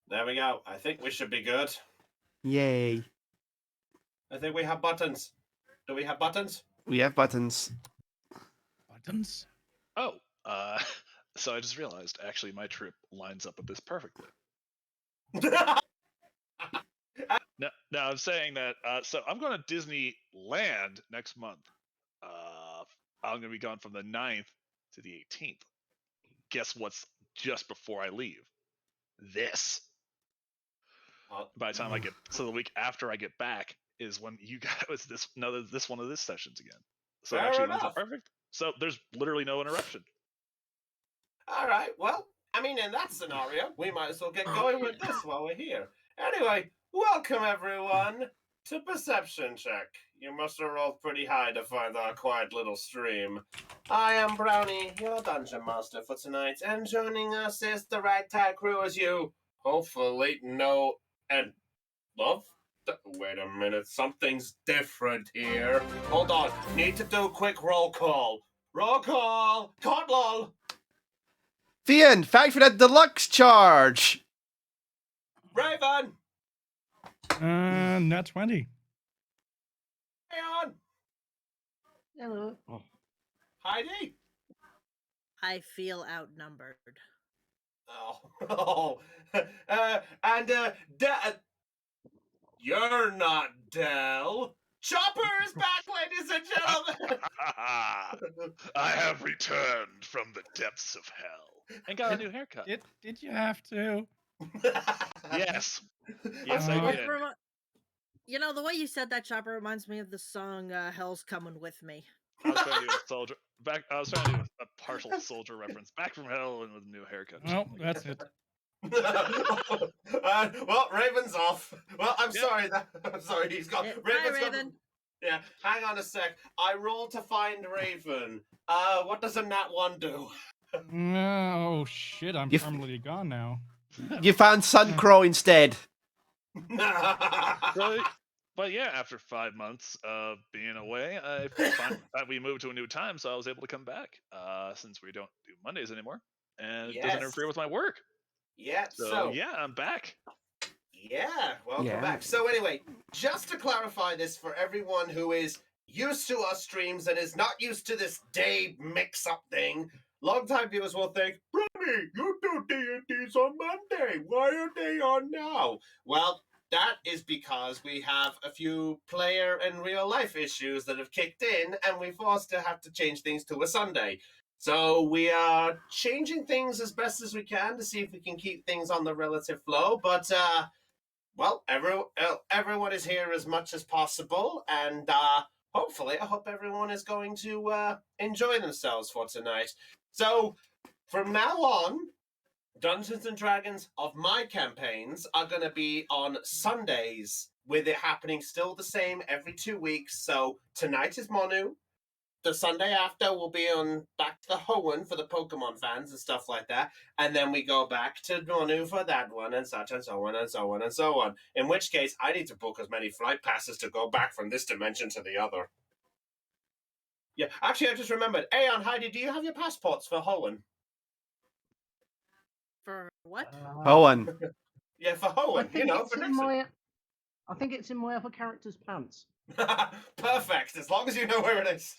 There we go. I think we should be good. Yay. I think we have buttons. Do we have buttons? We have buttons. Buttons? Oh, so I just realized actually my trip lines up with this perfectly. No, I'm saying that. So I'm going to Disneyland next month. I'm going to be gone from the 9th to the 18th. Guess what's just before I leave? This. By the time I get, so the week after I get back is when you guys this one of this sessions again. So Fair actually, enough. that's perfect. So there's literally no interruption. All right. Well, I mean, in that scenario, we might as well get going with this while we're here. Anyway, welcome everyone to Perception Check. You must have rolled pretty high to find our quiet little stream. I am Brownie, your dungeon master for tonight, and joining us is the ragtag crew as you hopefully know and love. Wait a minute, something's different here. Hold on, need to do a quick roll call. Roll call! Cotlol! Fian, thanks for that deluxe charge. Raven! Not 20. Leon! Hello. Heidi! I feel outnumbered. Oh. You're not Del. Chopper is back, ladies and gentlemen! I have returned from the depths of hell and got a new haircut. Did you have to? Yes. Yes, I did. You know, the way you said that, Chopper, reminds me of the song "Hell's Coming With Me." I was trying to do a soldier back. I was trying to do a partial soldier reference. Back from hell and with a new haircut. Well, that's it. Well, Raven's off. Well, I'm sorry. I'm sorry, he's gone. Bye, Raven's Raven. gone. Yeah, hang on a sec. I rolled to find Raven. What does a nat 1 do? Oh, shit. I'm You- permanently gone now. You found Suncrow instead. But yeah, after 5 months of being away, I found that we moved to a new time, so I was able to come back. Since we don't do Mondays anymore, and it doesn't interfere with my work. Yeah, So yeah, I'm back. Yeah, welcome Yeah. back. So anyway, just to clarify this for everyone who is used to our streams and is not used to this day mix-up thing, long-time viewers will think, Brownie, you do D&Ds on Monday. Why are they on now? Well, that is because we have a few player and real-life issues that have kicked in, and we forced to have to change things to a Sunday. So we are changing things as best as we can to see if we can keep things on the relative flow, but well, everyone is here as much as possible, and hopefully, I hope everyone is going to enjoy themselves for tonight. So, from now on, Dungeons and Dragons of my campaigns are going to be on Sundays, with it happening still the same every 2 weeks. So, tonight is Monu. The Sunday after will be on back to the Hoenn for the Pokemon fans and stuff like that, and then we go back to Monu for that one, and such and so on and so on and so on. In which case, I need to book as many flight passes to go back from this dimension to the other. Yeah, actually, I just remembered. Aeon, Heidi, do you have your passports for Hoenn? For what? Owen. Yeah, for I Hoenn. think For it's in next my. I think it's in my other character's pants. Perfect, as long as you know where it is.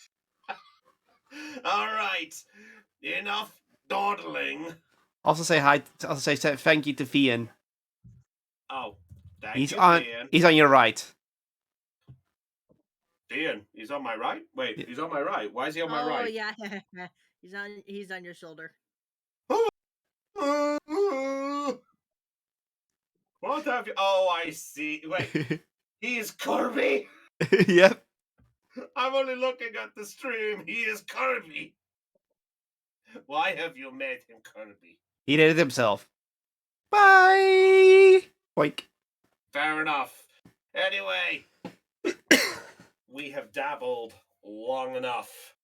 All right, enough dawdling. Also say hi. Also say thank you to Fian. Oh, thank He's you, on. Ian. He's on your right. Ian, he's on my right? Wait, he's on my right. Why is he on my Oh right? yeah, he's on your shoulder. What have you? Oh, I see. Wait, he is Kirby? Yep. I'm only looking at the stream. He is Kirby. Why have you made him Kirby? He did it himself. Bye. Oink. Fair enough. Anyway, we have dabbled long enough.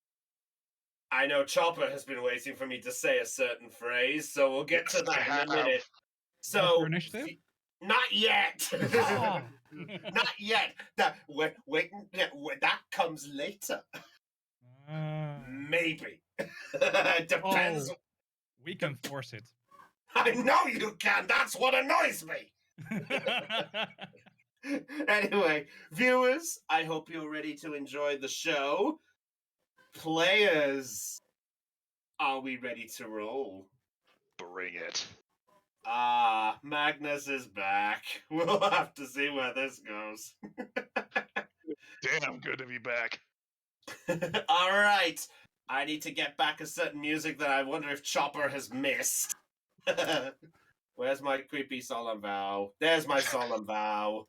I know Chopper has been waiting for me to say a certain phrase, so we'll get to that in a minute. So, For initiative? not yet. Oh. Not yet. That that comes later. Maybe. Depends. Oh, we can force it. I know you can. That's what annoys me. Anyway, viewers, I hope you're ready to enjoy the show. Players, are we ready to roll? Bring it. Ah, Magnus is back. We'll have to see where this goes. Damn good to be back. All right. I need to get back a certain music that I wonder if Chopper has missed. Where's my creepy solemn vow? There's my solemn vow.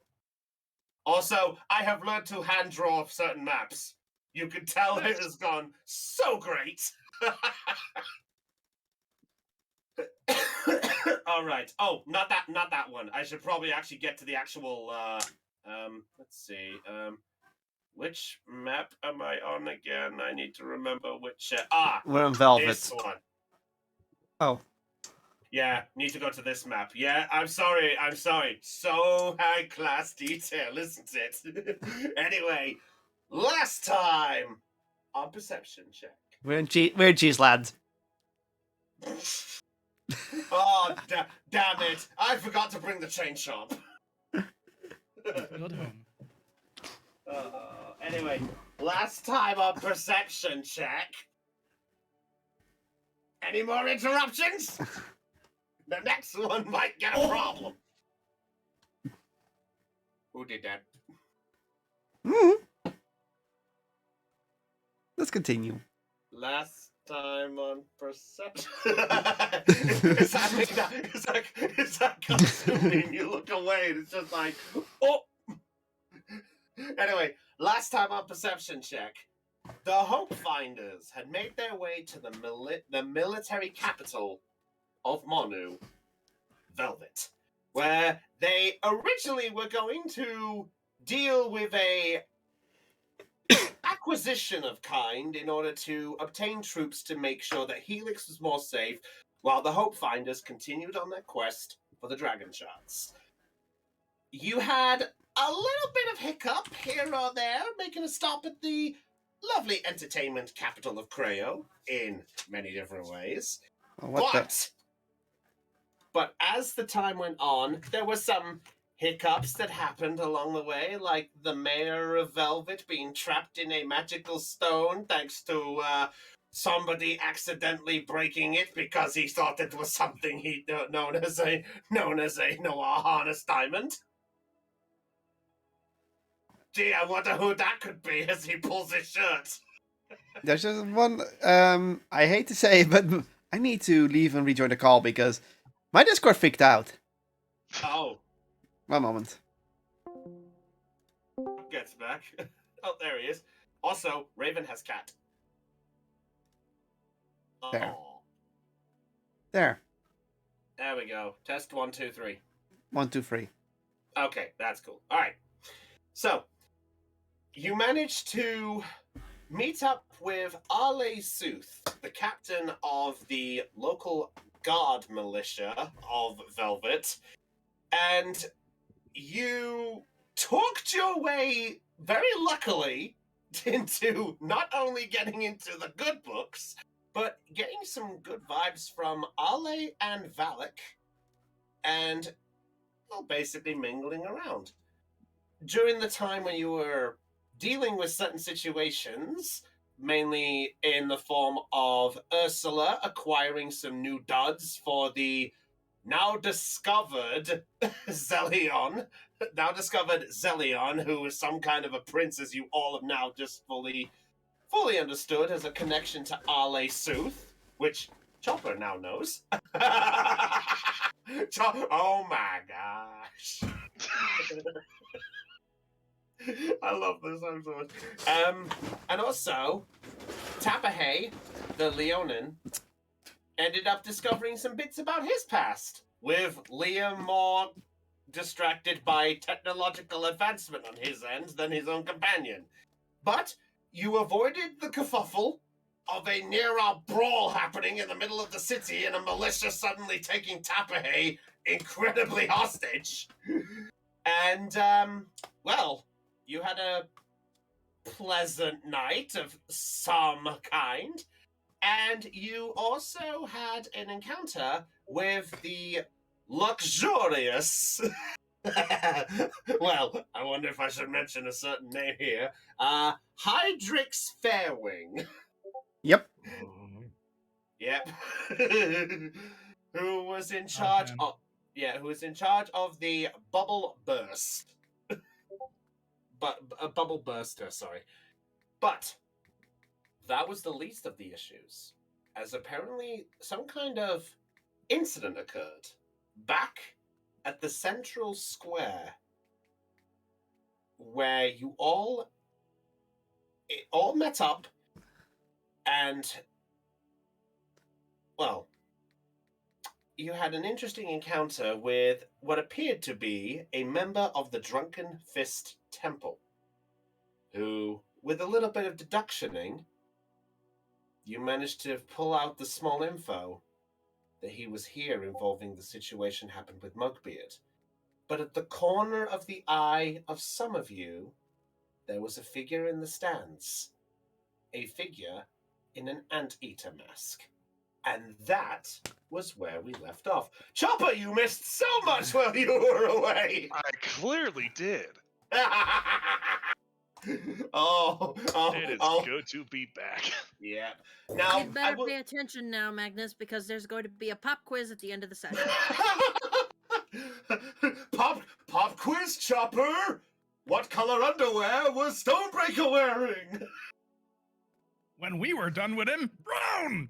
Also, I have learned to hand draw certain maps. You can tell it has gone so great. All right. Oh, not that one. I should probably actually get to the actual let's see. Which map am I on again? I need to remember which We're on Velvet. this one. Oh. Yeah, need to go to this map. Yeah, I'm sorry. So high class detail, isn't it? Anyway, last time on perception check. We're in G's land. Oh, damn it. I forgot to bring the chain shop. Good home. Anyway, last time on perception check. Any more interruptions? The next one might get a problem. Who did that? Let's continue. Last time on perception. Is that consuming? You look away and it's just like, oh. Anyway, last time on perception check, the Hope Finders had made their way to the military capital of Monu, Velvet, where they originally were going to deal with a acquisition of kind in order to obtain troops to make sure that Helix was more safe, while the Hope Finders continued on their quest for the Dragon Shards. You had a little bit of hiccup here or there, making a stop at the lovely entertainment capital of Creo in many different ways. Oh, But as the time went on, there were some hiccups that happened along the way, like the mayor of Velvet being trapped in a magical stone thanks to somebody accidentally breaking it because he thought it was something he known as a Noah harness diamond. Gee, I wonder who that could be as he pulls his shirt. There's just one. I hate to say it, but I need to leave and rejoin the call because my Discord freaked out. Oh. One moment. Gets back. Oh, there he is. Also, Raven has cat. There. Oh. There. There we go. Test 1, 2, 3. 1, 2, 3. Okay, that's cool. All right. So, you managed to meet up with Arle Sooth, the captain of the local guard militia of Velvet, and you talked your way, very luckily, into not only getting into the good books, but getting some good vibes from Ale and Valak, and well, basically mingling around. During the time when you were dealing with certain situations, mainly in the form of Ursula acquiring some new duds for the now discovered Zelion, who is some kind of a prince, as you all have now just fully understood, as a connection to Ale Sooth, which Chopper now knows. Oh my gosh. I love this so much. And also, Tapahay, the Leonin, ended up discovering some bits about his past, with Liam more distracted by technological advancement on his end than his own companion. But you avoided the kerfuffle of a near-out brawl happening in the middle of the city and a militia suddenly taking Tapahay incredibly hostage. And, well, you had a pleasant night of some kind. And you also had an encounter with the luxurious. Well, I wonder if I should mention a certain name here. Hydrix Fairwing. Yep. Yep. Who was in charge man. of? Yeah, who was in charge of the bubble burst? But a bubble burster, sorry. But that was the least of the issues, as apparently some kind of incident occurred back at the central square where you all met up and, well, you had an interesting encounter with what appeared to be a member of the Drunken Fist Temple, who, with a little bit of deductioning, you managed to pull out the small info that he was here involving the situation happened with Mugbeard. But at the corner of the eye of some of you, there was a figure in the stands. A figure in an anteater mask. And that was where we left off. Chopper, you missed so much while you were away! I clearly did. Oh, It is oh. good to be back. Yeah. Now, You'd better pay attention now, Magnus, because there's going to be a pop quiz at the end of the session. Pop quiz, Chopper! What color underwear was Stonebreaker wearing? When we were done with him, brown!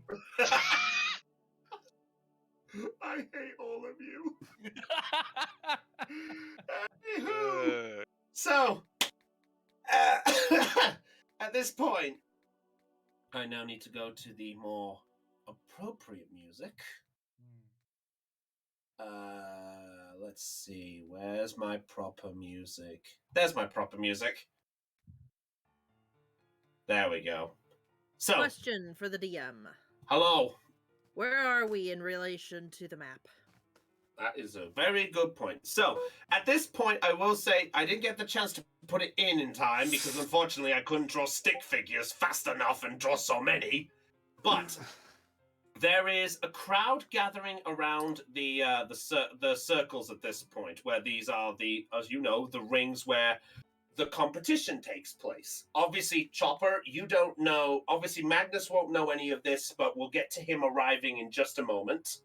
I hate all of you. Anywho, so, at this point, I now need to go to the more appropriate music. Let's see, where's my proper music? There's my proper music. There we go. So, Question for the DM. hello. Where are we in relation to the map? That is a very good point. So, at this point, I will say I didn't get the chance to put it in time because unfortunately I couldn't draw stick figures fast enough and draw so many. But there is a crowd gathering around the circles at this point, where these are the, as you know, the rings where the competition takes place. Obviously, Chopper, you don't know. Obviously, Magnus won't know any of this, but we'll get to him arriving in just a moment.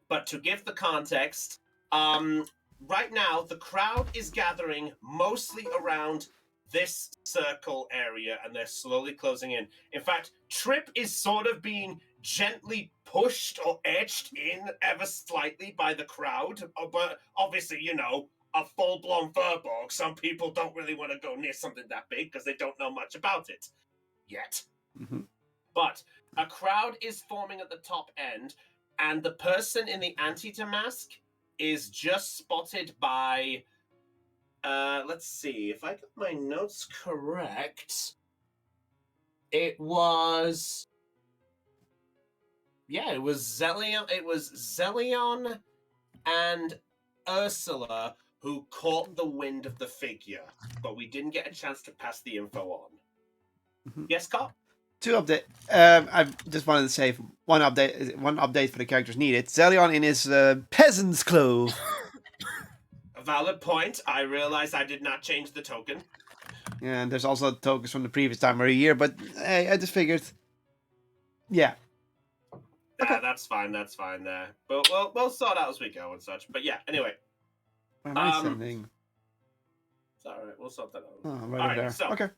But to give the context, right now the crowd is gathering mostly around this circle area, and they're slowly closing in. In fact, Trip is sort of being gently pushed or edged in ever slightly by the crowd. But obviously, you know, a full-blown Furbolg, some people don't really want to go near something that big because they don't know much about it yet. Mm-hmm. But a crowd is forming at the top end, and the person in the anteater mask is just spotted by, let's see, if I got my notes correct, it was Zelion and Ursula who caught the wind of the figure, but we didn't get a chance to pass the info on. Mhm. Yes, Cop? Two update. I just wanted to say one update for the characters needed. Zelion in his peasant's clothes. A valid point. I realized I did not change the token. Yeah, and there's also tokens from the previous time or a year, but hey, I just figured. Yeah. Okay. That's fine there. But we'll sort out as we go and such. But yeah, anyway. Where am I sending? It's alright, we'll sort that out. Oh, right Alright, there. so- Okay.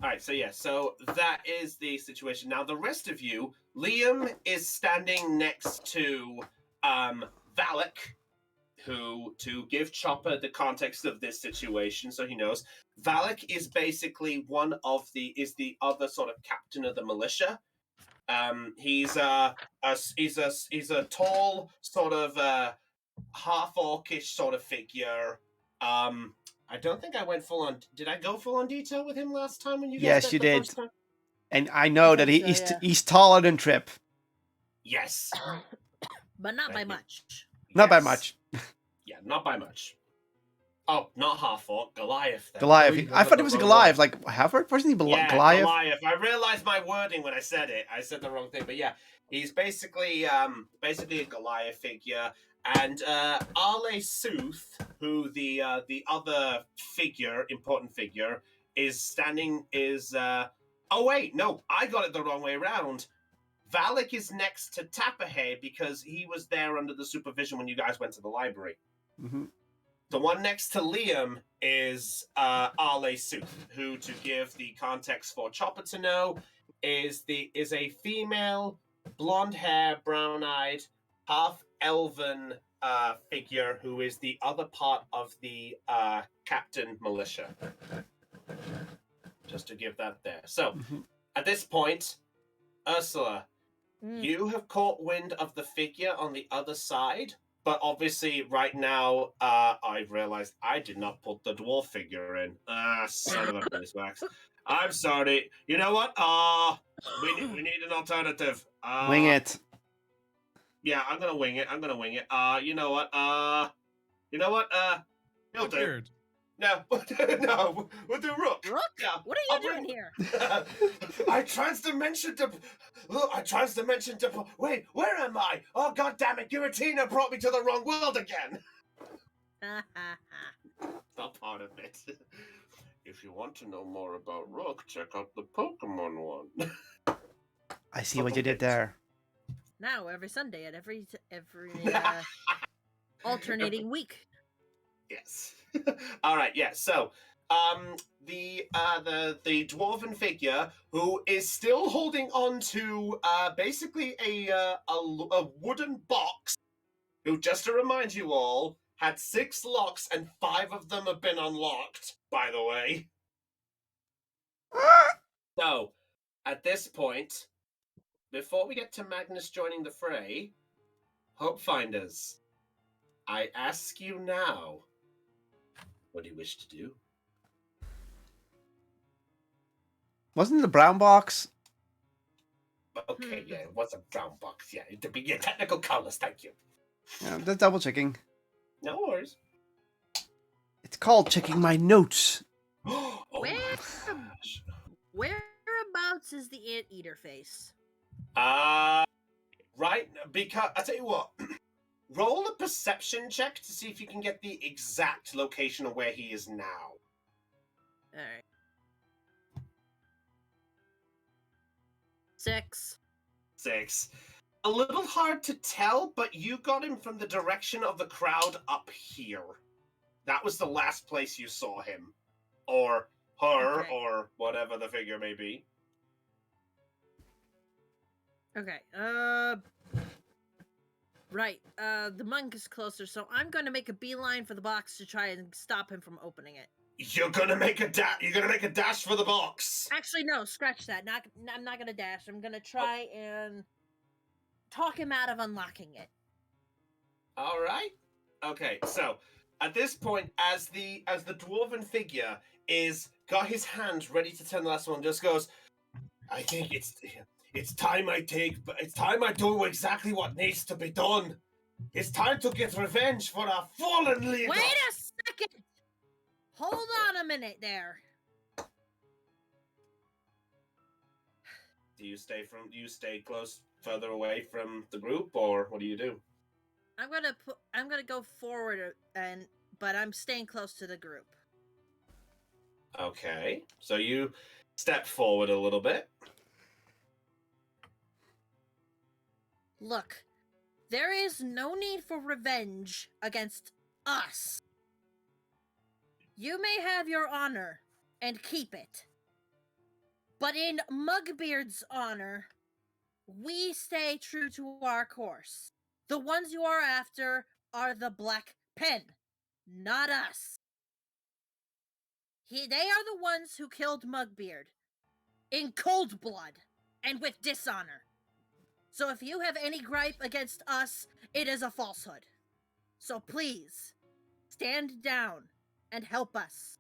Alright, so yeah, so that is the situation. Now the rest of you, Liam is standing next to Valak, who, to give Chopper the context of this situation so he knows, Valak is basically is the other sort of captain of the militia. He's a tall, sort of half orcish sort of figure. I don't think I went full on. Did I go full on detail with him last time when you guys Yes, met you the did. first time? And I know that think so, yeah. he's taller than Trip. Yes. But not by Thank you. much. Not by Yes. much. Yeah, not by much. Oh, not half-orc, Goliath. Then. Goliath. Oh, you I got thought the it was a wrong Goliath. one. Like Halford? Wasn't he Yeah, Goliath? I realized my wording when I said it. I said the wrong thing, but yeah, he's basically a Goliath figure, and Arle Sooth, who the other important figure, is standing is. Oh wait, no, I got it the wrong way around. Valak is next to Tapahe because he was there under the supervision when you guys went to the library. Mm-hmm. The one next to Liam is Arle Sooth, who, to give the context for Chopper to know, is a female, blonde hair, brown eyed, half elven figure who is the other part of the captain militia. Just to give that there. So, Mm-hmm. at this point, Ursula, Mm. you have caught wind of the figure on the other side, but obviously right now I've realized I did not put the dwarf figure in. Son of a beeswax. I'm sorry. You know what? We need an alternative. Wing it. Yeah, I'm gonna wing it. You know what? He'll do. Weird. No, no, we'll do Rook. Rook? Yeah, What are you I'll doing bring- here? I transdimension to. Look, I transdimension to. Wait, where am I? Oh, god damn it! Giratina brought me to the wrong world again. Not part of it. If you want to know more about Rook, check out the Pokemon one. I see what you did there. Now every Sunday at every alternating week. Yes. All right. Yeah. So, the dwarven figure who is still holding on to basically a wooden box. Who, just to remind you all, had 6 locks and 5 of them have been unlocked. By the way. So, at this point, before we get to Magnus joining the fray, Hope Finders, I ask you now, what do you wish to do? Wasn't it the brown box? Okay, yeah, it was a brown box. Yeah, to be your technical colors, thank you. Yeah, that's double checking. No worries. It's called checking my notes. Oh Where- my gosh. Whereabouts is the anteater face? Right, because I tell you what, roll a perception check to see if you can get the exact location of where he is now. Alright. 6. 6. A little hard to tell, but you got him from the direction of the crowd up here. That was the last place you saw him. Or her, Okay. or whatever the figure may be. Okay. Right. The monk is closer, so I'm going to make a beeline for the box to try and stop him from opening it. You're gonna make a dash for the box. Actually, no. Scratch that. I'm not going to dash. I'm going to try and talk him out of unlocking it. All right. Okay. So at this point, as the dwarven figure is got his hand ready to turn the last one, just goes, I think it's time I do exactly what needs to be done. It's time to get revenge for our fallen leader. Wait a second! Hold on a minute there. Do you stay close, further away from the group, or what do you do? I'm gonna go forward but I'm staying close to the group. Okay. So you step forward a little bit. Look, there is no need for revenge against us. You may have your honor and keep it. But in Mugbeard's honor, we stay true to our course. The ones you are after are the Black Pen, not us. They are the ones who killed Mugbeard in cold blood and with dishonor. So if you have any gripe against us, it is a falsehood. So please, stand down and help us.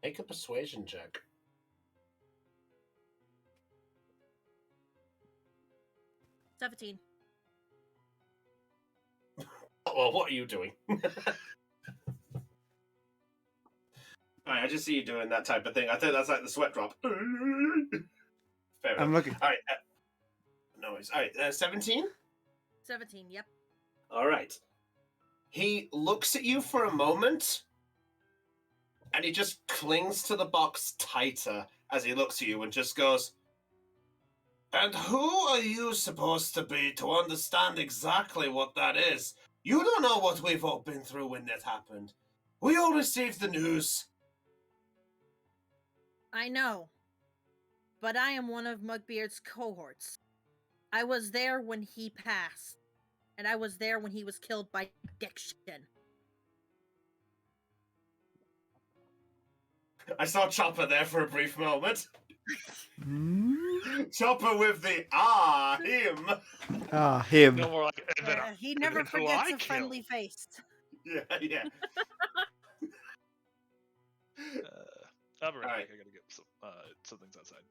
Make a persuasion check. 17. Well, what are you doing? Alright, I just see you doing that type of thing. I think that's like the sweat drop. Fair I'm enough. looking. Alright, no worries. Alright, 17? 17, yep. Alright. He looks at you for a moment, and he just clings to the box tighter as he looks at you and just goes, "And who are you supposed to be to understand exactly what that is? You don't know what we've all been through when that happened. We all received the news." I know. But I am one of Mugbeard's cohorts. I was there when he passed. And I was there when he was killed by addiction. I saw Chopper there for a brief moment. Hmm? Chopper with the him. Ah, him. No more like, and then, He never then who forgets I a friendly face. Yeah, yeah. I'll be right Alright. back. I gotta get some things outside.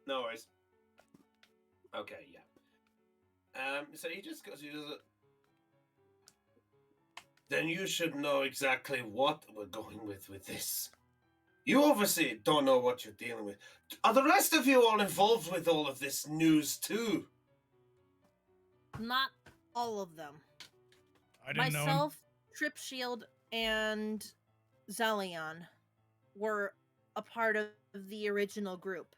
No worries. Okay, yeah. So he just goes, then you should know exactly what we're going with this. You obviously don't know what you're dealing with. Are the rest of you all involved with all of this news too? Not all of them. I didn't know him. Myself, Trip Shield, and Zelion were a part of the original group.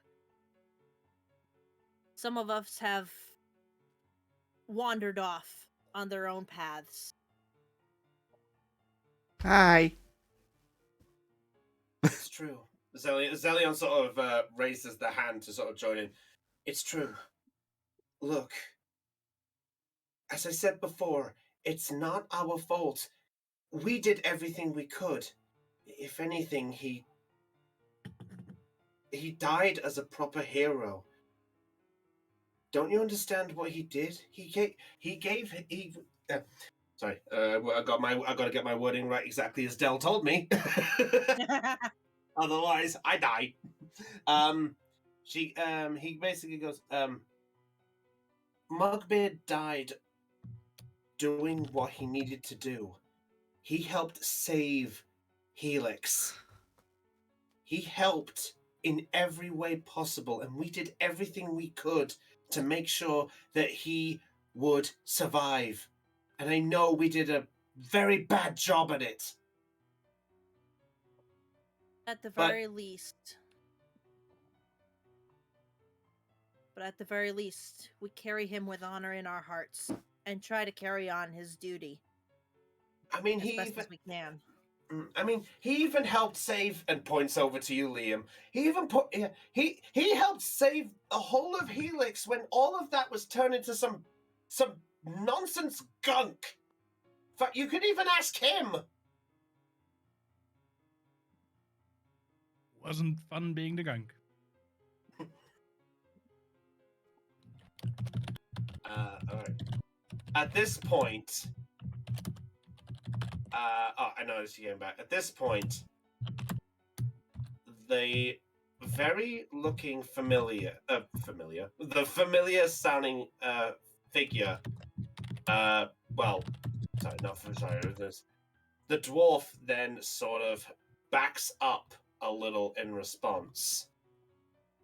Some of us have wandered off on their own paths. Hi. It's true. Zelion sort of raises the hand to sort of join in. It's true. Look, as I said before, it's not our fault. We did everything we could. If anything, he died as a proper hero. Don't you understand what he did? Sorry, I gotta get my wording right exactly as Dell told me. Otherwise, I die. He basically goes, Mugbeard died doing what he needed to do. He helped save Helix. He helped in every way possible, and we did everything we could to make sure that he would survive. And I know we did a very bad job at it. At the But- very least. But at the very least, we carry him with honor in our hearts and try to carry on his duty I mean, as best as we can. he even helped save, and points over to you, Liam. He even he helped save the whole of Helix when all of that was turned into some nonsense gunk. In fact, you could even ask him. Wasn't fun being the gunk. All right. At this point, I noticed you came back. At this point, the very looking familiar, the familiar sounding figure, well, sorry, not for sorry, the dwarf then sort of backs up a little in response,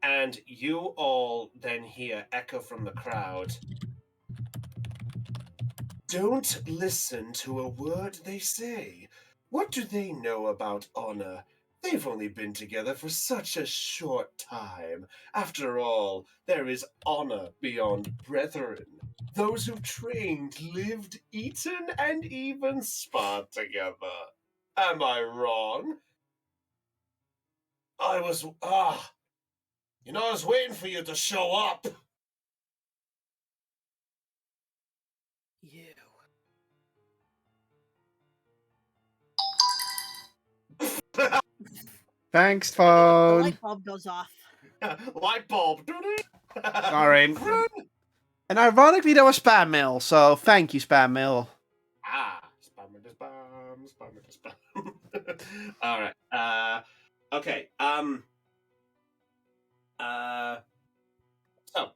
and you all then hear echo from the crowd. Don't listen to a word they say. What do they know about honor? They've only been together for such a short time. After all, there is honor beyond brethren. Those who trained, lived, eaten, and even sparred together. Am I wrong? I was waiting for you to show up. You. Thanks, The phone. light bulb goes off. Light bulb. Sorry. And ironically, that was spam mail, so thank you, spam mail. Spammer to spam. All right. Okay. So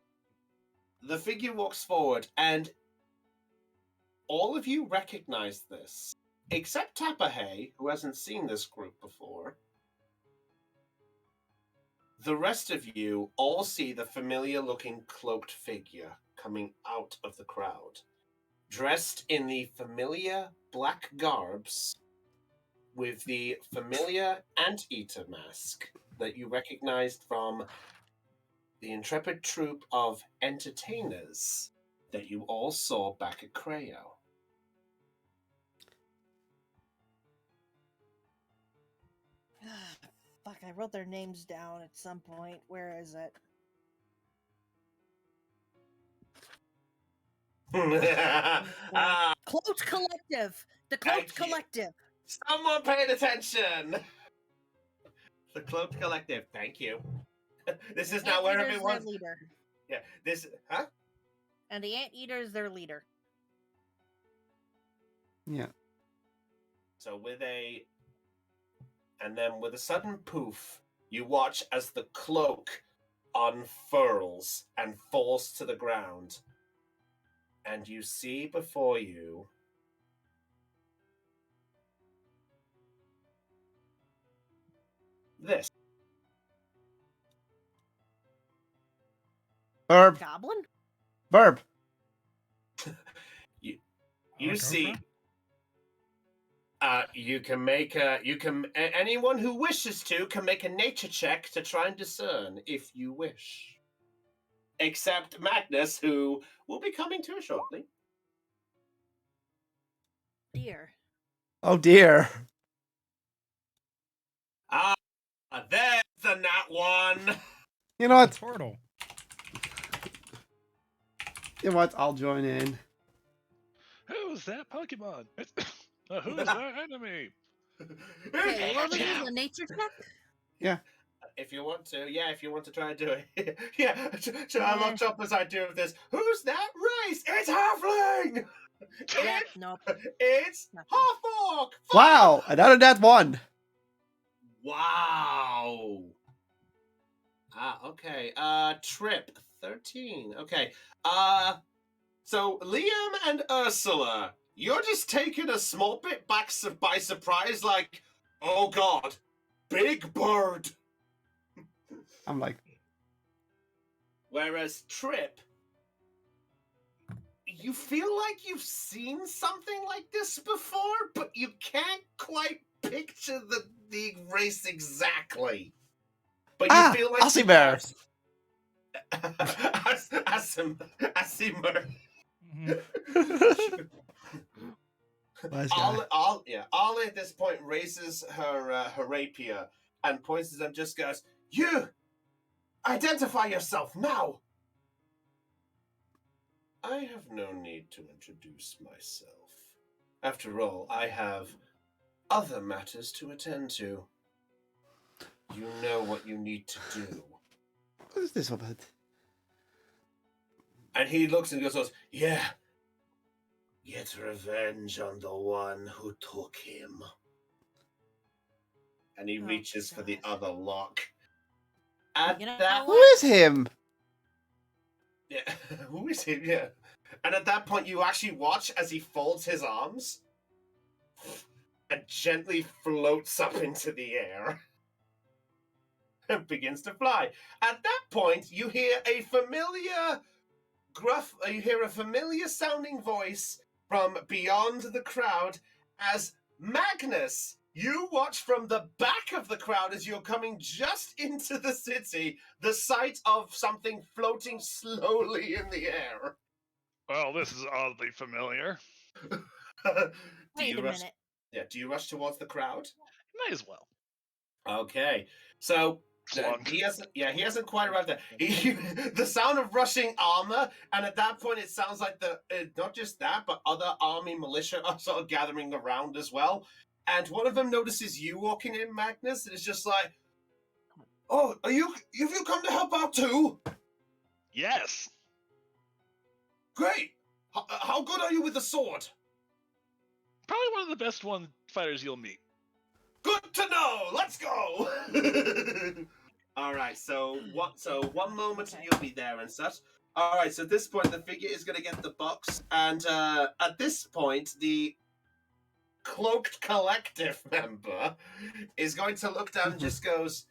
the figure walks forward, and all of you recognize this, except Tapahay, who hasn't seen this group before. the rest of you all see the familiar-looking cloaked figure coming out of the crowd, dressed in the familiar black garbs with the familiar anteater mask that you recognized from the intrepid troupe of entertainers that you all saw back at Creo. Fuck, I wrote their names down at some point. Where is it? Ah, Cloaked Collective! The Thank Cloaked you. Collective! someone paid attention. The Cloaked Collective. Thank you. This is now where Anteater's their everyone's. leader. Yeah. This. Huh? And the Anteater is their leader. Yeah. So with a. And then with a sudden poof, you watch as the cloak unfurls and falls to the ground. And you see before you this. Verb. Goblin? Verb. You see, Aarakocra? you can make anyone who wishes to can make a nature check to try and discern if you wish. Except Magnus, who will be coming to us shortly. Dear. Oh dear. Ah, there's the nat one. You know what? Turtle. You know what? I'll join in. Who's that Pokemon? Who's that enemy? Okay, what was it? A nature check? If you want to, yeah, if you want to try and do it. Yeah, so I love Chopper's idea of this. Who's that race? It's Halfling! Yeah, It's, nope. it's Nothing. Half-Orc! Wow, another that one. Wow. Okay. Trip 13. Okay. So Liam and Ursula, you're just taken a small bit back by surprise, like, oh god, big bird. I'm like, Whereas Trip, you feel like you've seen something like this before, but you can't quite picture the race exactly. But you feel like Osimer. Asimer. Mhm. Wise guy. Ollie at this point raises her rapier and points at them, just goes, "You identify yourself now." I have no need to introduce myself. After all, I have other matters to attend to. You know what you need to do. What is this about? And he looks and goes, "Yeah. Get revenge on the one who took him." And he Oh, reaches for the God. other lock. At You know that, Who is him? yeah, who is he? Yeah. And at that point, you actually watch as he folds his arms and gently floats up into the air and begins to fly. At that point, you hear a familiar sounding voice from beyond the crowd as Magnus, you watch from the back of the crowd as you're coming just into the city, the sight of something floating slowly in the air. Well, this is oddly familiar. Do Wait you a rush? minute. Yeah, do you rush towards the crowd? Might as well. Okay, so Slunk. he hasn't quite arrived there. The sound of rushing armor, and at that point, it sounds like not just that, but other army militia are sort of gathering around as well. And one of them notices you walking in, Magnus, and is just like, "Oh, have you come to help out too? Yes. Great. How good are you with the sword? Probably one of the best fighters you'll meet. Good to know. Let's go." All right. So one moment and you'll be there and such. All right. So at this point, the figure is going to get the box, and at this point, the cloaked collective member is going to look down and just goes,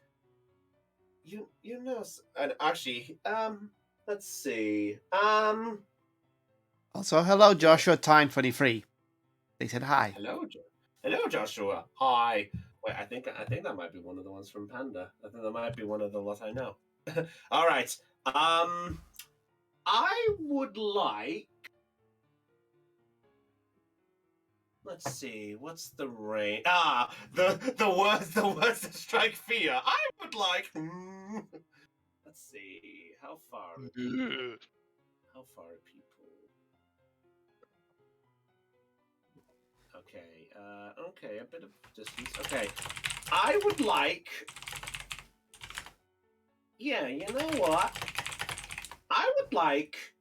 you know, and actually, let's see, Also, hello, Joshua. Time 23. They said hi. hello, Joshua. Hi. Wait, I think that might be one of the ones from Panda. I think that might be one of the lot I know. All right. I would like. Let's see. What's the range? The words that strike fear. I would like. Let's see. How far? How far are people? Okay. Okay. A bit of distance. Okay. I would like. Yeah. You know what? I would like.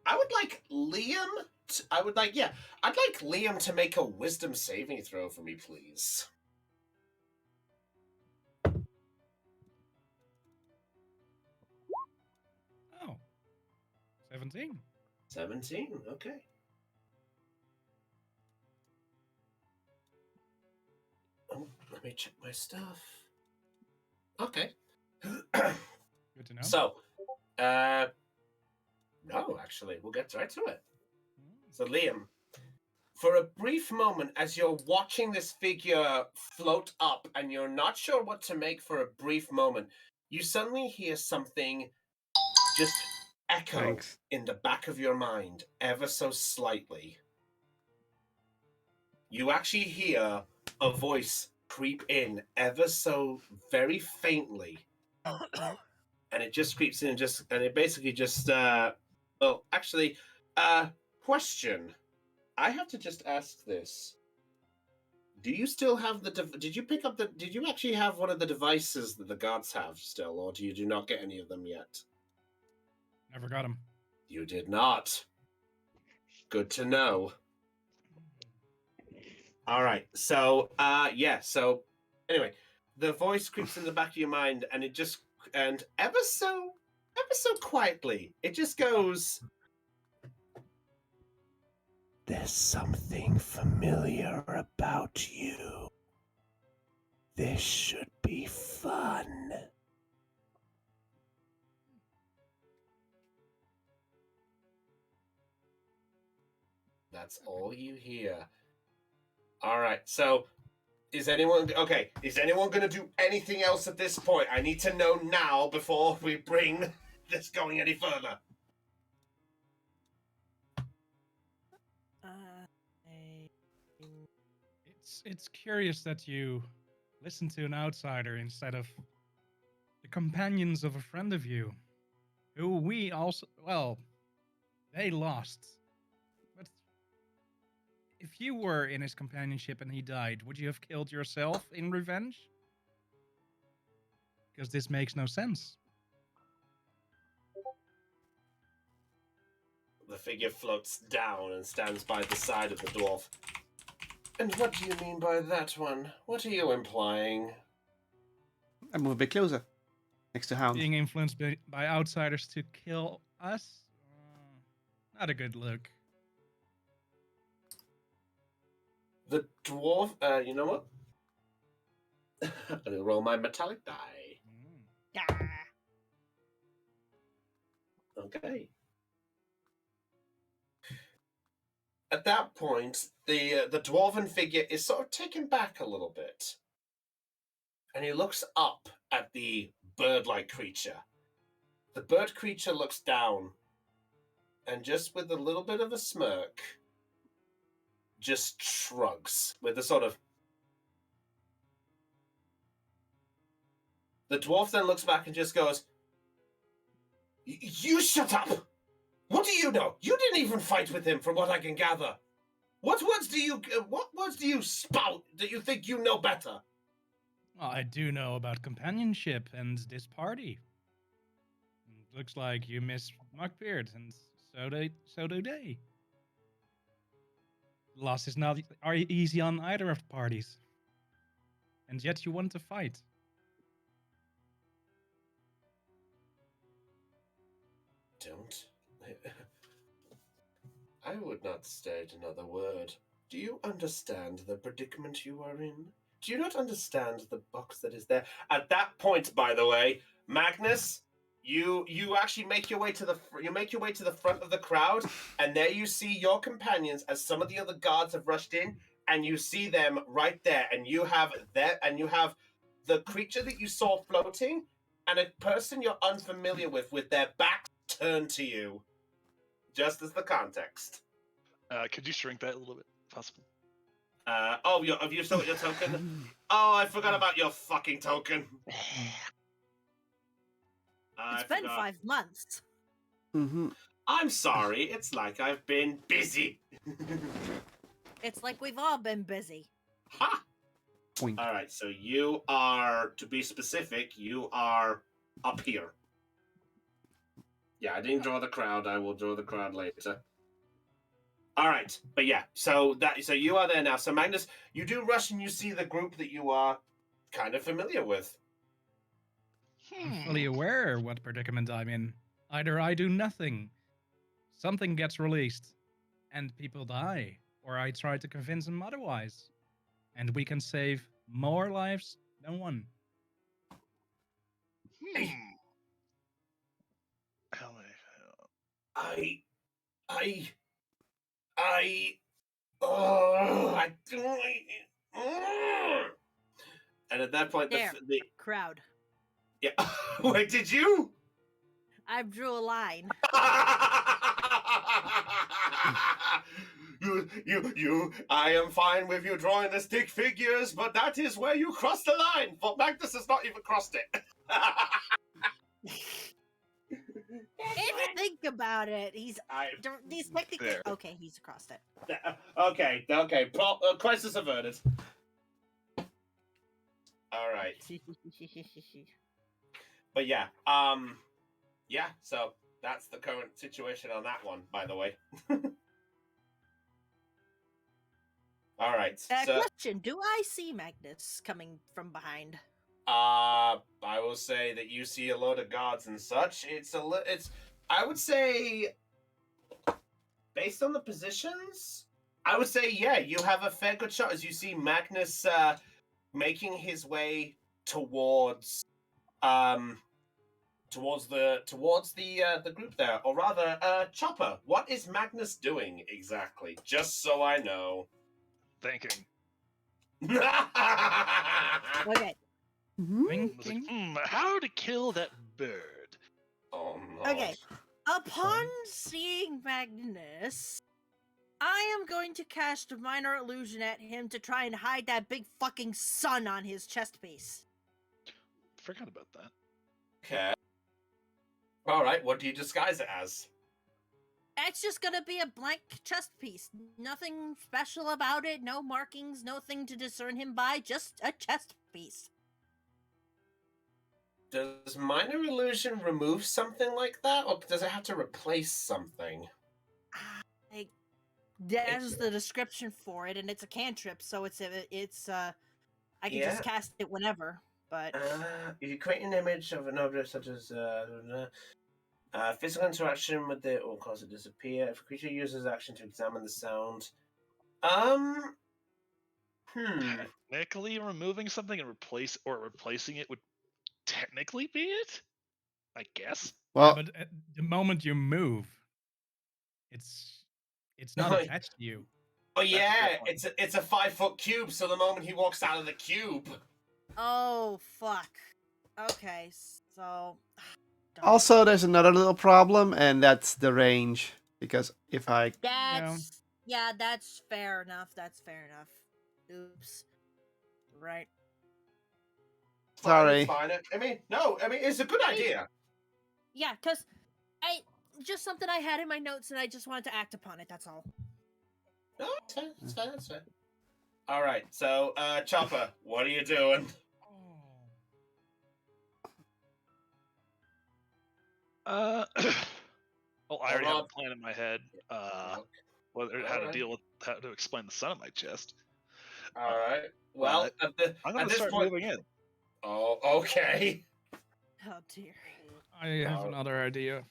I would like Liam. I would like. Yeah. I'd like Liam to make a wisdom saving throw for me, please. Oh, 17. 17. Okay. Oh, let me check my stuff. Okay. Good to know. So, no, actually, we'll get right to it. So, Liam, for a brief moment, as you're watching this figure float up and you're not sure what to make for a brief moment, you suddenly hear something just echo Thanks. in the back of your mind, ever so slightly. You actually hear a voice creep in ever so very faintly. And it just creeps in and it basically just well, actually, question. I have to just ask this. Do you still have did you pick up did you actually have one of the devices that the guards have still, or do you do not get any of them yet? Never got him. You did not. Good to know. All right. So, yeah. So, anyway, the voice creeps in the back of your mind, and ever so quietly, it just goes. There's something familiar about you. This should be fun. That's all you hear. All right. So, is anyone okay? Is anyone going to do anything else at this point? I need to know now before we bring this going any further. It's curious that you listen to an outsider instead of the companions of a friend of you, who we also they lost. But if you were in his companionship and he died, would you have killed yourself in revenge? Because this makes no sense. The figure floats down and stands by the side of the dwarf. And what do you mean by that one? What are you implying? I move a bit closer. Next to Hound. Being influenced by outsiders to kill us? Not a good look. The dwarf, you know what? I'm gonna roll my metallic die. Okay. At that point, the dwarven figure is sort of taken back a little bit, and he looks up at the bird-like creature. The bird creature looks down, and just with a little bit of a smirk, just shrugs with a sort of. The dwarf then looks back and just goes, "You shut up! What do you know? You didn't even fight with him, from what I can gather. What words do you spout that you think you know better?" Well, I do know about companionship and this party. Looks like you miss Muckbeard, and so do they. Loss is not easy on either of the parties. And yet you want to fight. Don't. I would not state another word. Do you understand the predicament you are in? Do you not understand the box that is there? At that point, by the way, Magnus, you actually make your way to the front of the crowd, and there you see your companions as some of the other guards have rushed in, and you see them right there, and you have the creature that you saw floating, and a person you're unfamiliar with their backs turned to you. Just as the context. Could you shrink that a little bit, if possible? Have you still got your token? Oh, I forgot about your fucking token. It's been 5 months. Mm-hmm. I'm sorry. It's like I've been busy. It's like we've all been busy. Ha! Point. All right, so you are, to be specific, you are up here. Yeah, I didn't draw the crowd. I will draw the crowd later. All right, but yeah, so you are there now. So Magnus, you do rush and you see the group that you are kind of familiar with. I'm fully aware what predicament I'm in. Either I do nothing, something gets released, and people die, or I try to convince them otherwise, and we can save more lives than one. How many? I and at that point, There. the Crowd. yeah. Wait, did you? I drew a line. I am fine with you drawing the stick figures, but that is where you cross the line. For Magnus has not even crossed it. If you think about it, he's technically There. okay. He's across it. Okay. Crisis averted. All right. But yeah, yeah. So that's the current situation on that one, by the way. All right. So, Question: do I see Magnus coming from behind? I will say that you see a load of guards and such. I would say, based on the positions, I would say, yeah, you have a fair good shot as you see Magnus making his way towards the group there, or rather, Chopper. What is Magnus doing exactly? Just so I know. Thinking. Okay. I was like, how to kill that bird? Oh no. Okay. Upon seeing Magnus, I am going to cast a minor illusion at him to try and hide that big fucking sun on his chest piece. Forgot about that. Okay. All right. What do you disguise it as? It's just gonna be a blank chest piece. Nothing special about it. No markings. Nothing to discern him by. Just a chest piece. Does minor illusion remove something like that, or does it have to replace something? There's the description for it, and it's a cantrip, so it's I can just cast it whenever. But if you create an image of an object such as physical interaction with it will cause it to disappear. If a creature uses action to examine the sound, Technically, removing something and replacing it would technically be it. I guess. Well, But at the moment you move, it's not attached to you. Oh That's a yeah, good point. it's a 5-foot cube. So the moment he walks out of the cube, oh fuck. Okay, so darn. also, there's another little problem, and that's the range. Because if I That's fair enough. That's fair enough. Oops. Right. Sorry. It's fine. I mean, it's a good idea. Yeah, because just something I had in my notes and I just wanted to act upon it, that's all. No, it's fine. All right, so Chopper, what are you doing? Well, I already have a plan in my head. How to explain the sun on my chest. All right. Well, I'm gonna at this start point, moving in. Oh, okay. Oh dear. I have another idea.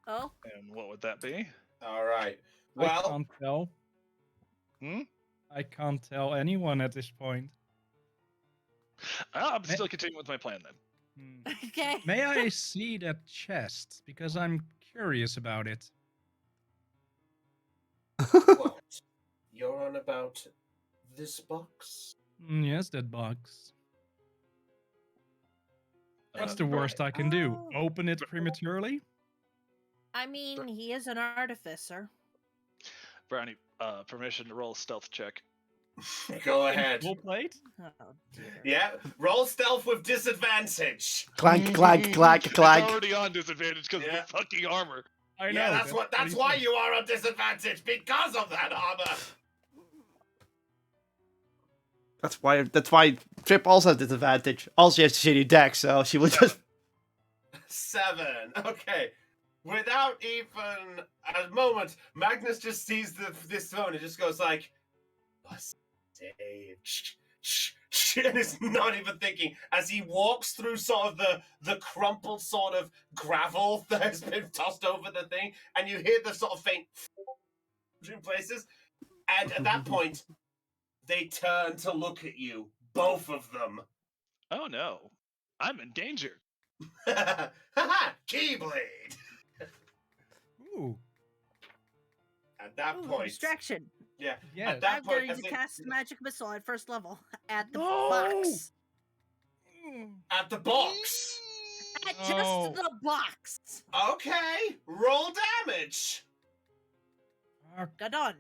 Oh? And what would that be? All right. I Well, can't tell. I can't tell anyone at this point. I'm still continuing with my plan then. Hmm. Okay. May I see that chest? Because I'm curious about it. What? You're on about this box? Yes, that box. What's Uh, the worst I can do? Oh. Open it prematurely? I mean, he is an artificer. Brownie, permission to roll a stealth check. Go In ahead. full plate? Oh dear. Yeah, roll stealth with disadvantage. Clank, clank, clank, It's clank. already on disadvantage because Yeah. of the fucking armor. I know. Yeah, that's he why said. you are on disadvantage, because of that armor. That's why Trip also has disadvantage. Also, she has a shitty deck, so she would just. 7. Okay. Without even a moment, Magnus just sees this phone and just goes like, "Bust Dave," and is not even thinking as he walks through sort of the crumpled sort of gravel that has been tossed over the thing, and you hear the sort of faint in places. And at that point, they turn to look at you, both of them. Oh no, I'm in danger. Keyblade. Ooh, At that Ooh, point, distraction. yeah. yes. At that I'm point, going as to they- cast magic missile at first level at the No! box. at the box. At No. just the box. Okay, roll damage. Fuck. Gadon.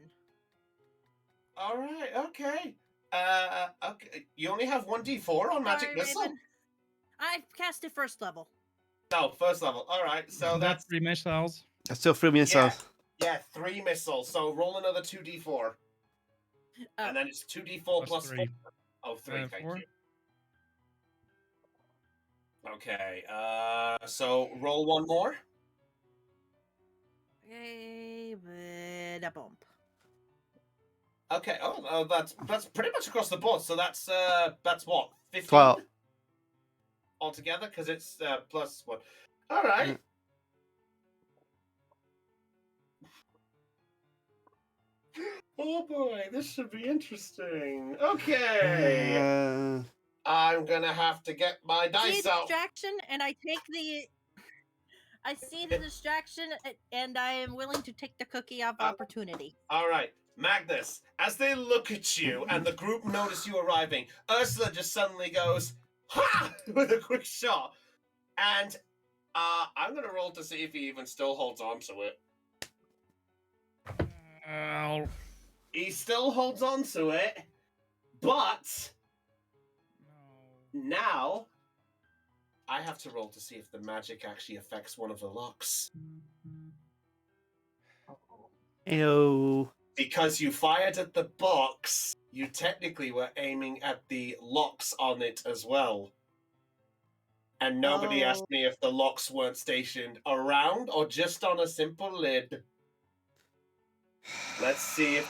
All right, okay. Okay. You only have 1d4 on magic Sorry, missile. Raven. I cast it first level. No, first level. All right, so Isn't that that's 3 missiles. That still threw me in Yeah. stuff. yeah, 3 missiles. So roll another 2d4, and then it's 2d4 plus 3. 4. Oh, 3. Thank 4. you. Okay. So roll one more. Okay, with a bump. Okay. Oh, that's pretty much across the board. So that's what 15 12. altogether because it's plus 1. All right. Yeah. Oh boy, this should be interesting. Okay, Uh, I'm gonna have to get my See dice out. distraction, and I take the. I see the distraction, and I am willing to take the cookie of opportunity. All right, Magnus. As they look at you and the group notice you arriving, Ursula just suddenly goes ha with a quick shot, and I'm gonna roll to see if he even still holds on to it. He still holds on to it, but No. now I have to roll to see if the magic actually affects one of the locks. ew. Because you fired at the box, you technically were aiming at the locks on it as well. And nobody Oh. asked me if the locks weren't stationed around or just on a simple lid. Let's see if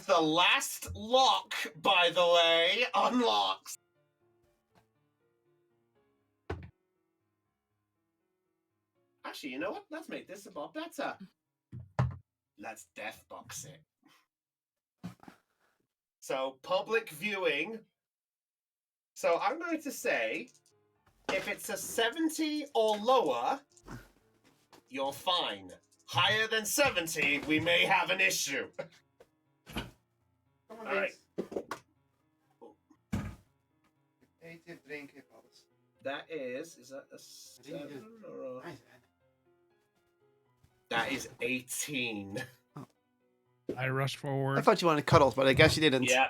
the last lock, by the way, unlocks. Actually, you know what? Let's make this a lot better. Let's death box it. So, public viewing. So, I'm going to say, if it's a 70 or lower, you're fine. Higher than 70, we may have an issue. All right. That is that a 7 or a... That is 18. I rush I forward. thought you wanted cuddles, but I guess you didn't. Yeah.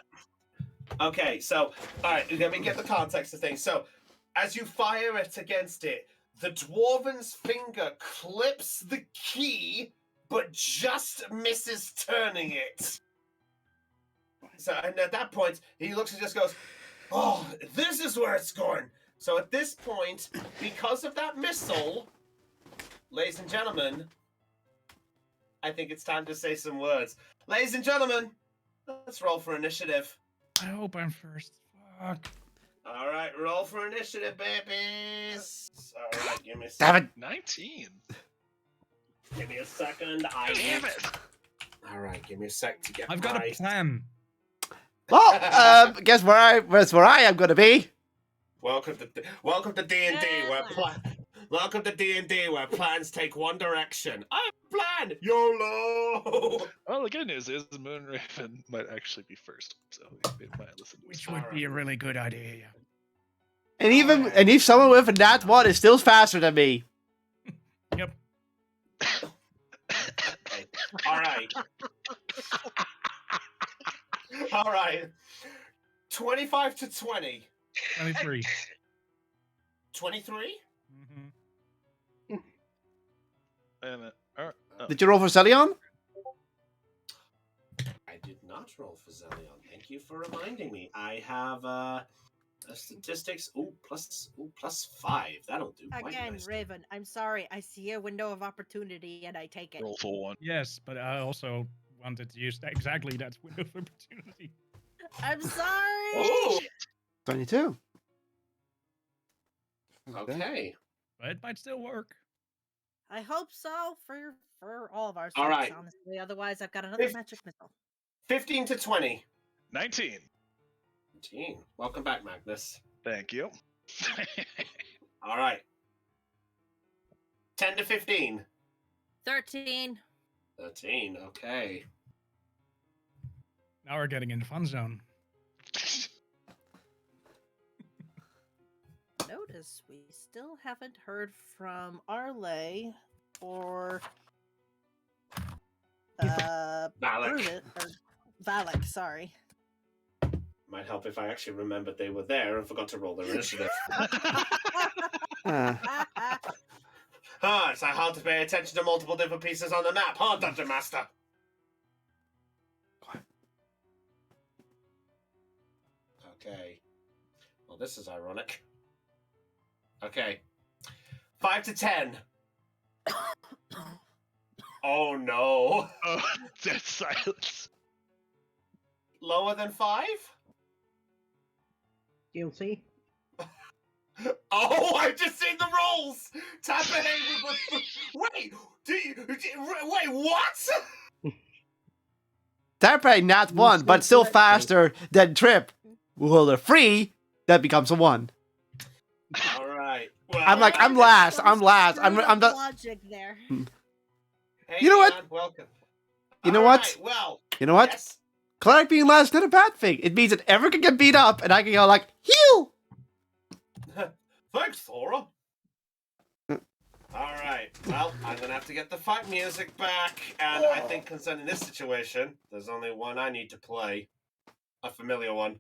Okay, so, alright, let me get the context of things. So, as you fire it against it, the dwarven's finger clips the key, but just misses turning it. So, and at that point, he looks and just goes, "Oh, this is where it's going." So at this point, because of that missile, ladies and gentlemen, I think it's time to say some words. Ladies and gentlemen, let's roll for initiative. I hope I'm first. Fuck. All right, roll for initiative, babies. All right, give me a Damn second. it. 19. Give me a second. Damn it! All right, give me a sec to get I've got my... a plan. Well, guess where I am gonna be. Welcome to D&D, where welcome to D&D, where plans take one direction. I have a plan. YOLO. Well, the good news is Moonraven might actually be first, so we might listen to Which us. would be a really good idea. And if someone with a nat 1 is still faster than me. Yep. Okay. All right. All right. 25 to 20. 23. 23? Mm-hmm. Wait a minute. Did you roll for Celion? I did not roll for Zelion. Thank you for reminding me. I have statistics. Plus 5. That'll do. quite Again, nicely. Raven, I'm sorry. I see a window of opportunity and I take it. Roll full one. Yes, but I also wanted to use exactly that window of opportunity. I'm sorry. Oh, 22. okay. But it might still work. I hope so for all of our All sakes, right. honestly. Otherwise, I've got another If- magic missile. 15 to 20. 19. 19. Welcome back, Magnus. Thank you. All right. 10 to 15. 13. 13. Okay. Now we're getting in the fun zone. Notice we still haven't heard from Arlay or Valak. Brutus, or Valak, sorry. Might help if I actually remembered they were there and forgot to roll their initiative. It's hard to pay attention to multiple different pieces on the map, huh, Dungeon Master? Okay. Well, this is ironic. Okay. 5 to 10. Oh no. Oh, dead silence. Lower than 5? Guilty. Oh, I've just seen the rolls! Tap an A with Wait! Wait, what? Tarpey nat 1, but still faster than Trip. Roll a 3, that becomes a 1. Alright. Well, I'm like, I'm last. I'm last. I'm the. Logic there. Hey, You know what? Leon, welcome. You know what? Alright, well, You know what? yes. Cleric being last is not a bad thing. It means that everyone can get beat up, and I can go like, heal! Thanks, Thora. Alright, well, I'm gonna have to get the fight music back, and I think concerning this situation, there's only one I need to play. A familiar one.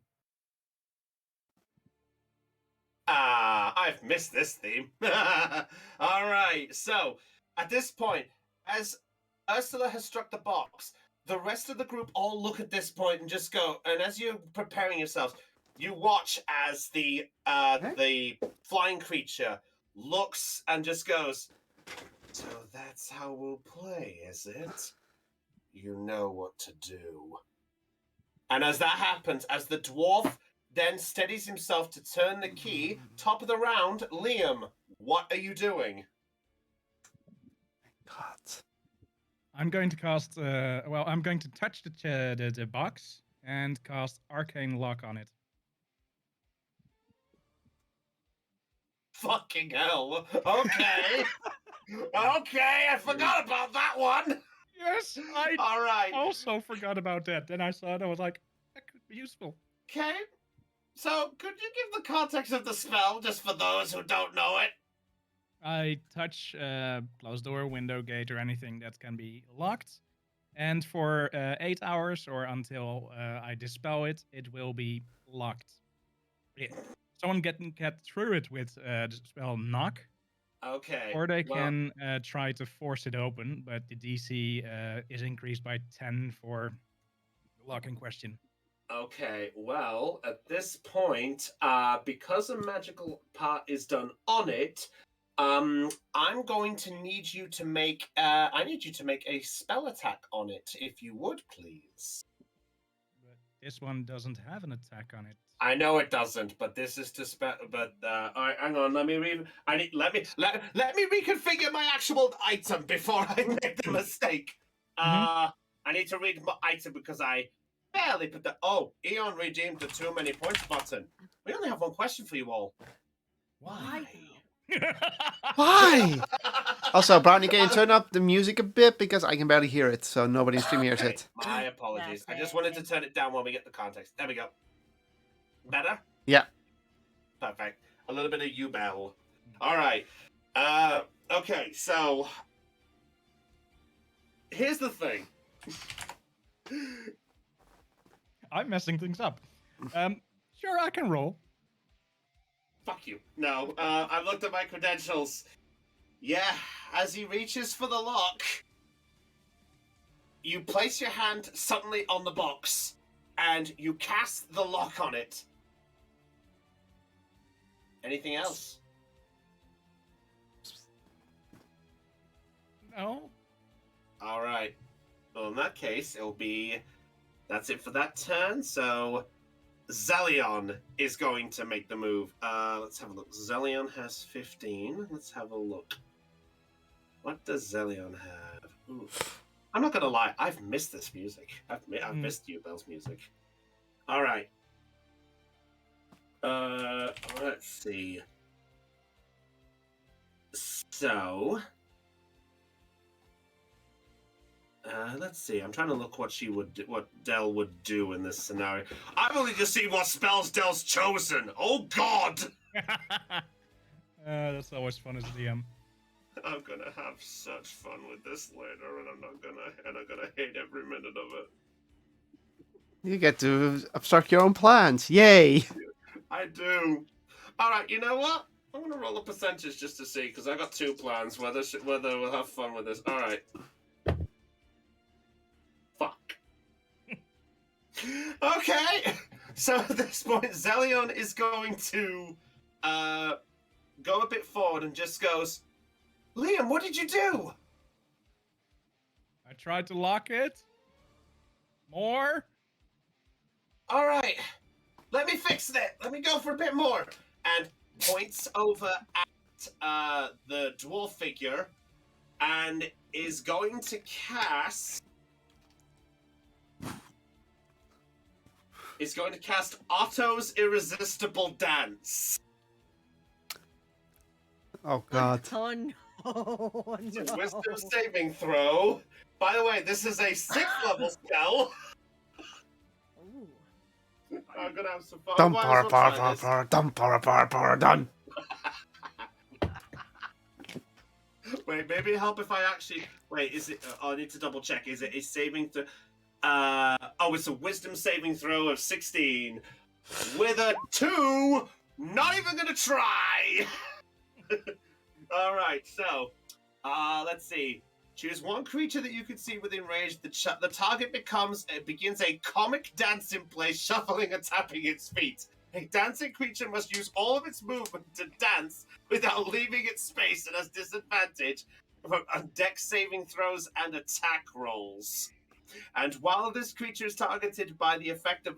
I've missed this theme. Alright, so, at this point, as Ursula has struck the box, the rest of the group all look at this point and just go, and as you're preparing yourselves, you watch as the flying creature looks and just goes, so that's how we'll play, is it? You know what to do. And as that happens, as the dwarf then steadies himself to turn the key, top of the round, Liam, what are you doing? God. I'm going to cast. I'm going to touch the box and cast Arcane Lock on it. Fucking hell. Okay. Okay, I forgot about that one. Yes, I All right. also forgot about that. Then I saw it. I was like, that could be useful. Okay. So, could you give the context of the spell just for those who don't know it? I touch closed door, window, gate, or anything that can be locked, and for 8 hours or until I dispel it, it will be locked. Someone can get through it with the spell knock, Okay. or they well, can try to force it open, but the DC is increased by 10 for the lock in question. Okay, well, at this point, because a magical part is done on it, I'm going to need you to make. I need you to make a spell attack on it, if you would, please. But this one doesn't have an attack on it. I know it doesn't, but this is to spell. But all right, hang on. Let me let me reconfigure my actual item before I make the mistake. I need to read my item because I barely put the... Oh, Eon redeemed the too many points button. We only have one question for you all. Why? Why? Also, Brownie, can you turn up the music a bit because I can barely hear it, so nobody in stream hears Okay, it. my apologies. I just wanted to turn it down when we get the context. There we go. Better? Yeah. Perfect. A little bit of you battle. All right. Okay, so here's the thing. I'm messing things up. Sure, I can roll. Fuck you. No, I've looked at my credentials. Yeah, as he reaches for the lock, you place your hand suddenly on the box, and you cast the lock on it. Anything else? No. All right. Well, in that case, it'll be... That's it for that turn, so... Zelion is going to make the move. Let's have a look. Zelion has 15. Let's have a look. What does Zelion have? Ooh. I'm not gonna lie, I've missed this music. I've missed you, Bell's music. All right. Let's see. So, let's see. I'm trying to look what Dell would do in this scenario. I've only just seen what spells Dell's chosen. Oh God! That's always fun as a DM. I'm gonna have such fun with this later, and I'm gonna hate every minute of it. You get to obstruct your own plans. Yay! I do. All right, you know what? I'm gonna roll a percentage just to see, because I got 2 plans. Whether we'll have fun with this. All right. Fuck. Okay. So at this point, Zelion is going to go a bit forward and just goes, Liam, what did you do? I tried to lock it. More? All right. Let me fix that. Let me go for a bit more. And points over at the dwarf figure and is going to cast... Is going to cast Otto's Irresistible Dance. Oh God. Oh no. Oh, It's a no. wisdom saving throw. By the way, this is a 6th level spell. Ooh. I'm gonna have some fun. Dum Might para as well para try para this. para dum para done. Wait, maybe it'll help if I actually... Wait, is it... I need to double check. Is it a saving throw? Oh, it's a wisdom saving throw of 16. With a 2! Not even gonna try! Alright, so... let's see. Choose one creature that you can see within range. The target begins a comic dance in place, shuffling and tapping its feet. A dancing creature must use all of its movement to dance without leaving its space and has disadvantage on dex saving throws and attack rolls. And while this creature is targeted by the effect of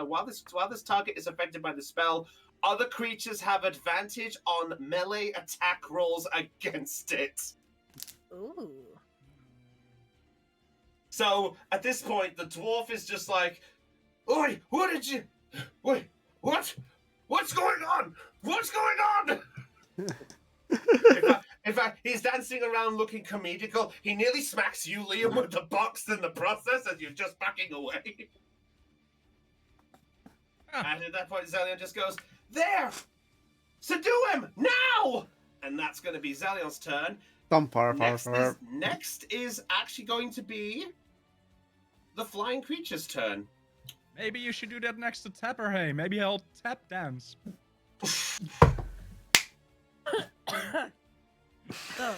while this target is affected by the spell, other creatures have advantage on melee attack rolls against it. Ooh. So at this point, the dwarf is just like, "Oi, what did you? Wait, what? What's going on? What's going on?" In fact, he's dancing around looking comedical. He nearly smacks you, Liam, with the box in the process as you're just backing away. And at that point, Zelion just goes, "There! Subdue him! Now!" And that's going to be Zelion's turn. Dum para para para. Next is actually going to be the flying creature's turn. Maybe you should do that next to Tapper. Hey, maybe I'll tap dance. Oh.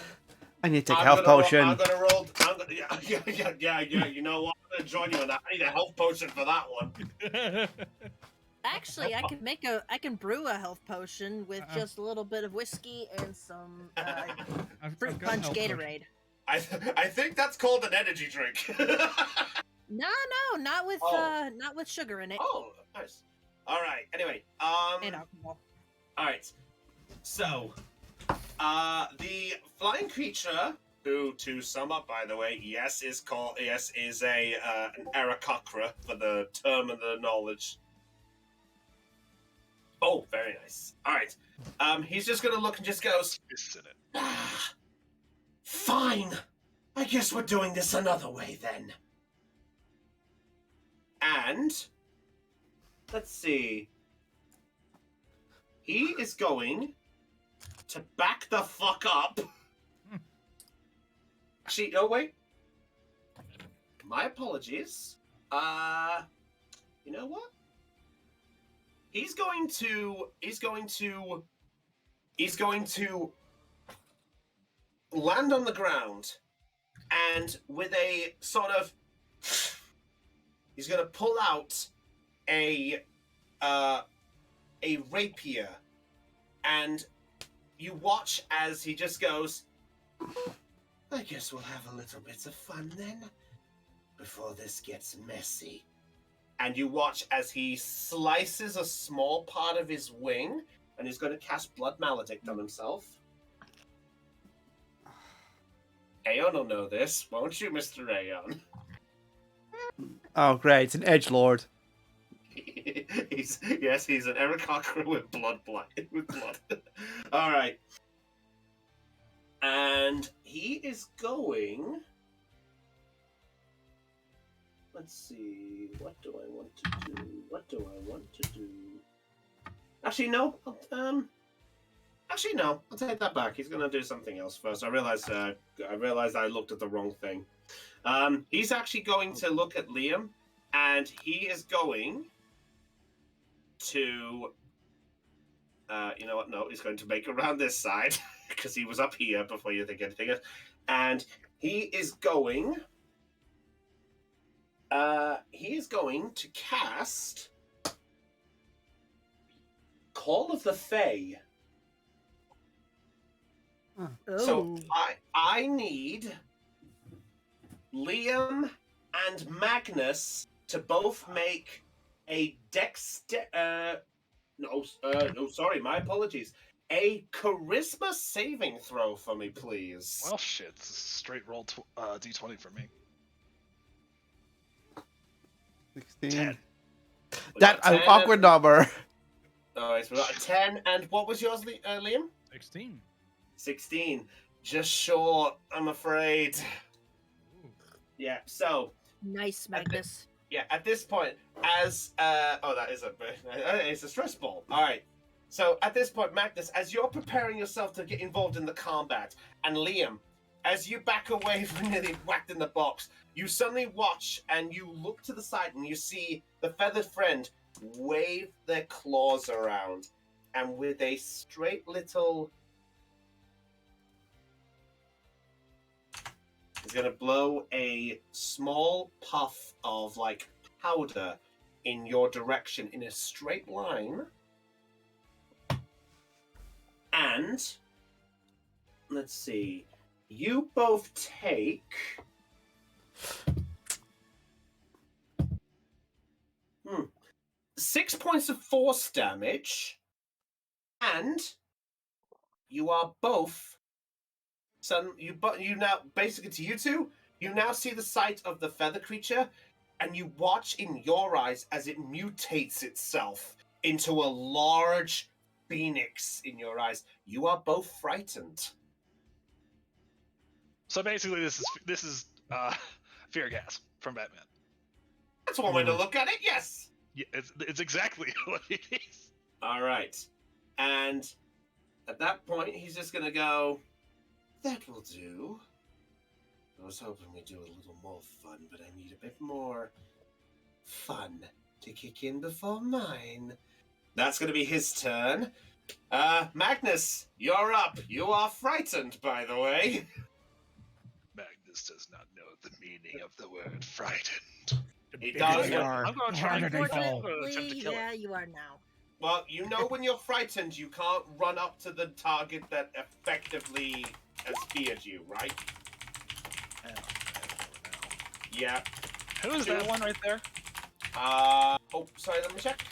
I need to take a health potion. I'm gonna roll. Yeah. You know what? I'm gonna join you on that. I need a health potion for that one. Actually, I can brew a health potion with just a little bit of whiskey and some fruit got punch health potion. Gatorade. I think that's called an energy drink. No, not with sugar in it. Oh, nice. All right. Anyway, And alcohol. all right. So, the flying creature who, to sum up, by the way, yes is a an Aarakocra for the term and the knowledge. Oh, very nice. All right. He's just gonna look and just goes, Isn't it? ah, fine. I guess we're doing this another way then. And let's see. He is going to back the fuck up. Actually, no, wait. My apologies. You know what? He's going to land on the ground, and with a sort of, he's going to pull out a rapier, and you watch as he just goes, I guess we'll have a little bit of fun then, before this gets messy. And you watch as he slices a small part of his wing, and he's going to cast Blood Maledict on himself. Aeon will know this, won't you, Mr. Aeon? Oh, great. It's an edgelord. He's an Aarakocra with blood. All right. And he is going... Let's see. What do I want to do? Actually, no. No. I'll take that back. He's gonna do something else first. I realized I looked at the wrong thing. He's actually going to look at Liam, and he is going to. You know what? No, he's going to make around this side because he was up here before you think anything else, and he is going. He is going to cast Call of the Fae. So I need Liam and Magnus to both make a my apologies. A charisma saving throw for me, please. Well, shit. This is a straight roll d20 for me. 16. 10. That an awkward number. Oh, it's 10. And what was yours, Liam? 16. 16. Just short, I'm afraid. Ooh. Yeah, so... Nice, Magnus. At this point, as... it's a stress ball. Alright. So, at this point, Magnus, as you're preparing yourself to get involved in the combat, and Liam, as you back away from nearly whacked in the box, you suddenly watch and you look to the side and you see the feathered friend wave their claws around, and with a straight little... He's going to blow a small puff of, like, powder in your direction in a straight line. And, let's see, you both take... 6 points of force damage, and you are both... you now, basically to you two, you now see the sight of the feather creature, and you watch in your eyes as it mutates itself into a large phoenix in your eyes. You are both frightened. So basically, this is fear gas from Batman. That's one way to look at it, yes! Yeah, it's exactly what it is. All right. And at that point, he's just going to go, that will do. I was hoping we'd do a little more fun, but I need a bit more fun to kick in before mine. That's going to be his turn. Magnus, you're up. You are frightened, by the way. Magnus does not know the meaning of the word frightened. He does. I'm going to try Harder to they fall. attempt to Unfortunately, kill yeah, it. you are now. Well, you know when you're frightened, you can't run up to the target that effectively has feared you, right? Yeah. Who is that one right there? Sorry, let me check.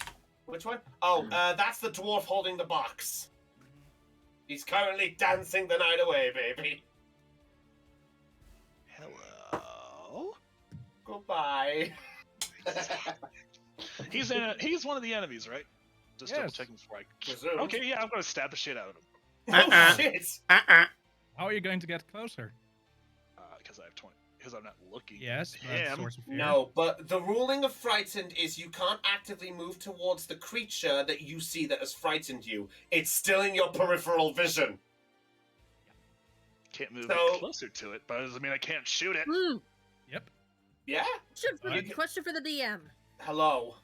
Which one? Oh, that's the dwarf holding the box. He's currently dancing the night away, baby. Bye. He's one of the enemies, right? Just double Yes. checking before I. Presumed. Okay, yeah, I'm gonna stab the shit out of him. Oh shit! How are you going to get closer? Because I have 20. Because I'm not looking. Yes, at that's him. source of fear. No, but the ruling of frightened is you can't actively move towards the creature that you see that has frightened you. It's still in your peripheral vision. Can't move So- closer to it, but doesn't mean I can't shoot it. Yep. Yeah? Question for the DM. Hello.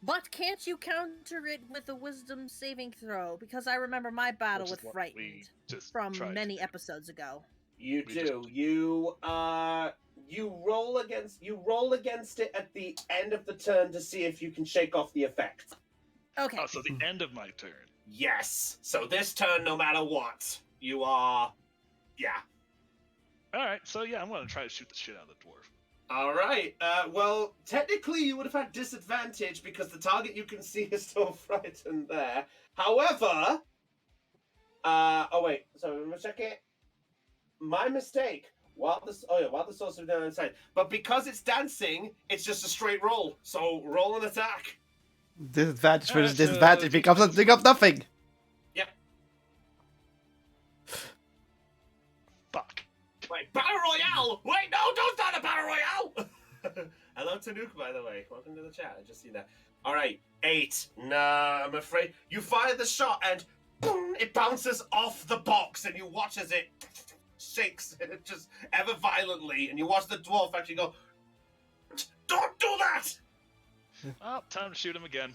But can't you counter it with a wisdom saving throw? Because I remember my battle Which with is what frightened we just from tried to many do. episodes ago. You We do. You roll against it at the end of the turn to see if you can shake off the effect. Okay. Oh, so the end of my turn. Yes. So this turn, no matter what, you are. Yeah. All right, so yeah, I'm gonna try to shoot the shit out of the dwarf. All right. Well, technically, you would have had disadvantage because the target you can see is still frightened there. However, oh wait. So let me check it. My mistake. While the source of the inside, but because it's dancing, it's just a straight roll. So roll an attack. Disadvantage versus so disadvantage becomes a thing of nothing. Fuck. Wait, battle royale! Wait, no, don't start a battle royale! Hello, Tanuk, by the way. Welcome to the chat. I just see that. All right, 8. Nah, I'm afraid you fire the shot and boom, it bounces off the box, and you watch as it shakes and it just ever violently, and you watch the dwarf actually go, "Don't do that!" Oh, time to shoot him again.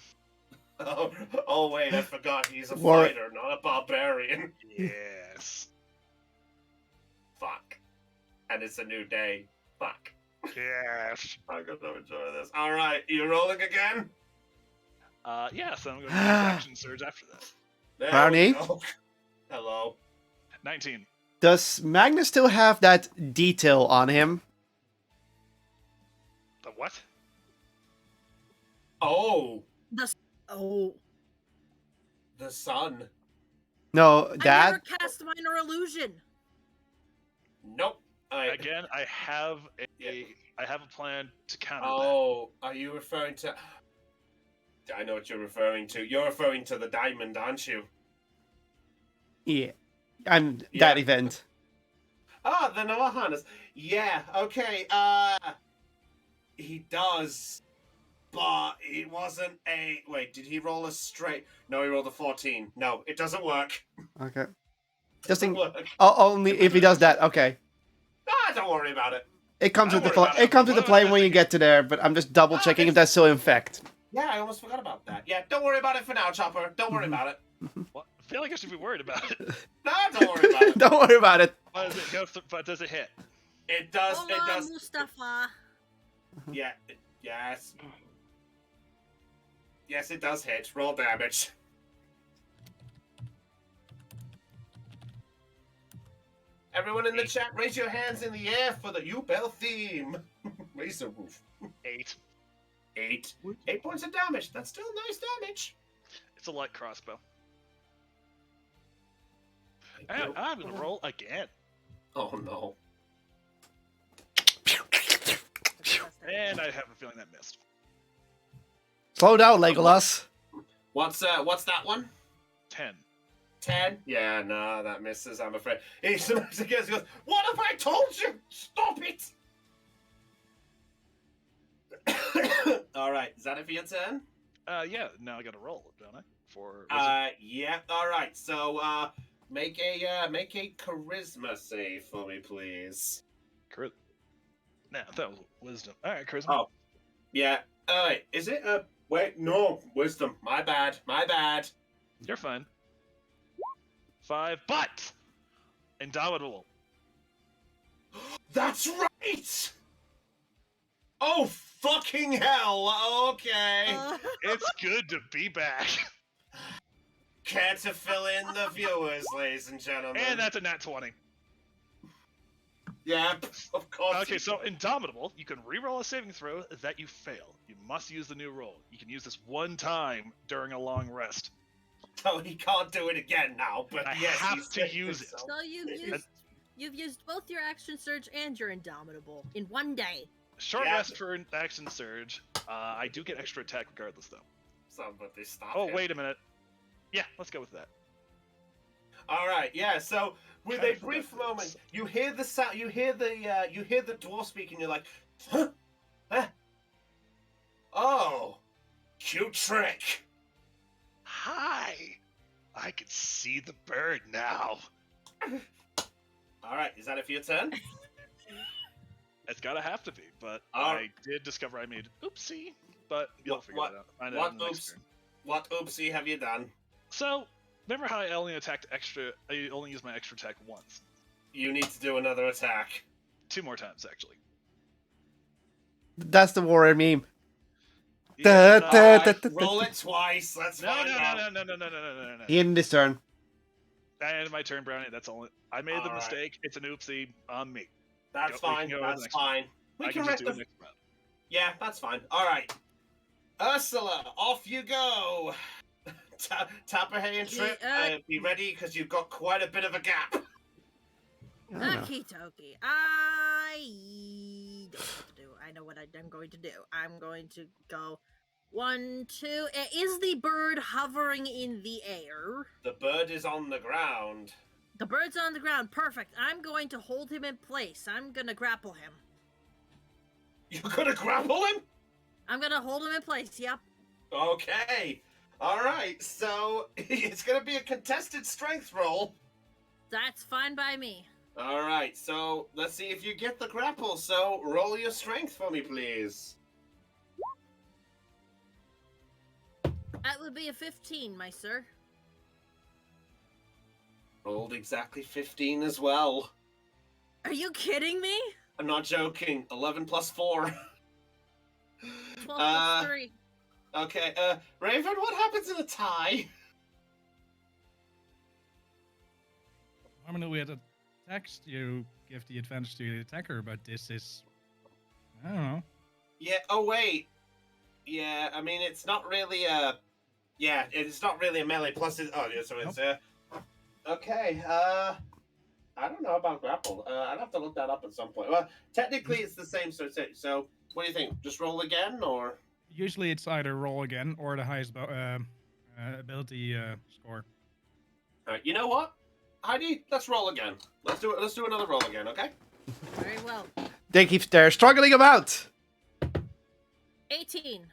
Oh wait, I forgot. He's a War- fighter, not a barbarian. Yes. Fuck. And it's a new day. Fuck. Yes. I'm gonna enjoy this. All right, you rolling again? Yeah, so I'm going to use action surge after that. There Brownie? we go. Hello. 19. Does Magnus still have that detail on him? The what? Oh, Oh. the sun. No, I that. never cast minor illusion. Nope. Again, I have a plan to counter that. Oh, are you referring to? I know what you're referring to. You're referring to the diamond, aren't you? Yeah. And Yeah. that event. Ah, the Noah harness. Yeah. Okay. He does, but it wasn't a. Wait, did he roll a straight? No, he rolled a 14. No, it doesn't work. Okay. Just Doesn't think, work. only if he does that. Okay. Ah, don't worry about it. It comes Don't into worry play. about it. It comes into What play about when you that? get to there, but I'm just double checking if that's still in fact. Yeah, I almost forgot about that. Yeah, don't worry about it for now, Chopper. Don't worry Mhm. about it. What? I feel like I should be worried about it. Nah, don't worry about it. Don't worry about it. What does it go through, but does it hit? It does. Hold It on, does. Mustafa. Yeah. Yes. Yes, it does hit. Roll damage. Everyone in the chat, raise your hands in the air for the U-Bell theme. Raise the roof. 8. 8. 8 points of damage. That's still nice damage. It's a light crossbow. And I'm gonna roll again. Oh no. And I have a feeling that missed. Slow down, Legolas. What's that one? 10. 10? Yeah, no, that misses, I'm afraid. He smacks again and goes, "What have I told you? Stop it!" Alright, is that it for your turn? Yeah, now I gotta roll, don't I? For wizard. Yeah, alright, so, make a charisma save for me, please. Nah, that was wisdom. Alright, charisma. Oh. Yeah, alright, is it, wait, no, wisdom, my bad. You're fine. 5, but indomitable. That's right! Oh, fucking hell, okay. It's good to be back. Care to fill in the viewers, ladies and gentlemen? And that's a nat 20. Yeah, of course. Okay, so indomitable, you can reroll a saving throw that you fail. You must use the new roll. You can use this one time during a long rest. So he can't do it again now, but I yes, have he's to saved use himself. So you've used both your action surge and your indomitable in one day. Short Yeah. rest for an action surge. I do get extra attack regardless, though. Somebody stop Oh, him. wait a minute. Yeah, let's go with that. All right, yeah. So with Kinda a brief forgot this. moment, you hear the sound. You hear the dwarf speaking. You're like, huh? Huh? Oh, cute trick. Hi! I can see the bird now. All right, is that it for your turn? It's gotta have to be, but Oh. I did discover I made oopsie, but you'll figure what- that out. Find what out in the next oops? turn. What oopsie have you done? So, remember how I only attacked extra? I only used my extra attack once. You need to do another attack. 2 more times, actually. That's the warrior meme. Yeah, Da, no, da, All da, right, da, da, roll da. it twice. Let's no, find no, out. no, no, no, no, no, no, no, no. He ended his turn. I ended my turn, Brownie. That's all. I made the All right. mistake. It's an oopsie on me. That's we can fine. go to the That's next one. fine. We I can can just do it rectify. next round. Yeah, that's fine. All right, Ursula, off you go. Tapperhay and Trip, be ready because you've got quite a bit of a gap. I don't know. Okie dokie. I don't know what to do. I know what I'm going to do. I'm going to go 1, 2. Is the bird hovering in the air? The bird is on the ground. The bird's on the ground. Perfect. I'm going to hold him in place. I'm going to grapple him. You're gonna grapple him? I'm going to hold him in place. Yep. Okay. All right. So it's gonna be a contested strength roll. That's fine by me. All right. So let's see if you get the grapple. So roll your strength for me, please. That would be a 15, my sir. Rolled exactly 15 as well. Are you kidding me? I'm not joking. 11 plus 4. 12 plus 3. Okay. Raven, what happens in a tie? Normally with attacks, you give the advantage to the attacker, but this is... I don't know. Yeah. Oh wait. Yeah. I mean, it's not really a. Yeah, it's not really a melee. Plus, oh yeah. So it's Okay. I don't know about grapple. I'd have to look that up at some point. Well, technically, it's the same. So what do you think? Just roll again, or? Usually it's either roll again or the highest ability score. All right. You know what? Heidi, let's roll again. Let's do it. Let's do another roll again. Okay. Very well. They keep they're struggling about. 18.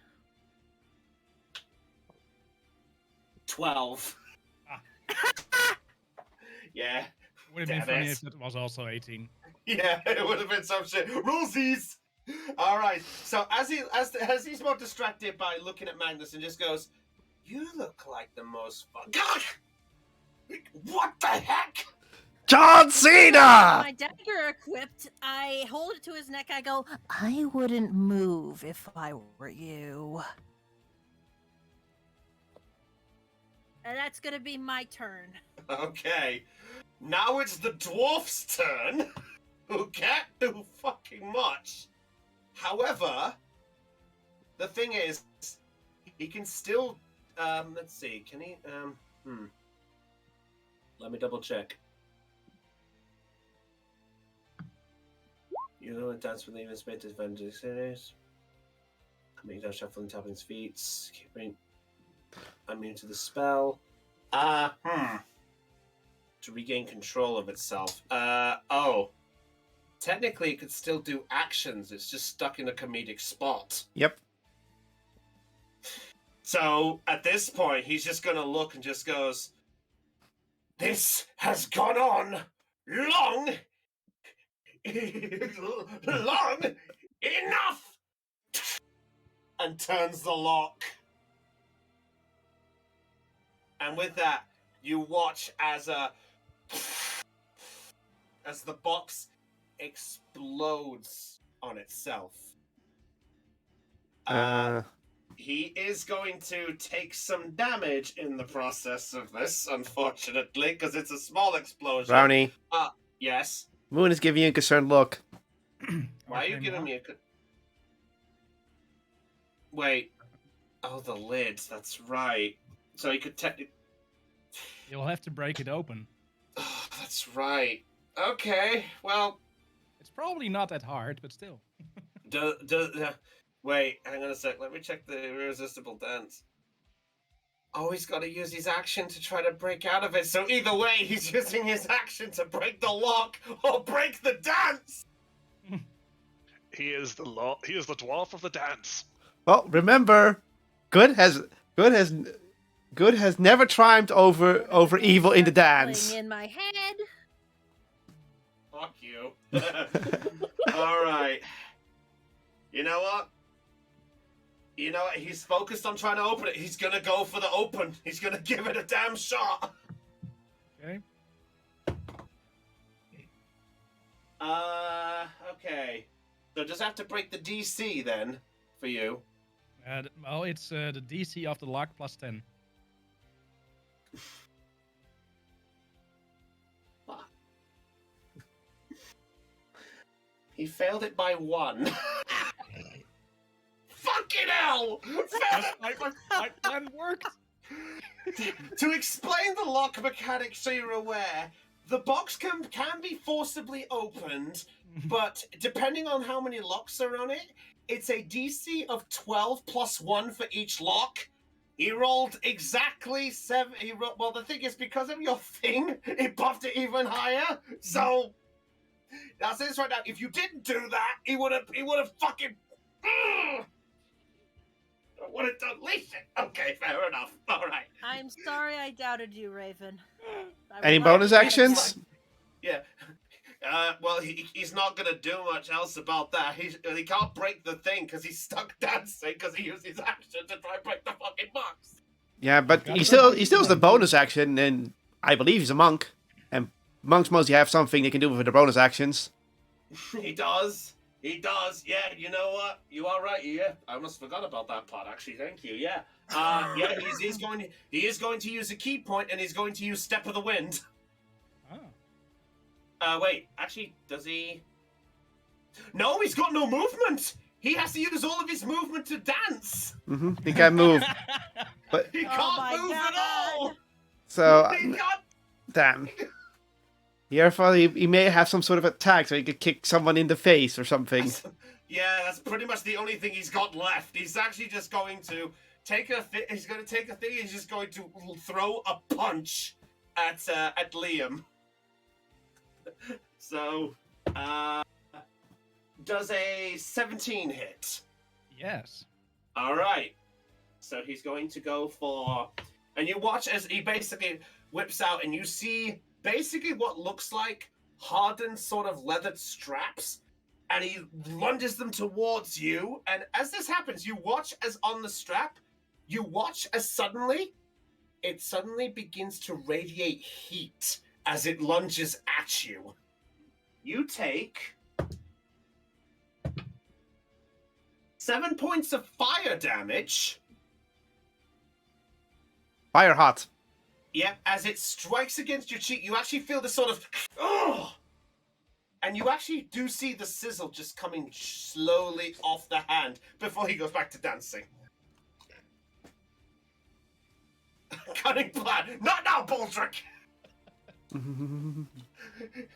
12. Yeah. Would have been Damn funny it. if it was also 18. Yeah, it would have been some shit. Rollsies! All right. So as he's more distracted by looking at Magnus and just goes, "You look like the most fun." God! What the heck? John Cena! My dagger equipped. I hold it to his neck. I go, I wouldn't move if I were you. And that's gonna be my turn. Okay. Now it's the dwarf's turn, who can't do fucking much. However, the thing is, he can still. Let's see. Can he? Let me double check. You know, dance with even space advantage series. Coming down, shuffling, tapping his feet, keeping immune to the spell. To regain control of itself. Oh. Technically, it could still do actions. It's just stuck in a comedic spot. Yep. So, at this point, he's just gonna look and just goes, "This has gone on long, long enough!" And turns the lock. And with that, you watch as the box explodes on itself. He is going to take some damage in the process of this, unfortunately, because it's a small explosion. Brownie, Yes. Moon is giving you a concerned look. Why are you giving me a... Wait. Oh, the lid. That's right. So you could technically... You'll have to break it open. Oh, that's right. Okay, well... It's probably not that hard, but still. Wait, hang on a sec. Let me check the irresistible dance. Oh, he's got to use his action to try to break out of it. So either way, he's using his action to break the lock or break the dance. He is the dwarf of the dance. Well, remember, good has never triumphed over evil in the dance. Playing in my head. Fuck you. All right. You know what? He's focused on trying to open it. He's gonna go for the open. He's gonna give it a damn shot. Okay. Okay. So just have to break the DC then for you. Well, it's the DC of the lock plus 10. Fuck. He failed it by 1. Fucking hell! My plan worked. To explain the lock mechanic so you're aware, the box can be forcibly opened, but depending on how many locks are on it, it's a DC of 12 plus 1 for each lock. He rolled exactly 7. Well, the thing is, because of your thing, it buffed it even higher. So that's this right now. If you didn't do that, he would have fucking. Would have done least it. Okay, fair enough. All right. I'm sorry I doubted you, Raven. I Any would like bonus to get actions? Yeah. Well, he's not gonna do much else about that. He can't break the thing because he's stuck dancing because he used his action to try and break the fucking box. Yeah, but he still has the bonus action, and I believe he's a monk. And monks mostly have something they can do with their bonus actions. He does. He does. Yeah. You know what? You are right. Yeah. I almost forgot about that part. Actually, thank you. Yeah. Yeah. He is going to use a key point, and he's going to use Step of the Wind. Oh. Wait. Actually, does he? No, he's got no movement. He has to use all of his movement to dance. He can't move. But He Oh can't my move at God. all. so, He can't. damn. Yeah, I thought he may have some sort of attack, so he could kick someone in the face or something. Yeah, that's pretty much the only thing he's got left. He's actually just going to take a thing. He's going to take a thing. He's just going to throw a punch at Liam. So, does a 17 hit? Yes. All right. So he's going to go for, and you watch as he basically whips out, and you see basically what looks like hardened sort of leathered straps, and he lunges them towards you. And as this happens, you watch as on the strap, you watch as it suddenly begins to radiate heat as it lunges at you. You take 7 points of fire damage. Fire hot. Yep, as it strikes against your cheek, you actually feel this sort of, oh, and you actually do see the sizzle just coming slowly off the hand before he goes back to dancing. Cunning plan. Not now, Baldric!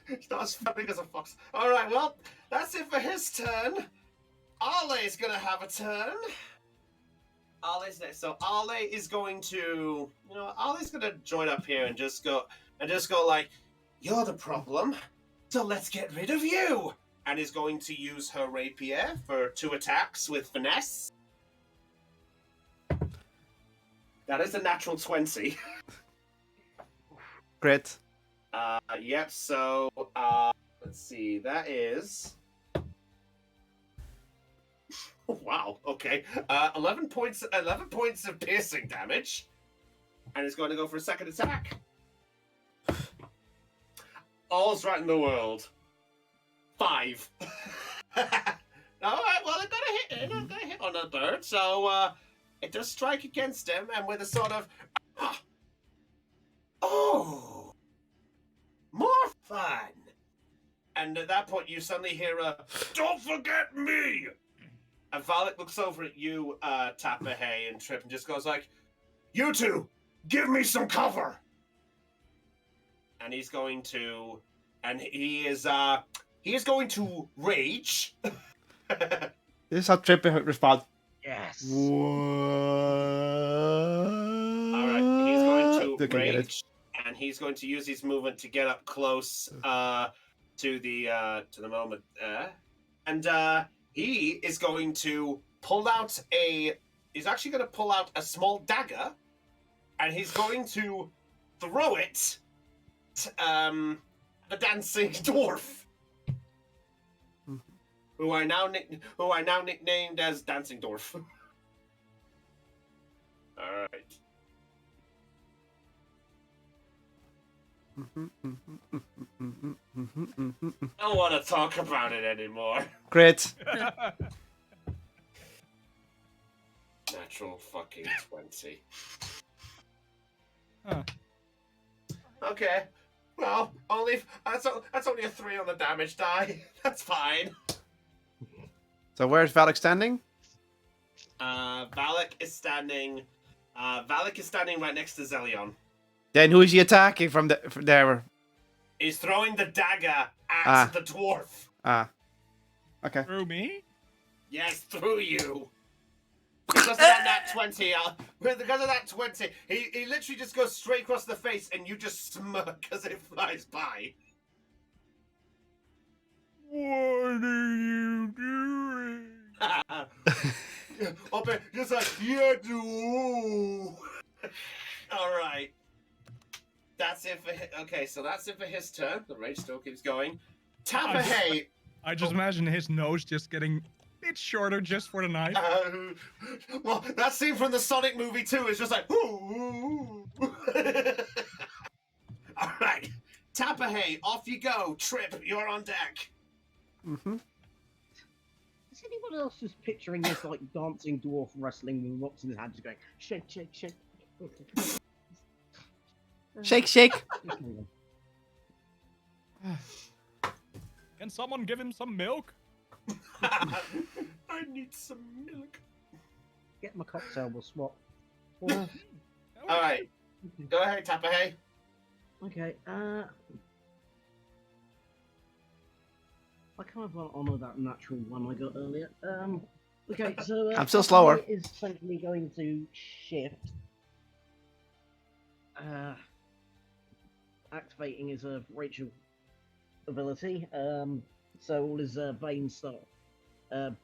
He's not as funny as a fox. Alright, well, that's it for his turn. Arle's gonna have a turn. Arle's next. So Arle is going to, Arle's gonna join up here and just go like, you're the problem, so let's get rid of you. And is going to use her rapier for 2 attacks with finesse. That is a natural 20. Crit. Yep. So let's see. That is. Wow. Okay. 11 points. 11 points of piercing damage, and is going to go for a second attack. All's right in the world. 5. All right. Well, it got a hit. It got a hit on the bird, so it does strike against him, and with a sort of, oh, more fun. And at that point, you suddenly hear a, "Don't forget me!" And Violet looks over at you, Tapahey and Trip, and just goes like, "You two, give me some cover!" And he's going to, and he is going to rage. This is how Trip responds. Yes. What? All right, he's going to Okay, get it. rage, and he's going to use his movement to get up close to the moment, and he is going to pull out a. He's actually going to pull out a small dagger, and he's going to throw it at the dancing dwarf, who I now nicknamed as Dancing Dwarf. All right. I don't want to talk about it anymore. Crit. Natural fucking 20. Huh. Okay. Well, that's only a 3 on the damage die. That's fine. So where's Valak standing? Valak is standing right next to Zelion. Then who is he attacking from there? He's throwing the dagger at the dwarf. Okay. Through me? Yes, through you. Because of that 20, because of that 20, he literally just goes straight across the face, and you just smirk as it flies by. What are you doing? Open, just like, yeah, do. All right. That's it for okay, so that's it for his turn. The rage still keeps going. Tapahey. I just imagine his nose just getting a bit shorter just for the knife. Well, that scene from the Sonic movie too is just like, ooh. All right, Tapahey, off you go. Trip, you're on deck. Mm-hmm. Is anyone else just picturing this like dancing dwarf wrestling with rocks in his hand, just going shake, shake, shake? Shake, shake. Can someone give him some milk? I need some milk. Get my cocktail, we'll swap. All right, go ahead, Tapahey. Okay, I kind of want to honour that natural one I got earlier. Okay, so I'm still slower. Is essentially going to shift. Activating his Rachel ability. So all his veins start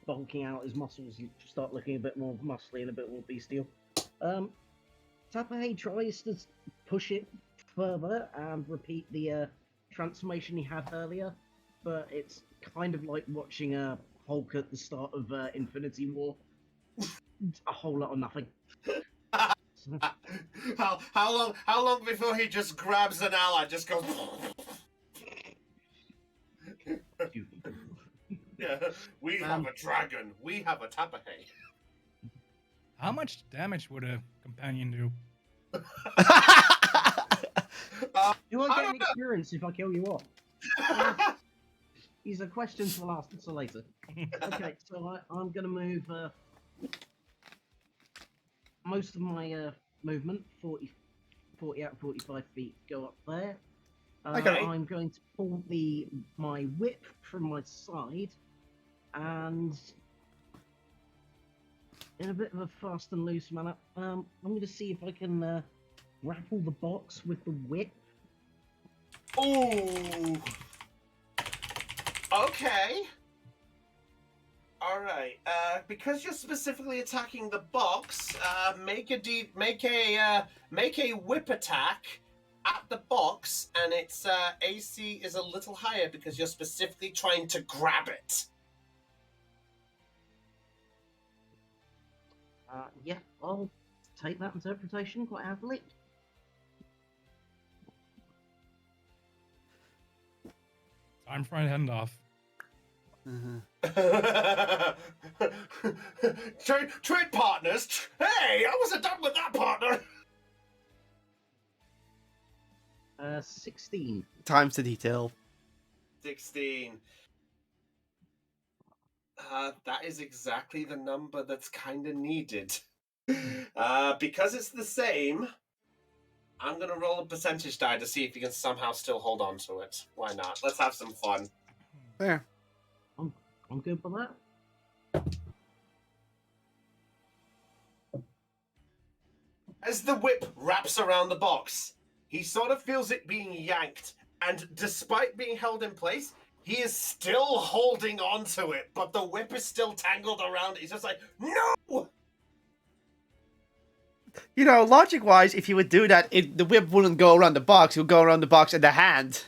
bulking out, his muscles start looking a bit more muscly and a bit more bestial. Tapahey tries to push it further and repeat the transformation he had earlier, but it's kind of like watching a Hulk at the start of Infinity War. A whole lot of nothing. How long before he just grabs an ally, just goes. Yeah, we have a dragon. We have a Tapahey. How much damage would a companion do? Do I get an experience if I kill you off? These are questions for last, so later. Okay, so I'm going to move most of my movement, 40 out of 45 feet, go up there. Okay. I'm going to pull my whip from my side, and in a bit of a fast and loose manner, I'm going to see if I can grapple the box with the whip. Ooh. Okay. All right. Because you're specifically attacking the box, make a whip attack at the box, and its AC is a little higher because you're specifically trying to grab it. Yeah, I'll take that interpretation quite happily. Time for a handoff. Trade partners? Hey, I wasn't done with that, partner. 16. Times the detail. 16. That is exactly the number that's kind of needed. Because it's the same, I'm going to roll a percentage die to see if you can somehow still hold on to it. Why not? Let's have some fun. There. I'm good for that. as the whip wraps around the box, he sort of feels it being yanked, and despite being held in place, he is still holding on to it, but the whip is still tangled around it. He's just like, no! You know, logic-wise, if you would do that, the whip wouldn't go around the box. It would go around the box and the hand.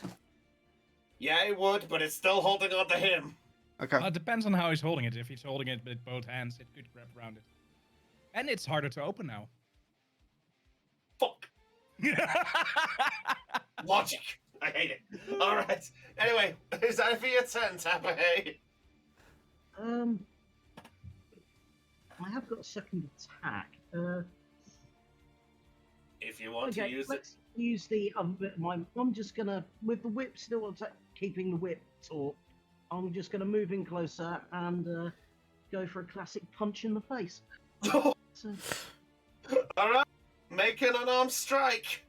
Yeah, it would, but it's still holding on to him. Okay. It depends on how he's holding it. If he's holding it with both hands, it could grab around it. And it's harder to open now. Fuck. Logic. I hate it. All right. Anyway, is that for your turn, Tapper? Hey. I have got a second attack. If you want Okay, to use it. let's use the other bit of mine. I'm just gonna, with the whip still keeping the whip taut, I'm just gonna move in closer and go for a classic punch in the face. So, All right. Make an unarmed strike.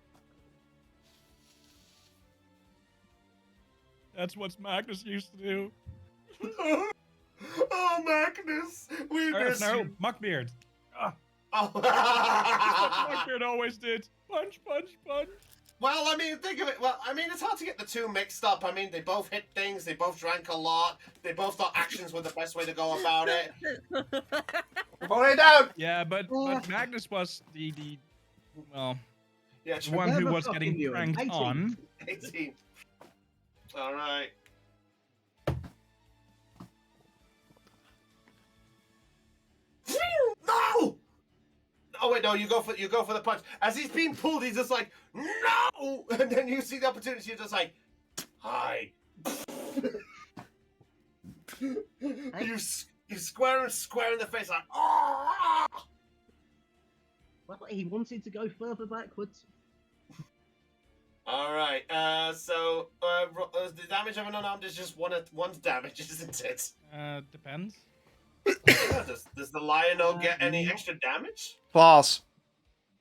That's what Magnus used to do. Oh, Magnus, we miss No, you. Muckbeard. Oh. Muckbeard always did. Punch, punch, punch. Well, I mean, think of it. Well, I mean, it's hard to get the two mixed up. I mean, they both hit things. They both drank a lot. They both thought actions were the best way to go about it. Pull it down. Yeah, but Magnus was the well, Yeah, the one who Whatever was getting fucking you, pranked 18. on. 18. All right. No! Oh wait, no, you go for the punch. As he's being pulled, he's just like, no! And then you see the opportunity, you're just like, hi. you square in the face like, oh! well, he wanted to go further backwards. All right. So the damage of an unarmed is just one damage, isn't it? Depends. Does the Lionel get any no. extra damage? False.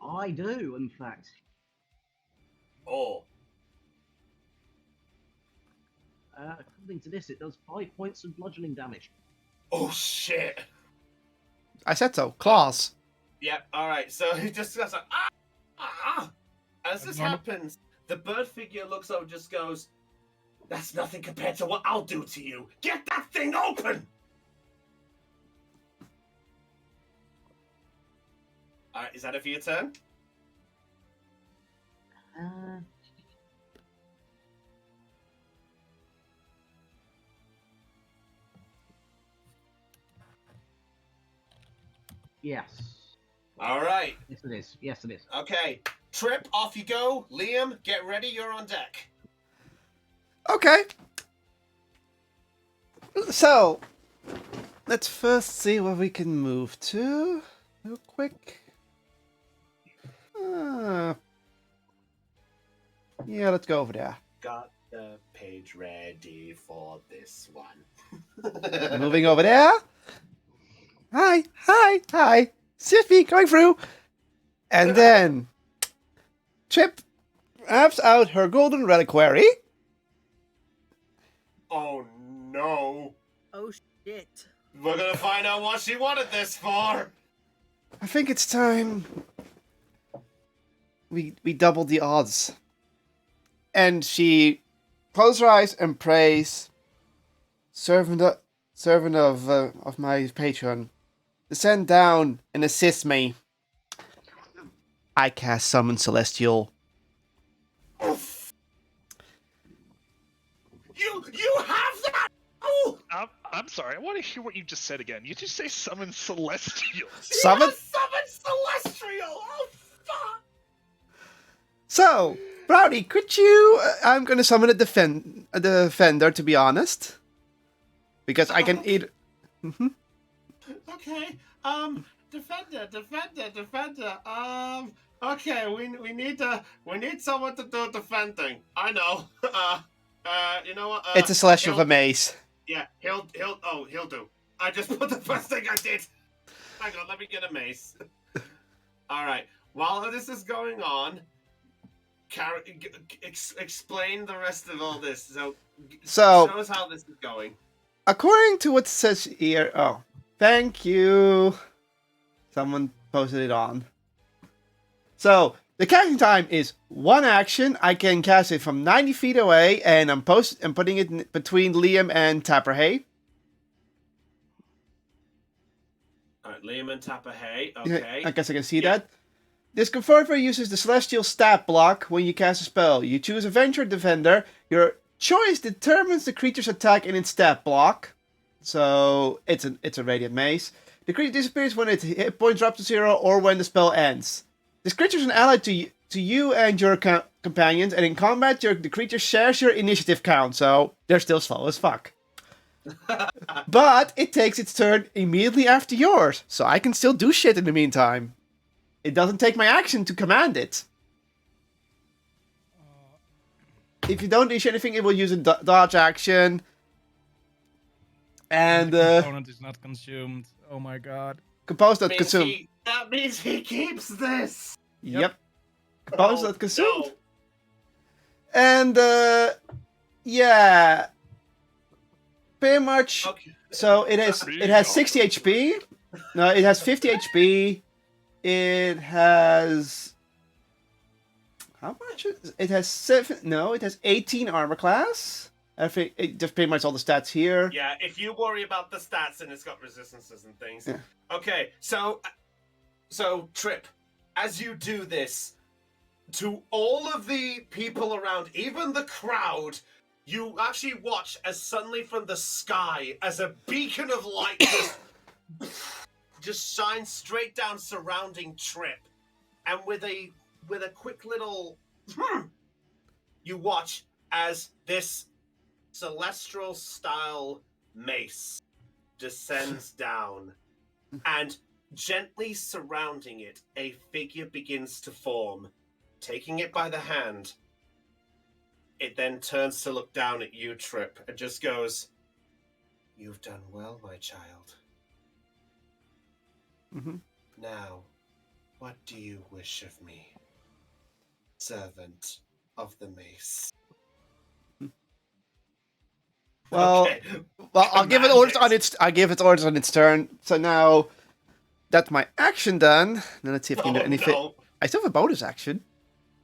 I do, in fact. Oh. According to this, it does 5 points of bludgeoning damage. Oh shit. I said so. Claws. Yep. All right. So he just goes like, ah, ah. As this Normal. happens, the bird figure looks over, and just goes, "That's nothing compared to what I'll do to you. Get that thing open." All right. Is that it for your turn? Uh, yes. All right. Yes, it is. Yes, it is. Okay. Trip, off you go. Liam, get ready. You're on deck. Okay. So, let's first see where we can move to. Real quick. Yeah, let's go over there. Got the page ready for this one. Moving over there. Hi, hi, hi. Siffy coming through. And then Chip grabs out her golden reliquary. Oh no. Oh shit. We're gonna find out what she wanted this for. I think it's time we doubled the odds. And she closes her eyes and prays, servant of my patron, descend down and assist me. I cast Summon Celestial. You have that? Oh! I'm sorry. I want to hear what you just said again. You just say summon celestial. Summon? Yes, summon celestial! Oh, fuck! So, Brownie, could you... I'm going to summon a defender, to be honest. Because I can eat... Okay, defender. Okay, we need someone to do defending. I know. You know what? It's a Celestial with a he'll- mace. Yeah, he'll do. I just put the first thing I did. Hang on, let me get a mace. All right. While this is going on, explain the rest of all this. So show us how this is going. According to what it says here... Oh, thank you. Someone posted it on. So the casting time is 1 action. I can cast it from 90 feet away, and I'm putting it between Liam and Tapperhay. Alright, Liam and Tapperhay. Yeah, Okay. I guess I can see Yeah. that. This converter uses the Celestial Stat block when you cast a spell. You choose Avenger or Defender. Your choice determines the creature's attack in its stat block. So it's a Radiant Mace. The creature disappears when its hit points drop to 0 or when the spell ends. This creature is an ally to you and your companions, and in combat, the creature shares your initiative count, so they're still slow as fuck. But it takes its turn immediately after yours, so I can still do shit in the meantime. It doesn't take my action to command it. If you don't issue anything, it will use a dodge action. And the component is not consumed. Oh my god. Compose not consumed. That means he keeps this. Yep. Compose Oh, not consumed. no. And yeah. Pretty much. Okay. So it has 60 HP. No, it has 50 HP. It has how much? It has 7. No, it has 18 armor class. I think it just pretty much all the stats here. Yeah, if you worry about the stats and it's got resistances and things. Yeah. Okay, so Trip, as you do this, to all of the people around, even the crowd, you actually watch as suddenly from the sky, as a beacon of light just shines straight down surrounding Trip. And with a quick little you watch as this celestial style mace descends down, and gently surrounding it, a figure begins to form. Taking it by the hand, it then turns to look down at you, Trip, and just goes, "You've done well, my child. Mm-hmm. Now, what do you wish of me, servant of the mace?" Well, Okay. well, I'll give it orders on its. I give it orders on its turn. So now, that's my action done. Now let's see if I can do anything. No. I still have a bonus action.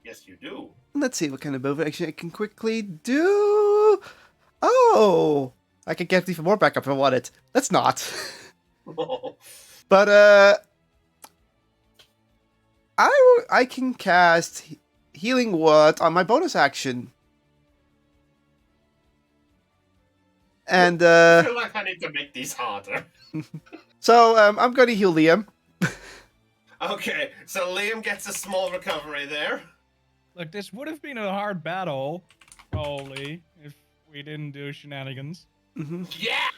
Yes, you do. Let's see what kind of bonus action I can quickly do. Oh, I can get even more backup if I want it. Let's not. But I can cast Healing Word on my bonus action. And I feel like I need to make these harder. so I'm going to heal Liam. Okay, so Liam gets a small recovery there. Look, this would have been a hard battle, probably, if we didn't do shenanigans. Yeah! I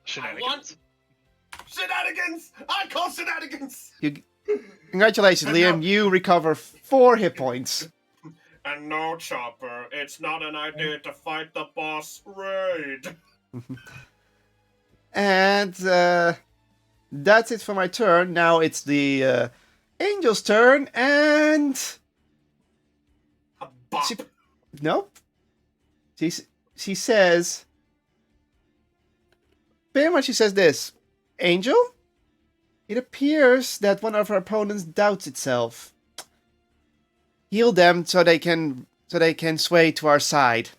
Shenanigans. want shenanigans! I call shenanigans! Congratulations, Liam. You recover 4 hit points. And no, Chopper, it's not an idea to fight the boss raid. And that's it for my turn. Now it's the Angel's turn, and A bop. nope. She says, pretty much she says this, Angel, it appears that one of our opponents doubts itself. Heal them so they can sway to our side.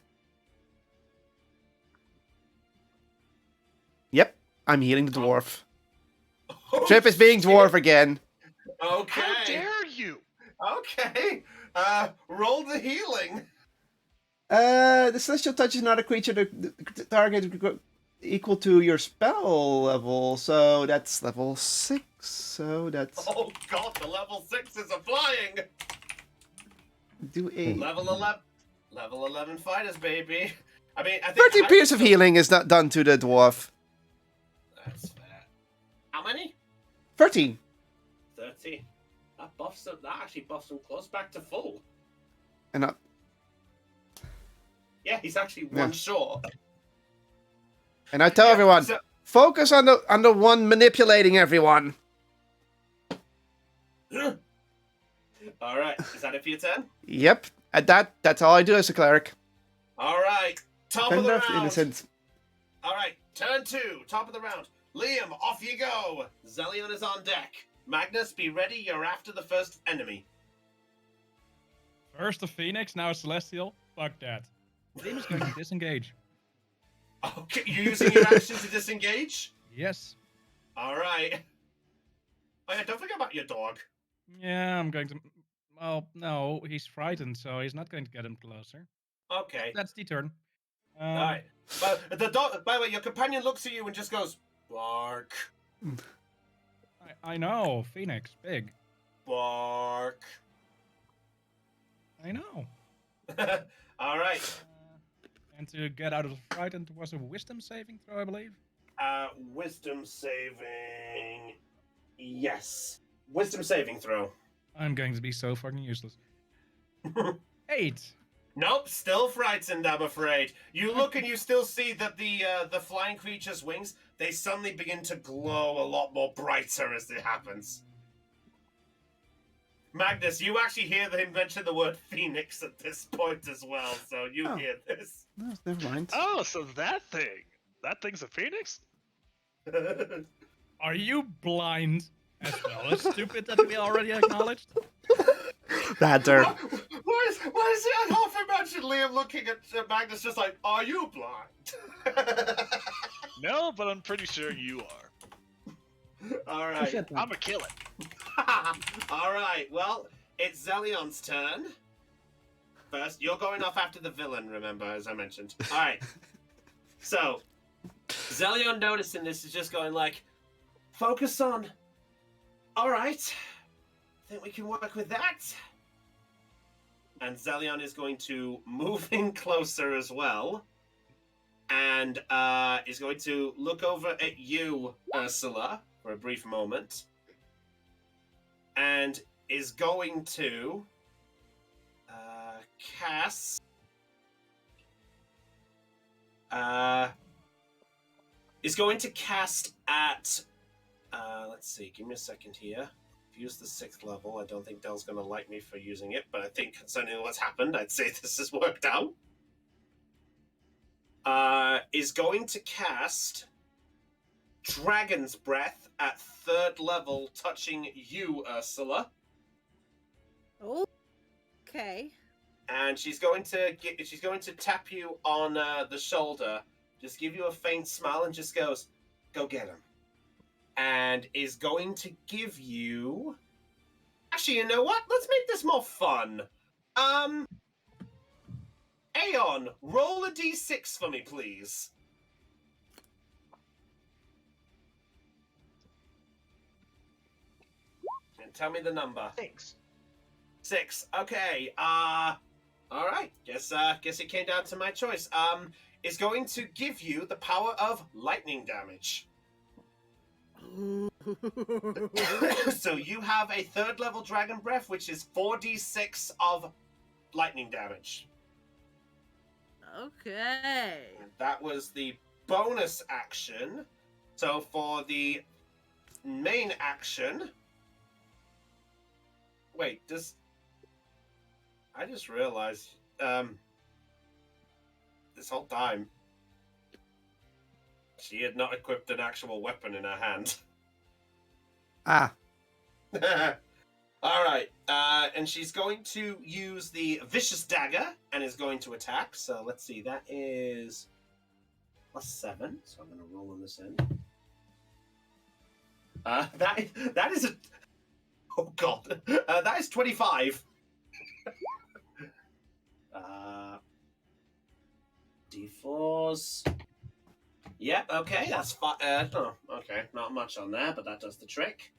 Yep, I'm healing the dwarf. Oh, Trip is being shit. dwarf again. Okay. How dare you? Okay. Roll the healing. The celestial touch is not a creature. The target equal to your spell level, so that's level 6. So that's Oh god, the level 6 is a flying. do a Level 11 fighters, baby. I mean, I think 13 pierce of healing is not done to the dwarf. That's fair. How many? 13. 30. That actually buffs him close back to full. And Yeah, he's actually Yeah. one short. I tell Yeah, everyone, so- focus on the one manipulating everyone. All right, is that it for your turn? Yep, at that's all I do as a cleric. All right, top of the Defender of round. innocence. All right, turn 2, top of the round. Liam, off you go. Zelion is on deck. Magnus, be ready. You're after the first enemy. First a Phoenix, now a Celestial. Fuck that. Dream is going to disengage. Okay, you're using your action to disengage? Yes. Alright. Oh yeah, don't forget about your dog. Yeah, I'm going to. Well, no, he's frightened, so he's not going to get him closer. Okay. That's the turn. Alright. But the dog, by the way, your companion looks at you and just goes, bark, I know, Phoenix, big. bark. I know. Alright. And to get out of the frightened was a wisdom saving throw, I believe. Wisdom saving. Yes. Wisdom saving throw. I'm going to be so fucking useless. 8. Nope, still frightened, I'm afraid. You look and you still see that the flying creature's wings, they suddenly begin to glow a lot more brighter as it happens. Magnus, you actually hear him mention the word phoenix at this point as well, so you Oh. hear this. No, never mind. Oh, so that thing's a phoenix? Are you blind as well? That's stupid that we already acknowledged. Better. Why is it? I half imagine Liam looking at Magnus just like, are you blind? No, but I'm pretty sure you are. All Who right. said that? I'ma kill it. All right. Well, it's Zelion's turn. First, you're going off after the villain, remember, as I mentioned. All right. So, Zelion noticing this is just going like, focus on. All right. I think we can work with that. And Zelion is going to move in closer as well. And is going to look over at you, Ursula, for a brief moment. And is going to cast. Is going to cast at. Let's see. Give me a second here. I've used the 6th level. I don't think Dell's going to like me for using it, but I think concerning what's happened, I'd say this has worked out. Is going to cast Dragon's Breath at 3rd level, touching you, Ursula. Okay. And she's going to tap you on the shoulder, just give you a faint smile, and just goes, "Go get him." And is going to give you. Actually, you know what? Let's make this more fun. Aeon, roll a d6 for me, please. And tell me the number. 6. 6. Okay. All right. Guess it came down to my choice. Is going to give you the power of lightning damage. So you have a 3rd level dragon breath, which is 4d6 of lightning damage. Okay. That was the bonus action. So for the main action... Wait, I just realized, this whole time, she had not equipped an actual weapon in her hand. Ah. Alright, and she's going to use the Vicious Dagger and is going to attack. So let's see, that is +7. So I'm going to roll on this end. That is a... Oh god. That is 25. D4s. Yep, okay, that's fine. Oh, okay, not much on there, but that does the trick.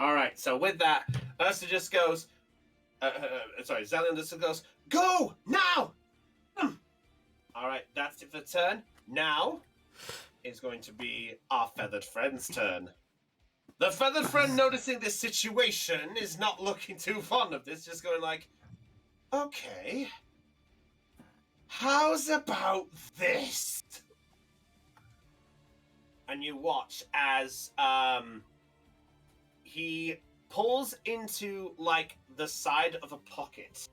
Alright, so with that, Ursa just goes... Zelion just goes, "Go! Now!" Alright, that's it for turn. Now is going to be our feathered friend's turn. The feathered friend, noticing this situation, is not looking too fond of this, just going like, "Okay, how's about this?" And you watch as he pulls into like the side of a pocket,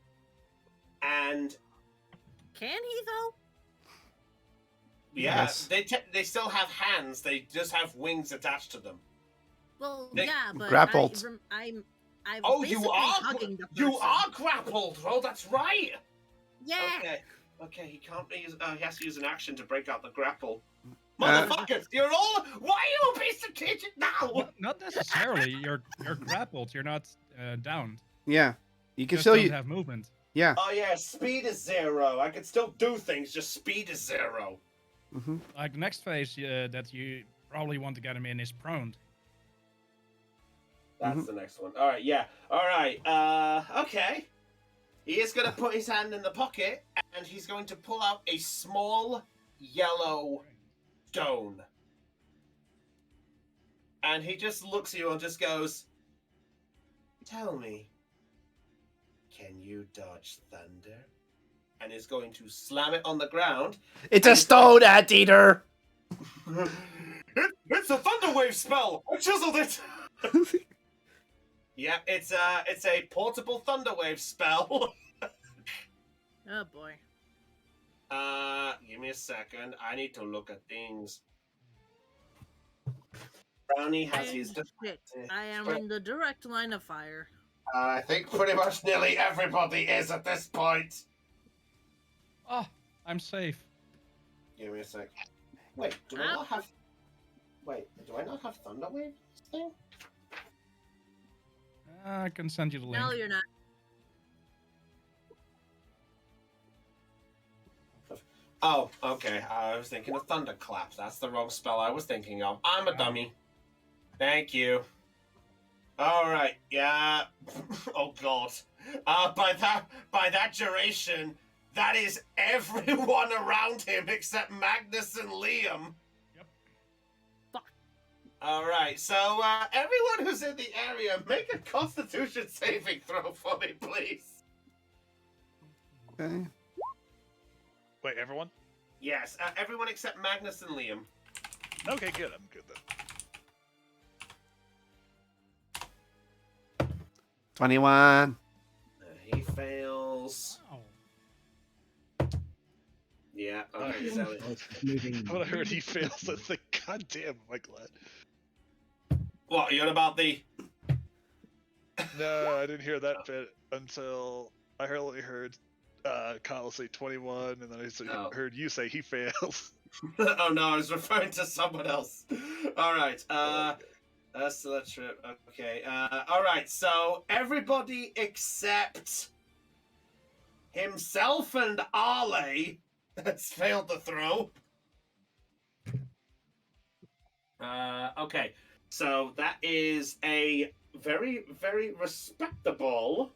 and Can he though? yeah, Yes. they still have hands. They just have wings attached to them. Well, They- yeah, but grappled. I I was Oh, basically you are hugging the you person. are grappled. Oh, that's right. Yeah. Okay. He can't use. He has to use an action to break out the grapple. Uh, Motherfuckers, you're all. Why are you a piece of kitchen now? Not necessarily. You're grappled. You're not downed. Yeah. You You can just still. don't have movement. Yeah. Oh yeah, speed is 0. I can still do things. Just speed is 0. Mm-hmm. Like the next phase that you probably want to get him in is prone. That's the next one. All right. Yeah. All right. Okay. He is going to put his hand in the pocket and he's going to pull out a small yellow stone. And he just looks at you and just goes, "Tell me, can you dodge thunder?" And is going to slam it on the ground. It's a stone anteater. It's a thunder wave spell. I chiseled it. Yeah, it's a portable thunder wave spell. Oh boy. Give me a second. I need to look at things. Brownie has his. Shit, I am in the direct line of fire. I think pretty much nearly everybody is at this point. Oh, I'm safe. Give me a sec. Wait, do I not have? Wait, do I not have thunder wave thing? I can send you the link. No, you're not. Oh, okay. I was thinking of thunderclap. That's the wrong spell I was thinking of. I'm a dummy. Thank you. All right. Yeah. Oh God. By that duration, that is everyone around him except Magnus and Liam. Yep. Fuck. All right. So everyone who's in the area, make a Constitution saving throw for me, please. Okay. Wait, everyone? Yes. Everyone except Magnus and Liam. Okay, good. I'm good then. 21. He fails. Oh. Yeah. Okay, Okay. so- Moving. When I heard he fails, I think, God damn, am I glad. What? You're about the? No, I didn't hear that bit until I only heard Kyle say 21, and then I heard you say he fails. Oh no, I was referring to someone else. All right. That's the trip. Okay. All right. So everybody except himself and Ale has failed the throw. Okay. So that is a very, very respectable.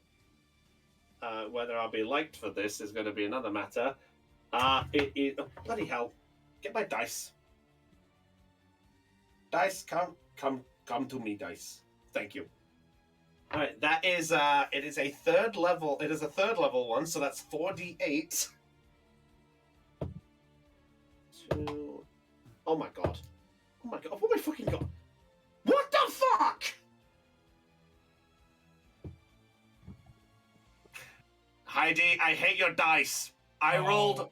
Whether I'll be liked for this is going to be another matter. Oh, bloody hell! Get my dice. Dice, come to me, dice. Thank you. All right, that is it is a third level. It is a third level one, so that's 4d8. 2. Oh my god. Oh my god. Oh my fucking god. What the fuck? Heidi, I hate your dice. I Oh. rolled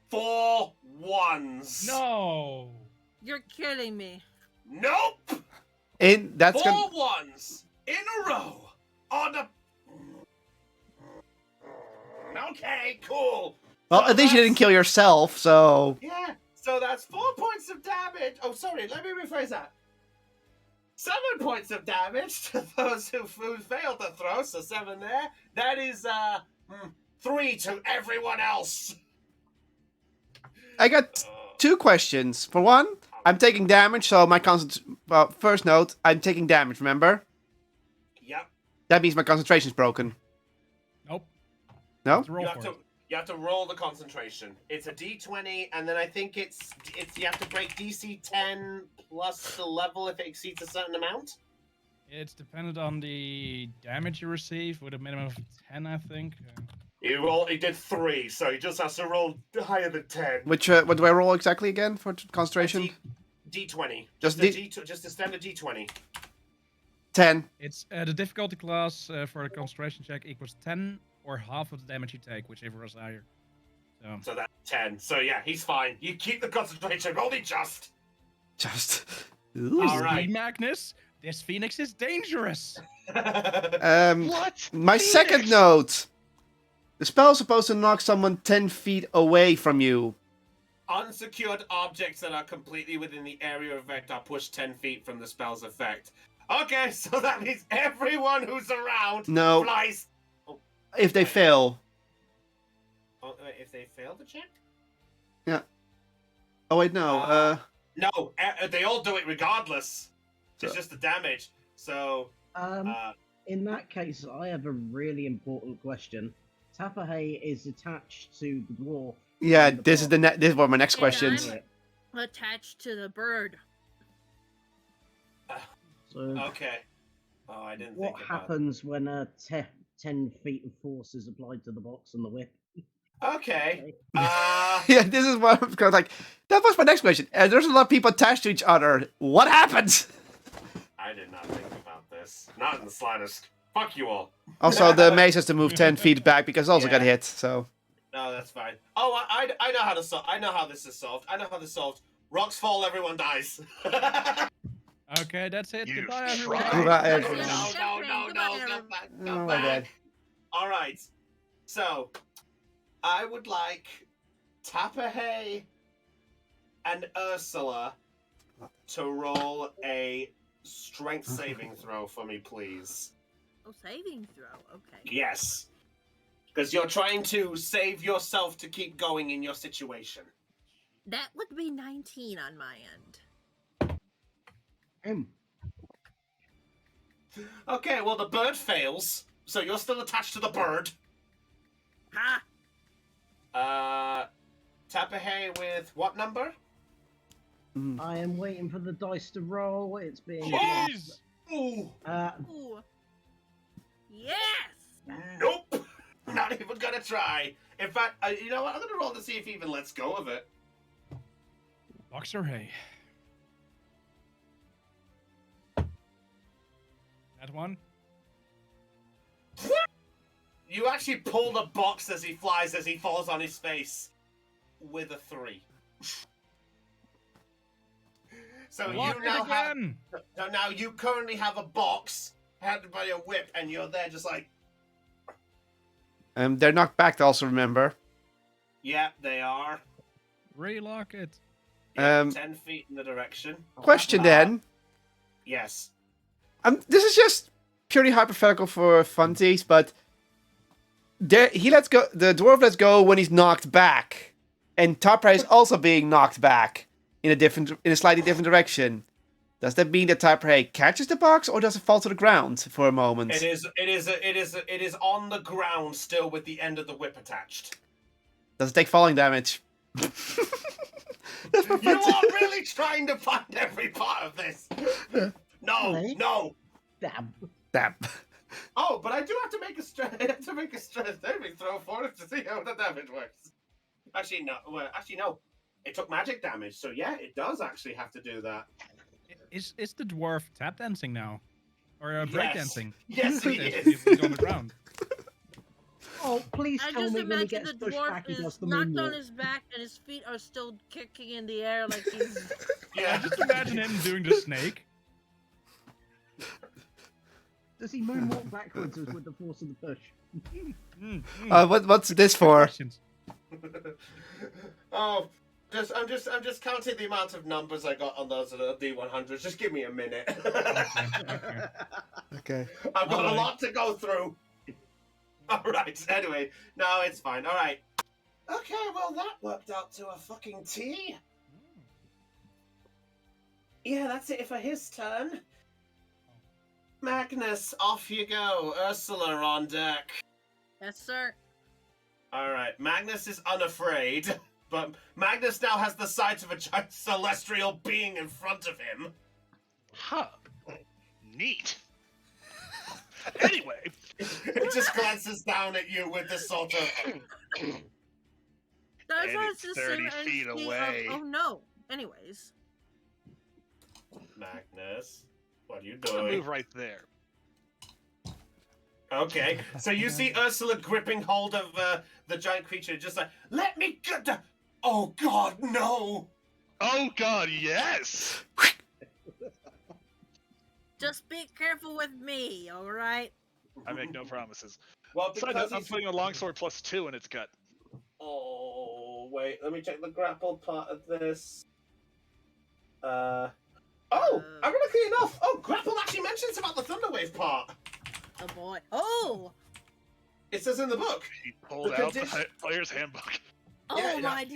4 1s. No. You're kidding me. Nope. That's 4 gonna. 1s in a row on a. Okay, cool. Well, So at least you didn't that's- kill yourself, so. Yeah, so that's 4 points of damage. Oh, sorry, let me rephrase that. 7 points of damage to those who failed to throw, so 7 there. That is 3 to everyone else. I got 2 questions. For one, I'm taking damage, so my first note, I'm taking damage, remember? Yep. That means my concentration's broken. Nope. No? Let's roll You have for to it. you have to roll the concentration. It's a D20, and then I think it's you have to break DC 10 plus the level if it exceeds a certain amount. It's dependent on the damage you receive with a minimum of 10, I think. He did 3, so he just has to roll higher than 10. Which, what do I roll exactly again for concentration? D20. Just Just a standard D20. 10. It's the difficulty class for a concentration check equals 10 or half of the damage you take, whichever is higher. So that's 10. So yeah, he's fine. You keep the concentration, only just. Just. All right. Magnus, This phoenix is dangerous. What? My second Phoenix? note. The spell's supposed to knock someone 10 feet away from you. Unsecured objects that are completely within the area of effect are pushed 10 feet from the spell's effect. Okay, so that means everyone who's around No. flies. If they Wait. fail. Oh, if they fail the check? Oh, wait, no. No, they all do it regardless. It's So- just the damage. So, In that case, I have a really important question. Tapahe is attached to the dwarf. Yeah, and the this is box. this is one of my next And questions. I'm attached to the bird. So, okay. Oh, I didn't what think about happens when 10 feet of force is applied to the box and the whip? Okay. Yeah, this is what I'm because like that was my next question. There's a lot of people attached to each other. What happens? I did not think about this. Not in the slightest. Fuck you all. Also, the mace has to move 10 feet back because it also got Yeah. hit. So No, that's fine. Oh, I know how to solve. I know how this is solved. I know how this is solved. Rocks fall, everyone dies. Okay, that's it. You Goodbye, everyone. tried. Goodbye, No, everyone. no, Goodbye, come back, Oh, come my back. bad. All right. So, I would like Tapahe and Ursula to roll a strength saving throw for me, please. Oh, saving throw. Okay. Yes. Because you're trying to save yourself to keep going in your situation. That would be 19 on my end. Okay, well, the bird fails, so you're still attached to the bird. Ha! Tapahe with what number? I am waiting for the dice to roll. It's being. Jeez. Ooh, Ooh. Yes! nope. Not even gonna try. In fact, you know what? I'm gonna roll to see if he even lets go of it. Box or hay? That one? You actually pull the box as he flies, as he falls on his face, with a 3. So Lock you it now have. again! So now you currently have a box handed by a whip, and you're there just like, they're knocked back. To also remember. yeah, they are. Relock it. Yeah, 10 feet in the direction. Question then. Yes. This is just purely hypothetical for funsies, but he lets go. The dwarf lets go when he's knocked back, and Tapahe is also being knocked back in a slightly different direction. Does that mean that Tapahe catches the box, or does it fall to the ground for a moment? It is on the ground still with the end of the whip attached. Does it take falling damage? That's my You fun- are really trying to find every part of this. No, Really? no. Damn. Damn. Oh, but I do have to make a strength saving throw for it to see how the damage works. Actually, no. Well, actually, no. It took magic damage, so yeah, it does actually have to do that. Is the dwarf tap dancing now? Or breakdancing? Yes, he He's is. on the ground. Oh, please I tell just me when he imagine gets the pushed dwarf back, he does is the knocked on moonwalk. his back and his feet are still kicking in the air like he's. Yeah. Just imagine him doing the snake. Does he moonwalk backwards with the force of the push? What's this for? Questions. Oh, I'm just counting the amount of numbers I got on those D100s. Just give me a minute. Okay. I've got a Alright. lot to go through. All right. Anyway, no, it's fine. All right. Okay. Well, that worked out to a fucking T. Yeah, that's it for his turn. Magnus, off you go. Ursula on deck. Yes, sir. All right. Magnus is unafraid, but Magnus now has the sight of a giant celestial being in front of him. Huh. Neat. Anyway, It just glances down at you with this sort of. That's And why it's it's the 30 same feet entity away. oh no. Anyways. Magnus, what are you I'm gonna doing? move right there. Okay, so you see Ursula gripping hold of the giant creature, just like, let me get the. Oh God, no! Oh God, yes. Just be careful with me, all right? I make no promises. Well, Side because note, I'm he's... putting a longsword +2 in its gut. Oh, wait. Let me check the grappled part of this. Oh, ironically enough, grapple actually mentions about the Thunderwave part. Oh boy. Oh! It says in the book. He pulled The out the condition- player's handbook. Oh my...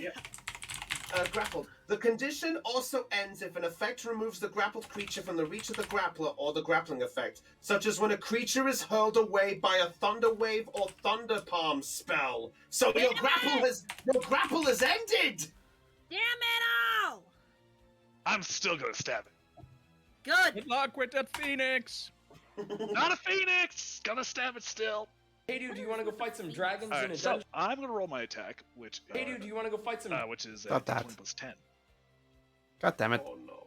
Grappled. The condition also ends if an effect removes the grappled creature from the reach of the grappler or the grappling effect, such as when a creature is hurled away by a thunder wave or thunder palm spell. So your grapple has ended. Damn it all! I'm still gonna stab it. Good. Good luck with that phoenix. Not a phoenix! Gonna stab it still. Hey dude, do you want to go fight some dragons in a Alright, so dungeon? I'm gonna roll my attack, which Hey dude, do you want to go fight some? which is Got that. 20 + 10. God damn it. Oh no.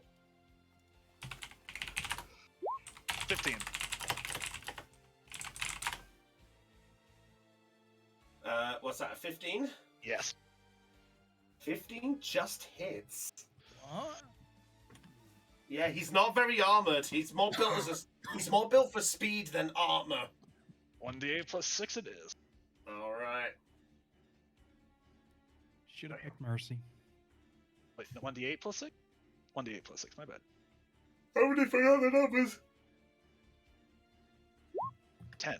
15. What's that? 15? Yes. 15 just hits. What? Yeah, he's not very armored. He's more built for speed than armor. 1d8 +6 it is. All right. Should have picked mercy. Wait, no, 1d8 +6? 1d8 +6, my bad. I already forgot the numbers. 10.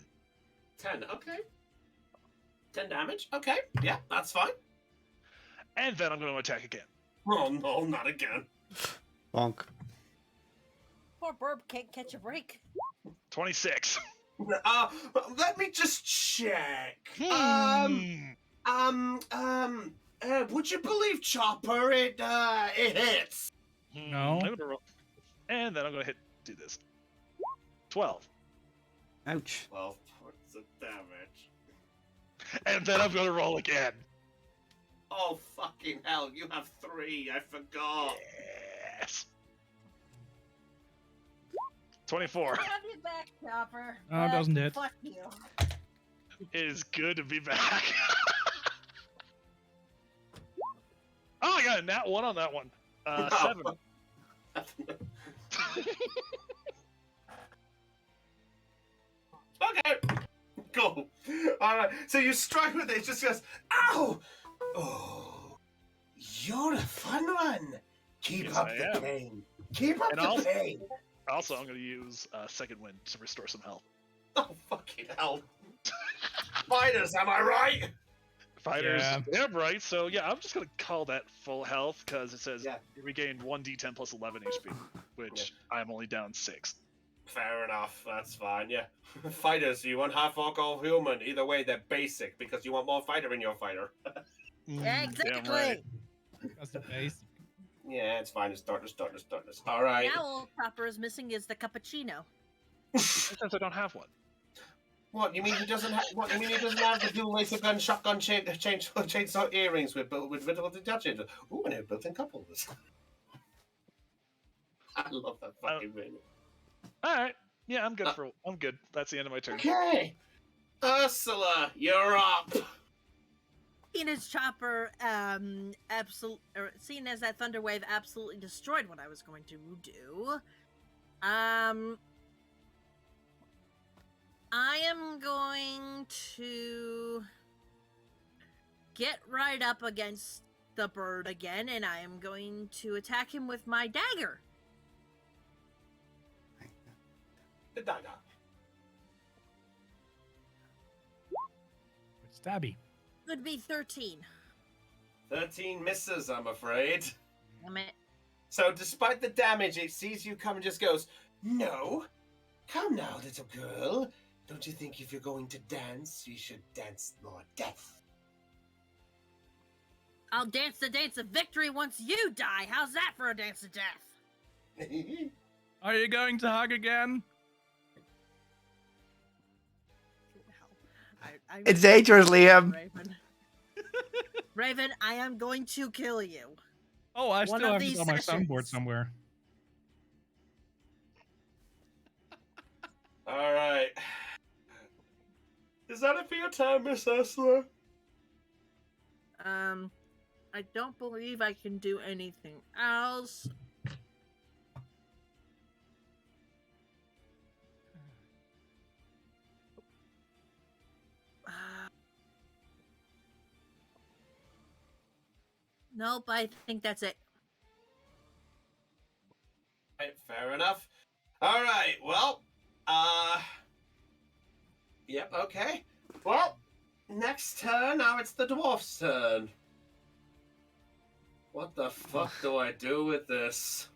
10. Okay. 10 damage. Okay. Yeah, that's fine. And then I'm gonna attack again. Oh no, not again. Bonk. Poor Burb can't catch a break. 26. Let me just check. Hmm. Would you believe Chopper? It hits. No. I'm gonna roll. And then I'm gonna do this. 12. Ouch. 12 points of damage. And then I'm gonna roll again. Oh fucking hell! You have 3. I forgot. Yes. 24. Have you back, Chopper. Oh, it doesn't hit. Fuck you. It is good to be back. Oh, I got a nat 1 on that one. 7. Okay. Cool. All right. So you strike with it. It just goes. Ow! Oh, you're a fun one. Keep Yes, up I the am. pain. Keep up And the also- pain. Also, I'm going to use Second Wind to restore some health. Oh fucking hell! Fighters, am I right? Fighters, Yeah. damn right. So yeah, I'm just going to call that full health because it says Yeah. you regain 1d10 plus 11 HP, which I'm only down 6. Fair enough. That's fine. Yeah. Fighters, you want half orc or human? Either way, they're basic because you want more fighter in your fighter. Yeah, Damn exactly. right. That's the base. Yeah, it's fine. It's darkness. All right. Now all Chopper is missing is the cappuccino. Since I don't have one. What you mean he doesn't have? What you mean he doesn't have the dual laser gun, shotgun, chainsaw earrings with vertical detachment? Ooh, and a built-in cup holders. I love that fucking movie. All right. Yeah, I'm good. That's the end of my turn. Okay, Ursula, you're up. Seeing as Chopper, seeing as that thunder wave absolutely destroyed what I was going to do, I am going to get right up against the bird again, and I am going to attack him with my dagger. The dagger. With Stabby. Would be 13. 13 misses, I'm afraid. Damn it. So, despite the damage, it sees you come and just goes, "No, come now, little girl. Don't you think if you're going to dance, you should dance more death?" I'll dance the dance of victory once you die. How's that for a dance of death? Are you going to hug again? It's dangerous, Liam. Raven. Raven, I am going to kill you. Oh, I One still of have it these on my soundboard sessions. somewhere. All right. Is that it for your time, Miss Ursula? I don't believe I can do anything else. Nope, I think that's it. Right, fair enough. All right, well, yep, okay. Well, next turn, now it's the dwarf's turn. What the fuck do I do with this?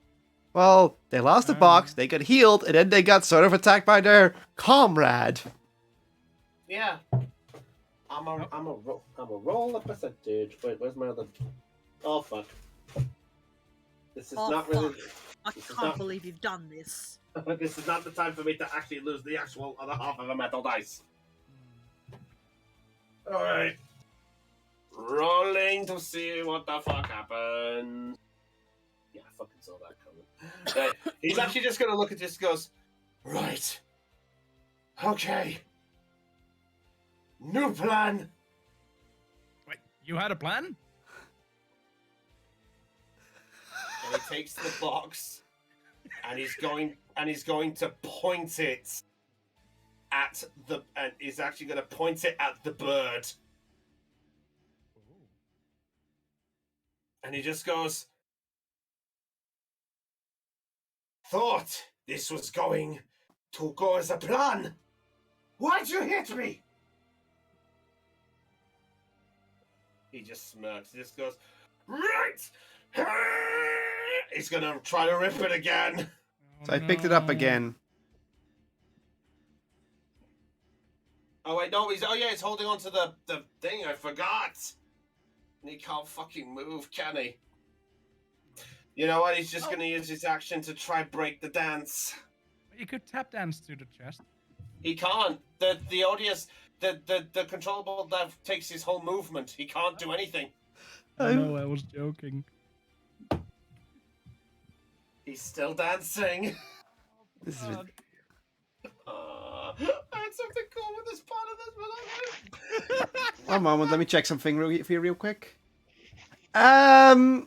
Well, they lost the box, they got healed, and then they got sort of attacked by their comrade. Yeah. I'm a roll a percentage. Wait, where's my other? Oh fuck. This is Oh, not really. I This is can't not- believe you've done this. This is not the time for me to actually lose the actual other half of a metal dice. All right. Rolling to see what the fuck happens. Yeah, I fucking saw that coming. He's actually just gonna look at this. Goes, right. Okay. New plan. Wait, you had a plan? And he takes the box, and he's going to point it at the, and he's actually going to point it at the bird. And he just goes, thought this was going to go as a plan. Why'd you hit me? He just smirks. He just goes, right. He's gonna try to rip it again. So I picked it up again. Oh wait, no, he's he's holding on to the thing. I forgot. And he can't fucking move, can he? You know what? He's just gonna use his action to try break the dance. You could tap dance to the chest. He can't. The odious the controllable that takes his whole movement. He can't do anything. No, I was joking. He's still dancing. This is I had something cool with this part of this, but I one moment. Let me check something for you real quick. Zelion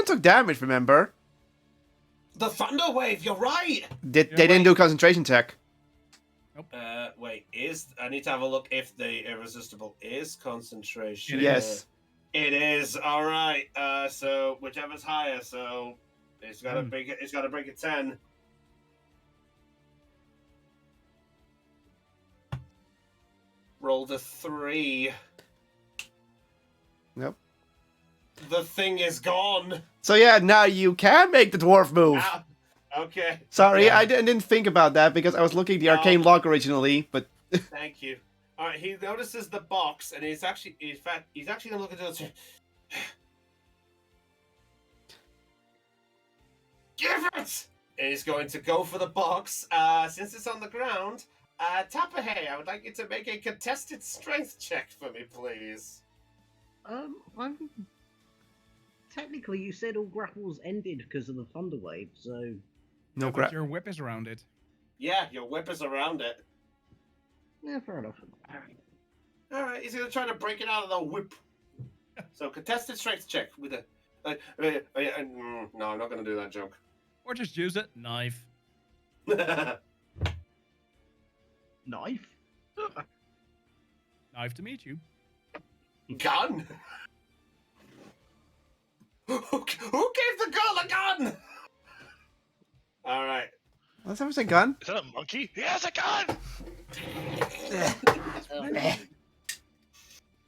took damage. Remember? The thunder wave. You're right. They didn't do a concentration check. Wait. I need to have a look if the irresistible is concentration. Yes. It is. All right. So whichever's higher. So it's got to break it. It's got to break a 10. Rolled a 3. Nope. The thing is gone. So yeah, now you can make the dwarf move. Ah, okay. Sorry, Yeah. I didn't think about that because I was looking at the arcane log originally, but Thank you. All right. He notices the box, and he's actually, in fact, he's actually gonna look at it. Give it! And he's going to go for the box. Since it's on the ground, Tapahay, I would like you to make a contested strength check for me, please. Technically, you said all grapples ended because of the thunder wave, so no But crap. your whip is around it. Yeah, your whip is around it. yeah, fair enough. All right, he's gonna try to break it out of the whip. So contested strength check with a. No, I'm not gonna do that joke. Or just use it. Knife. Knife? Knife to meet you. Gun? Who gave the girl a gun? All right. Let's have a gun. Is that a monkey? He has a gun!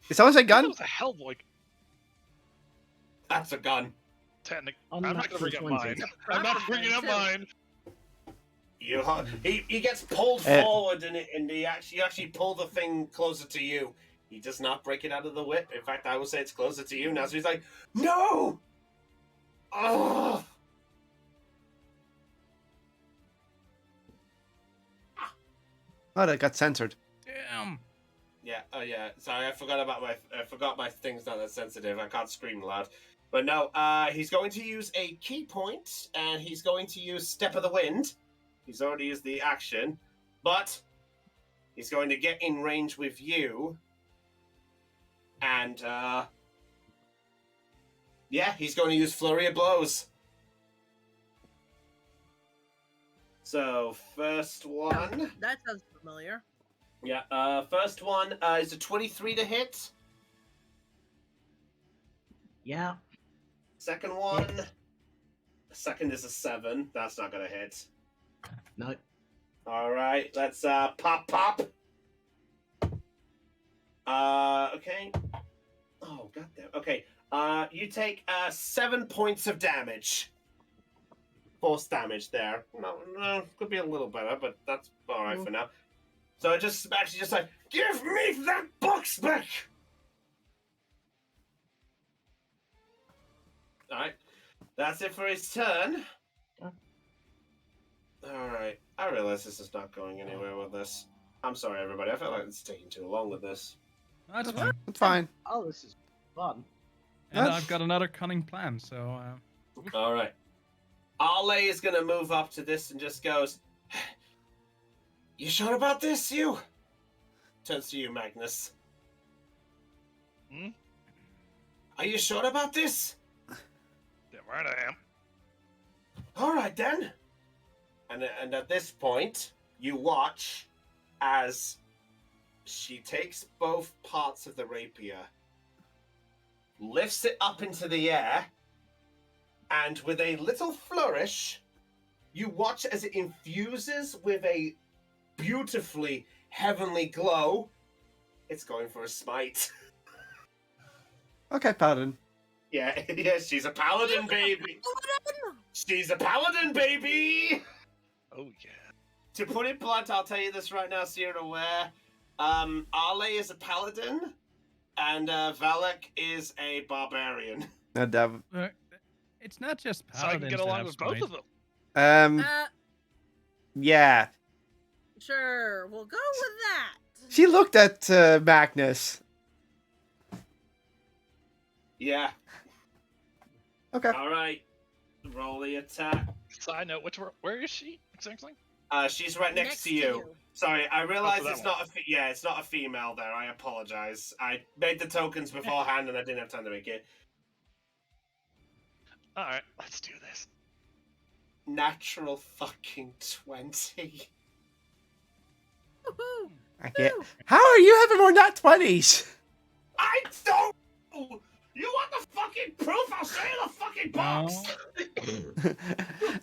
Did someone say That gun? was a Hellboy. That's a gun. I'm not gonna bring up Unnatural mine. 20. I'm not bringing up mine. He gets pulled forward and you actually pull the thing closer to you. He does not break it out of the whip. In fact, I would say it's closer to you now. So he's like, no! Oh! Oh, that got censored. Damn. Yeah, oh yeah. Sorry, I forgot my thing's not that sensitive. I can't scream loud. But no, he's going to use a key point, and he's going to use Step of the Wind. He's already used the action, but he's going to get in range with you. And, yeah, he's going to use Flurry of Blows. So, first one. That sounds familiar. Yeah, first one is a 23 to hit. Yeah. Second one. The second is a 7. That's not gonna hit. No. All right, let's pop. Okay. Oh goddamn. Okay. You take 7 points of damage. Force damage there. No, could be a little better, but that's all right for now. So I just like, give me that box back. All right, that's it for his turn. All right, I realize this is not going anywhere with this. I'm sorry, everybody. I feel like it's taking too long with this. That's fine. It's fine. Oh, this is fun. And That's- I've got another cunning plan, so... All right. Ale is going to move up to this and just goes, you sure about this, you? Turns to you, Magnus. Hmm? Are you sure about this? Damn right I am. All right, then. And at this point, you watch as she takes both parts of the rapier, lifts it up into the air, and with a little flourish, you watch as it infuses with a beautifully heavenly glow. It's going for a smite. Okay, Paladin. Yeah, she's a paladin, baby. She's a paladin, baby. Oh yeah. To put it blunt, I'll tell you this right now so you're aware. Ale is a paladin, and Valak is a barbarian. It's not just So I can paladins get that along have with both smite. of them. Yeah. Sure, we'll go with that. She looked at Magnus. Yeah. Okay. All right. Roll the attack. Side note, where is she exactly? She's right next to you. Sorry, I realize it's not it's not a female there. I apologize. I made the tokens beforehand and I didn't have time to make it. All right, let's do this. Natural fucking 20. Woohoo! I can't. How are you having more nat 20s? I don't. You want the fucking proof? I'll show you the fucking box.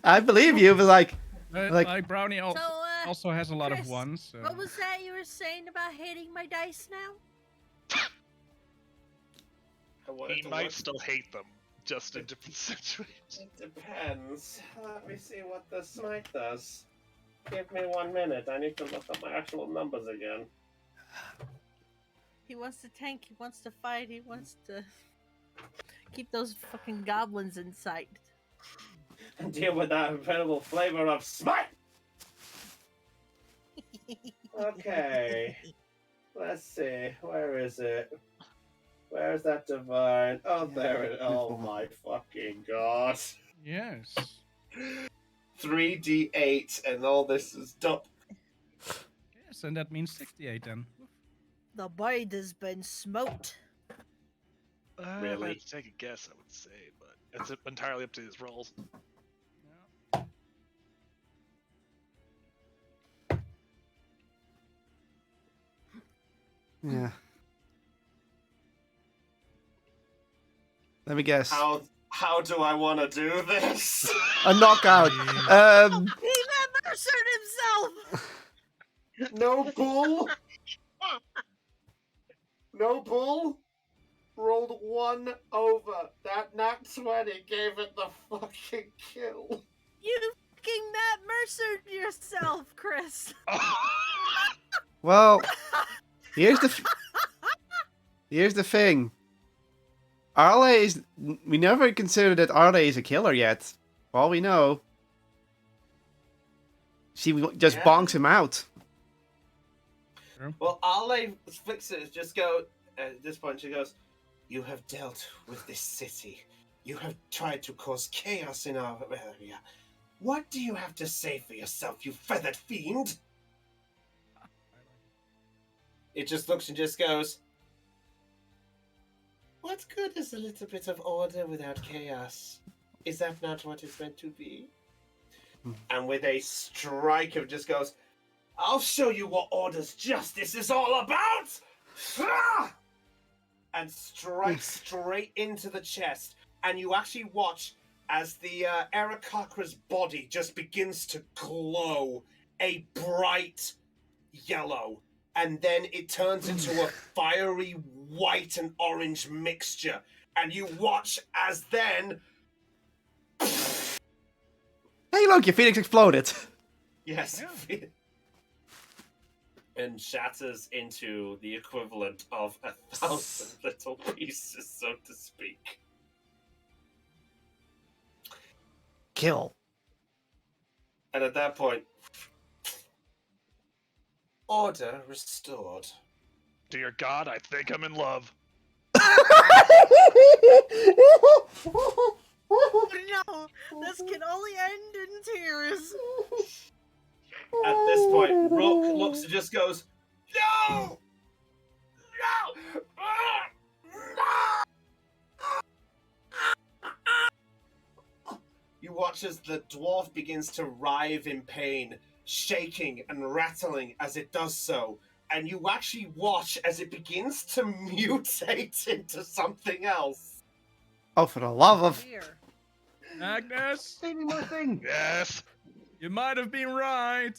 I believe you, but like, Like Brownie So, also has a lot Chris, of ones. So. what was that you were saying about hating my dice now? He might still hate them, just in different situations. It depends. Let me see what the smite does. Give me 1 minute. I need to look up my actual numbers again. He wants to tank, he wants to fight, he wants to keep those fucking goblins in sight. And deal with that incredible flavor of smite! Okay. Let's see. Where is it? Where's that divine? Oh, there it is. Oh my fucking god. Yes. 3d8 and all this is done. Yes, and that means 68 then. The bite has been smoked. If I Really? had to take a guess, I would say, but it's entirely up to his rolls. yeah. Let me guess. How do I want to do this? A knockout. He mercered himself! No bull. No bull. Rolled 1 over. That nat 20 gave it the fucking kill. You fucking Matt Mercer yourself, Chris. Well, here's the thing. Arle is. We never considered that Arle is a killer yet. For all we know, she just bonks him out. Well, Ale flicks it. Just go. At this point, she goes, "You have dealt with this city. You have tried to cause chaos in our area. What do you have to say for yourself, you feathered fiend?" It just looks and just goes, "What good is a little bit of order without chaos? Is that not what it's meant to be?" And with a strike of just goes, "I'll show you what order's justice is all about!" and strikes straight into the chest. And you actually watch as the Aarakocra's body just begins to glow a bright yellow. And then it turns into a fiery white and orange mixture. And you watch as then... Hey, look, your phoenix exploded. Yes. And shatters into the equivalent of 1,000 little pieces, so to speak. Kill. And at that point, order restored. Dear God, I think I'm in love. No, this can only end in tears. At this point, Rook looks and just goes, "No! No! No!" You watch as the dwarf begins to writhe in pain, shaking and rattling as it does so. And you actually watch as it begins to mutate into something else. Oh, for the love of... Dear. Agnes, Say me my thing. Yes. you might have been right.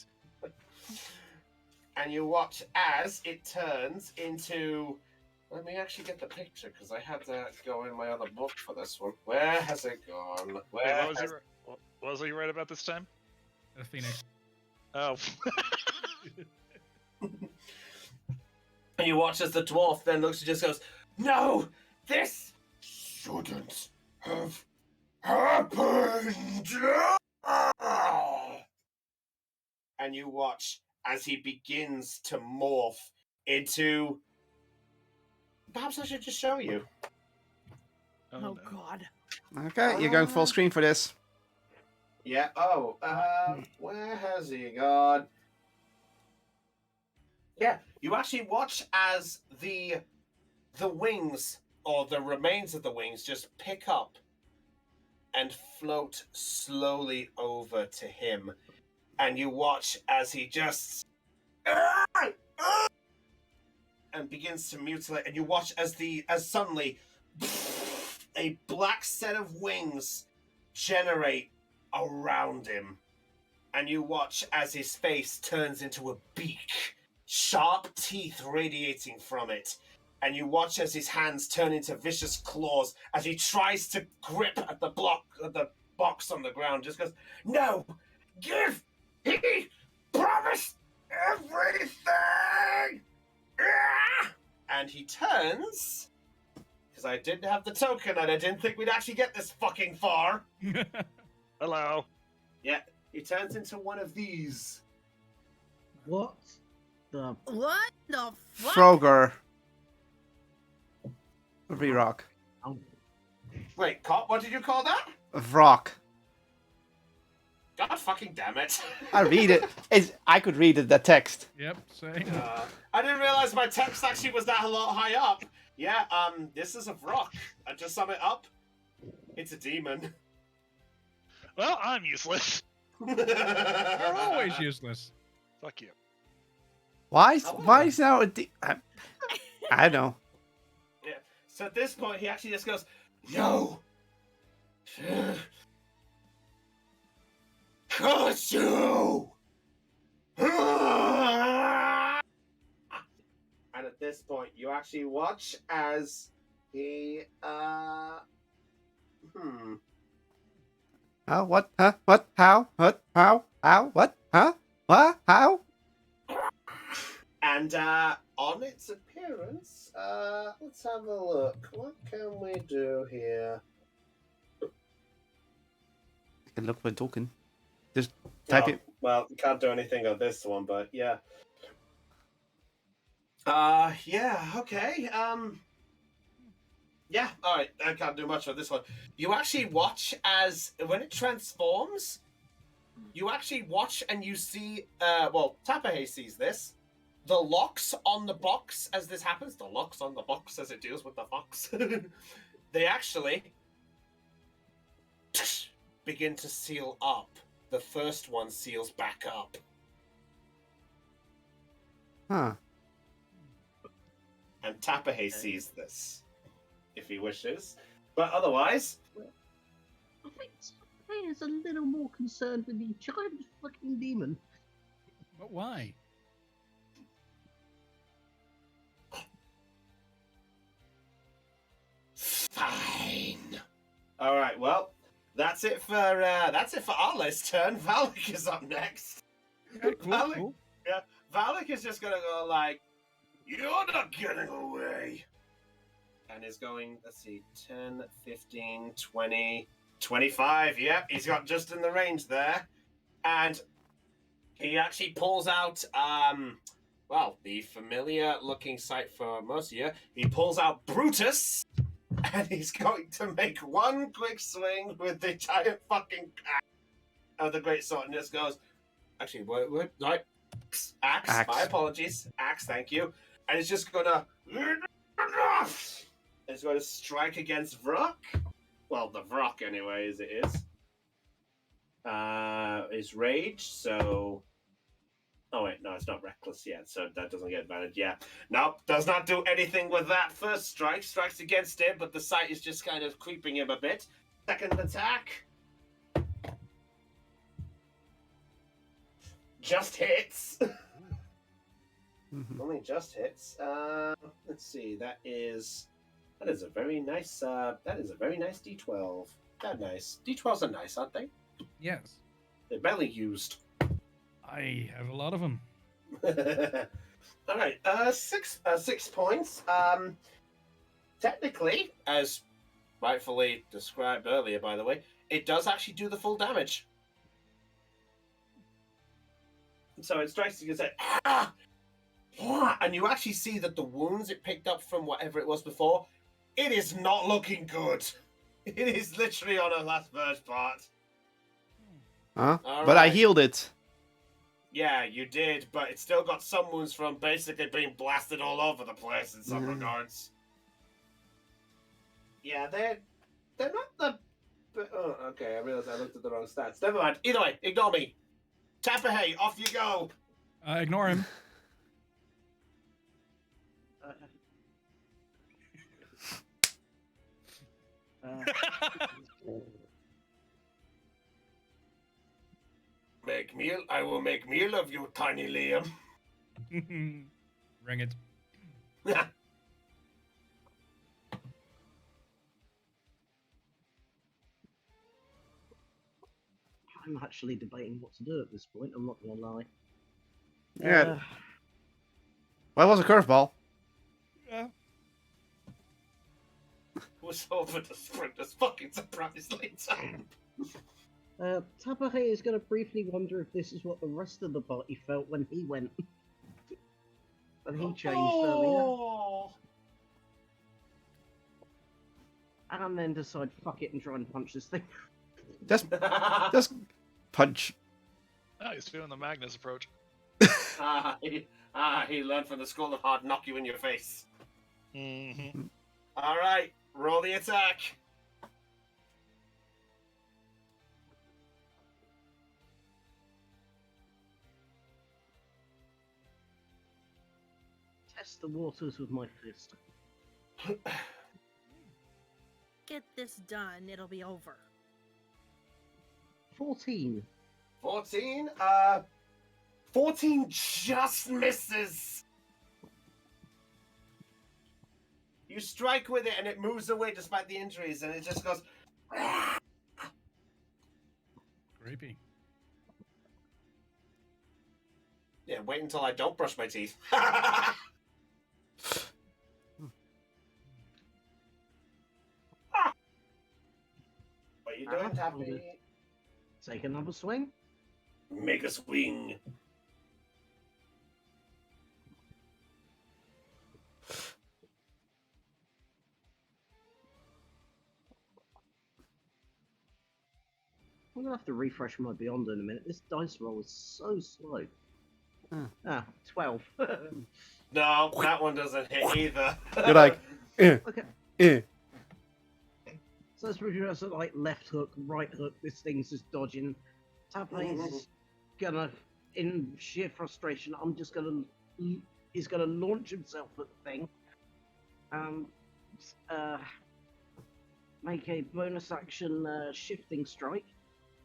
And you watch as it turns into... Let me actually get the picture, because I had to go in my other book for this one. Where has it gone? Wait, what was he right about this time? A phoenix. Oh. And you watch as the dwarf then looks and just goes, "No! This shouldn't have happened!" And you watch as he begins to morph into... Perhaps I should just show you. Oh, no. God. Okay, you're going full screen for this. Yeah, where has he gone? Yeah, you actually watch as the wings, or the remains of the wings, just pick up and float slowly over to him. And you watch as he just... and begins to mutilate, and you watch as suddenly a black set of wings generate around him. And you watch as his face turns into a beak, sharp teeth radiating from it. And you watch as his hands turn into vicious claws as he tries to grip at the box on the ground. Just goes, "No! Give! He promised everything!" And he turns, because I didn't have the token and I didn't think we'd actually get this fucking far. Hello. Yeah, he turns into one of these. What the? What the fuck? Frogger. Vrock. Wait, what did you call that? Vrock. God fucking damn it. I read it. I could read it, the text. Yep, same. I didn't realize my text actually was that a lot high up. Yeah, this is a Vrock. To sum it up, it's a demon. Well, I'm useless. You're always useless. Fuck you. Why is now I don't know. Yeah. So at this point, he actually just goes, "No! Curse you!" And at this point, you actually watch as he, Oh, what? Huh? What? How? What? How? How? What? Huh? What? How? And on its appearance, let's have a look. What can we do here? I can look for a token. Just type it. Well, can't do anything on this one, but yeah. Yeah, okay. Yeah, alright, I can't do much on this one. You actually watch as, when it transforms, you actually watch and you see, Tapahe sees this. The locks on the box as this happens, the locks on the box as it deals with the fox, they actually begin to seal up. The first one seals back up. Huh. And Tapahe sees this. if he wishes. But otherwise, I think Tapahe is a little more concerned with the giant fucking demon. But why? fine. All right, well, that's it for Arle's turn. Valak is up next. Okay, cool, Valak, cool. yeah, Valak is just gonna go like, "You're not getting away," and is going. Let's see, 10, 15, 20, 25. Yep, he's got just in the range there, and he actually pulls out well, the familiar looking sight for most of you. He pulls out Brutus, and he's going to make one quick swing with the giant fucking axe of the great sword, and just goes, actually, what, like, axe. My apologies, axe. Thank you. And it's just gonna, it's going to strike against Vrock. Well, the Vrock anyway, as it is rage. So. Oh wait, no, it's not reckless yet, so that doesn't get advantage. Yeah, nope, does not do anything with that. First strike strikes against him, but the sight is just kind of creeping him a bit. Second attack, just hits. Only just hits. Let's see. That is a very nice. That is a very nice D12. That nice. D12s are nice, aren't they? Yes. They're barely used. I have a lot of them. All right, 6 points. Technically, as rightfully described earlier, by the way, it does actually do the full damage. So it strikes you and say, ah! And you actually see that the wounds it picked up from whatever it was before, it is not looking good. It is literally on a last verge part. Huh? All But I right. healed it. Yeah, you did, but it's still got some wounds from basically being blasted all over the place in some regards. Yeah, they're not the. Oh, okay, I realized I looked at the wrong stats. Never mind. Either way, ignore me. Tapahe, off you go. Ignore him. Make meal. I will make meal of you, tiny Liam. Ring it. I'm actually debating what to do at this point, I'm not gonna lie. Yeah. Well, it was a curveball. Yeah. Was over the sprint as fucking surprise later. Tapahe is gonna briefly wonder if this is what the rest of the party felt when he went. When he changed earlier. And then decide, fuck it, and try and punch this thing. Just punch. Oh, he's feeling the Magnus approach. He learned from the school of hard knock you in your face. Mm-hmm. All right, roll the attack. Test the waters with my fist. Get this done, it'll be over. 14. 14? 14 just misses. You strike with it and it moves away despite the injuries, and it just goes. Creepy. Yeah, wait until I don't brush my teeth. What are you doing, Tappy? Take another swing. Make a swing. I'm gonna have to refresh my Beyond in a minute. This dice roll is so slow. 12. No, that one doesn't hit either. You're like, Okay. So it's pretty much like left hook, right hook. This thing's just dodging. Tapahe's just gonna, in sheer frustration, he's gonna launch himself at the thing. make a bonus action shifting strike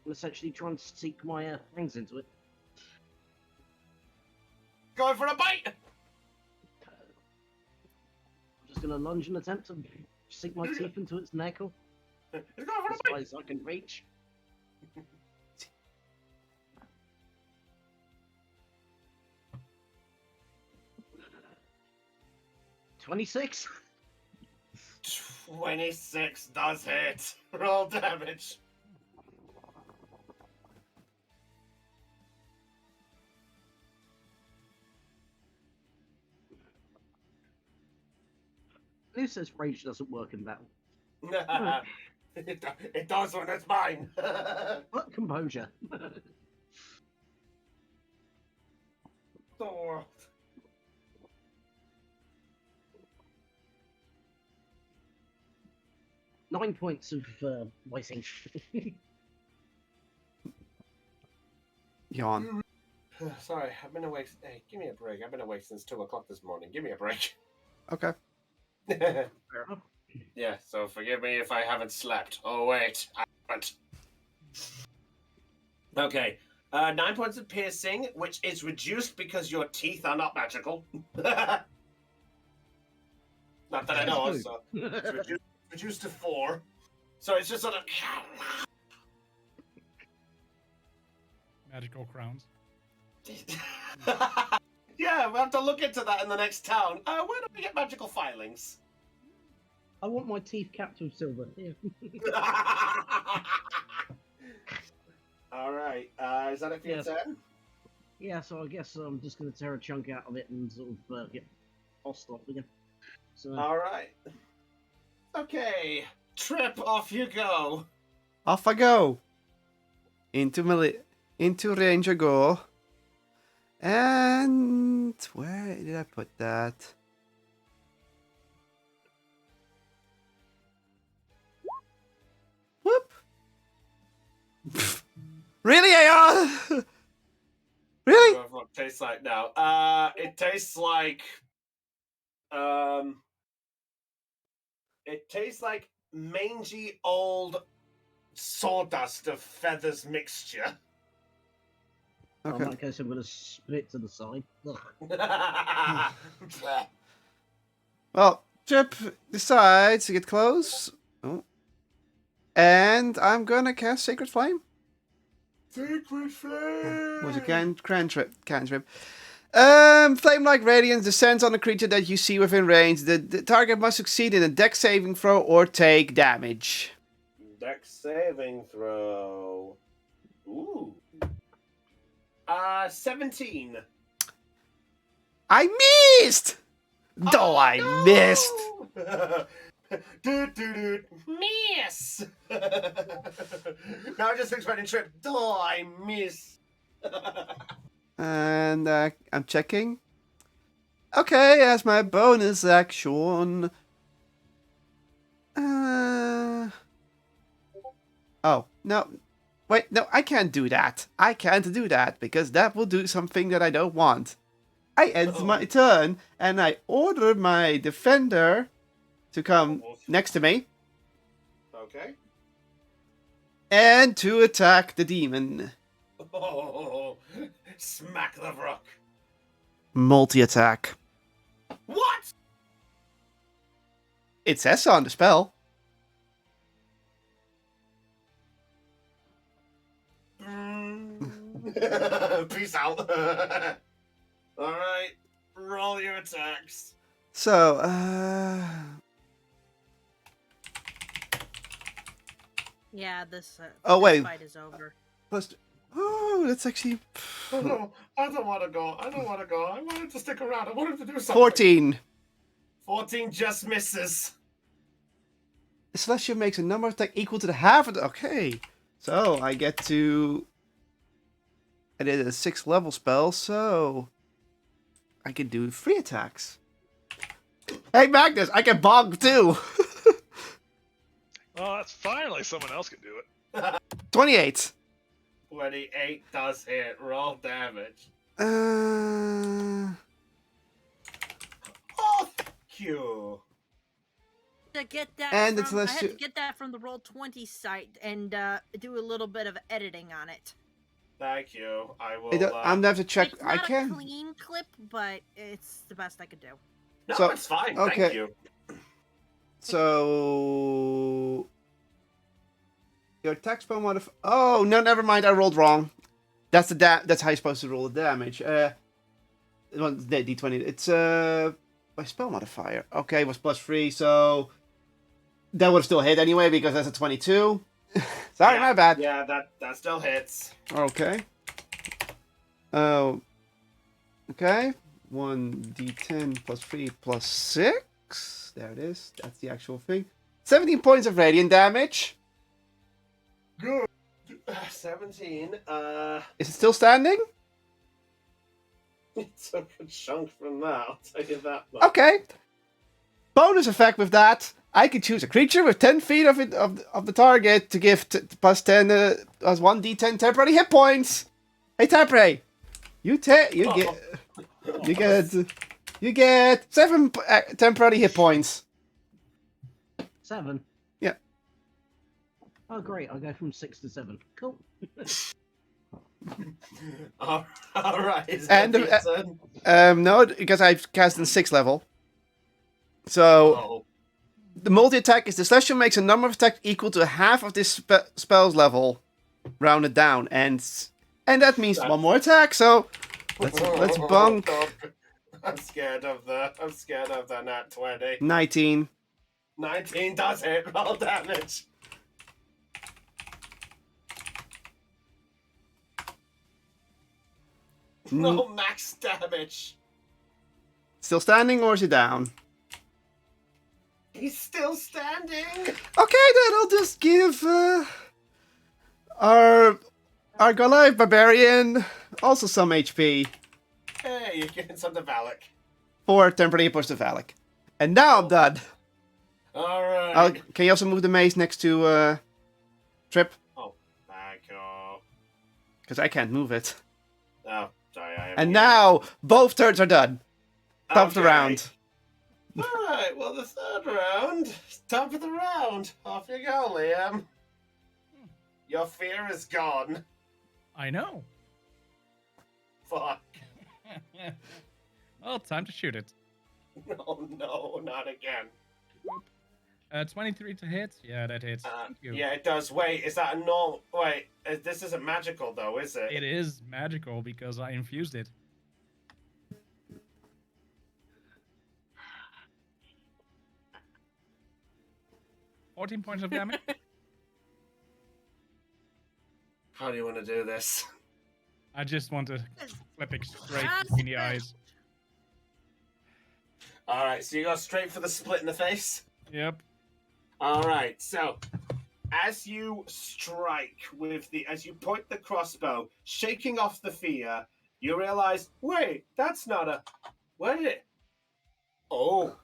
and essentially try and sink my fangs into it. Going for a bite! I'm just gonna lunge and attempt to sink my teeth into its neck or He's going for a as bite! far as I can reach. 26. 26 does hit. Roll damage. Who says rage doesn't work in battle? It does when it's mine. What composure? Thor. 9 points of waiting. Yawn. Sorry, I've been awake. Hey, give me a break. I've been awake since 2 o'clock this morning. Give me a break. Okay. Fair enough. Yeah, so forgive me if I haven't slept. Oh, wait. I haven't. Okay. 9 points of piercing, which is reduced because your teeth are not magical. Not that I know of, so it's reduced to 4. So it's just sort of... Magical crowns. Yeah, we'll have to look into that in the next town. Where do we get magical filings? I want my teeth capped with silver. Yeah. All right. Is that it for your Yes. turn? Yeah, so I guess I'm just going to tear a chunk out of it and sort of get tossed off again. So, All right. Okay. Trip, off you go. Off I go. Into range I go. And where did I put that? Whoop. Really, AR? Really? What it tastes like now? It tastes like, it tastes like mangy old sawdust of feathers mixture. in Okay. that case, I'm going to spit to the side. Ugh. Well, Chip decides to get close. Oh. And I'm gonna cast Sacred Flame. Sacred flame. Was it cantrip? Flame-like radiance descends on a creature that you see within range. The target must succeed in a Dex saving throw or take damage. Dex saving throw. Ooh. 17. I missed! Though I missed! Miss! Now I just expecting Trip. Though I miss. And I'm checking. Okay, as my bonus action. Oh, no. Wait, no, I can't do that. I can't do that because that will do something that I don't want. I end my turn and I order my defender to come next to me Okay. and to attack the demon. Oh, smack the rock. Multi-attack. What? It says so on the spell. Peace out. All right, roll your attacks. So, Yeah, this, Oh, this wait. fight is over. plus, oh, that's actually Oh, no, I don't want to go. I don't want to go. I wanted to stick around. I wanted to do something. 14. 14 just misses. The Celestial makes a number of attack equal to the half of the... Okay. So, I get to... I did a 6th level spell, so... I can do 3 attacks. Hey, Magnus, I can bonk too! Oh, that's finally someone else can do it. 28. 28 does hit. Roll damage. Uh... Oh, thank you. to get that And it's from, I unless had you- to get that from the Roll20 site and do a little bit of editing on it. Thank you. I will. I'm gonna have to check. It's I not a can. clean clip, but it's the best I could do. No, So, it's fine. okay. Thank you. So your attack spell modifier. Oh no, never mind. I rolled wrong. That's the That's how you're supposed to roll the damage. Well, the d20. It's my spell modifier. Okay, it was +3, so that would have still hit anyway because that's a 22. Sorry, Yeah, my bad. Yeah, that still hits. Okay. Oh. Okay. 1d10 +3 +6. There it is. That's the actual thing. 17 points of radiant damage. Good. 17. Is it still standing? It took a chunk from that. I'll tell you that much. Okay. Bonus effect with that. I can choose a creature with 10 feet of the target to give +10 as 1d10 temporary hit points. Hey, Temporary, you get 7 temporary hit points. 7. Yeah. Oh, great! I'll go from 6 to 7. Cool. All right. Is And, that your turn? No, because I've cast in 6th level. So Oh. the multi attack is the slasher makes a number of attacks equal to half of this spell's level, rounded down, and that means one more attack. So let's bunk. I'm scared of the nat 20. 19. 19 does hit. Roll damage. No max damage. Still standing or is he down? He's still standing. Okay, then I'll just give our Goliath Barbarian also some HP Hey, you're getting some to Valak. for temporary push to Valak. And now I'm done. All right. Can you also move the mace next to Trip? Thank you. Because I can't move it. Oh, sorry. And now both turns are done. Top of the round. All right. Well, the third round, top of the round. Off you go, Liam. Your fear is gone. I know. Fuck. Well, time to shoot it. No, not again. 23 to hit. Yeah, that hits. Thank you. Yeah, it does. Wait, is that a normal? Wait, this isn't magical though, is it? It is magical because I infused it. $14 points of damage. How do you want to do this? I just want to flip it straight between the eyes. All right, so you go straight for the split in the face. Yep. All right, so as you strike as you point the crossbow, shaking off the fear, you realize, wait, that's not a. Where did it? Oh.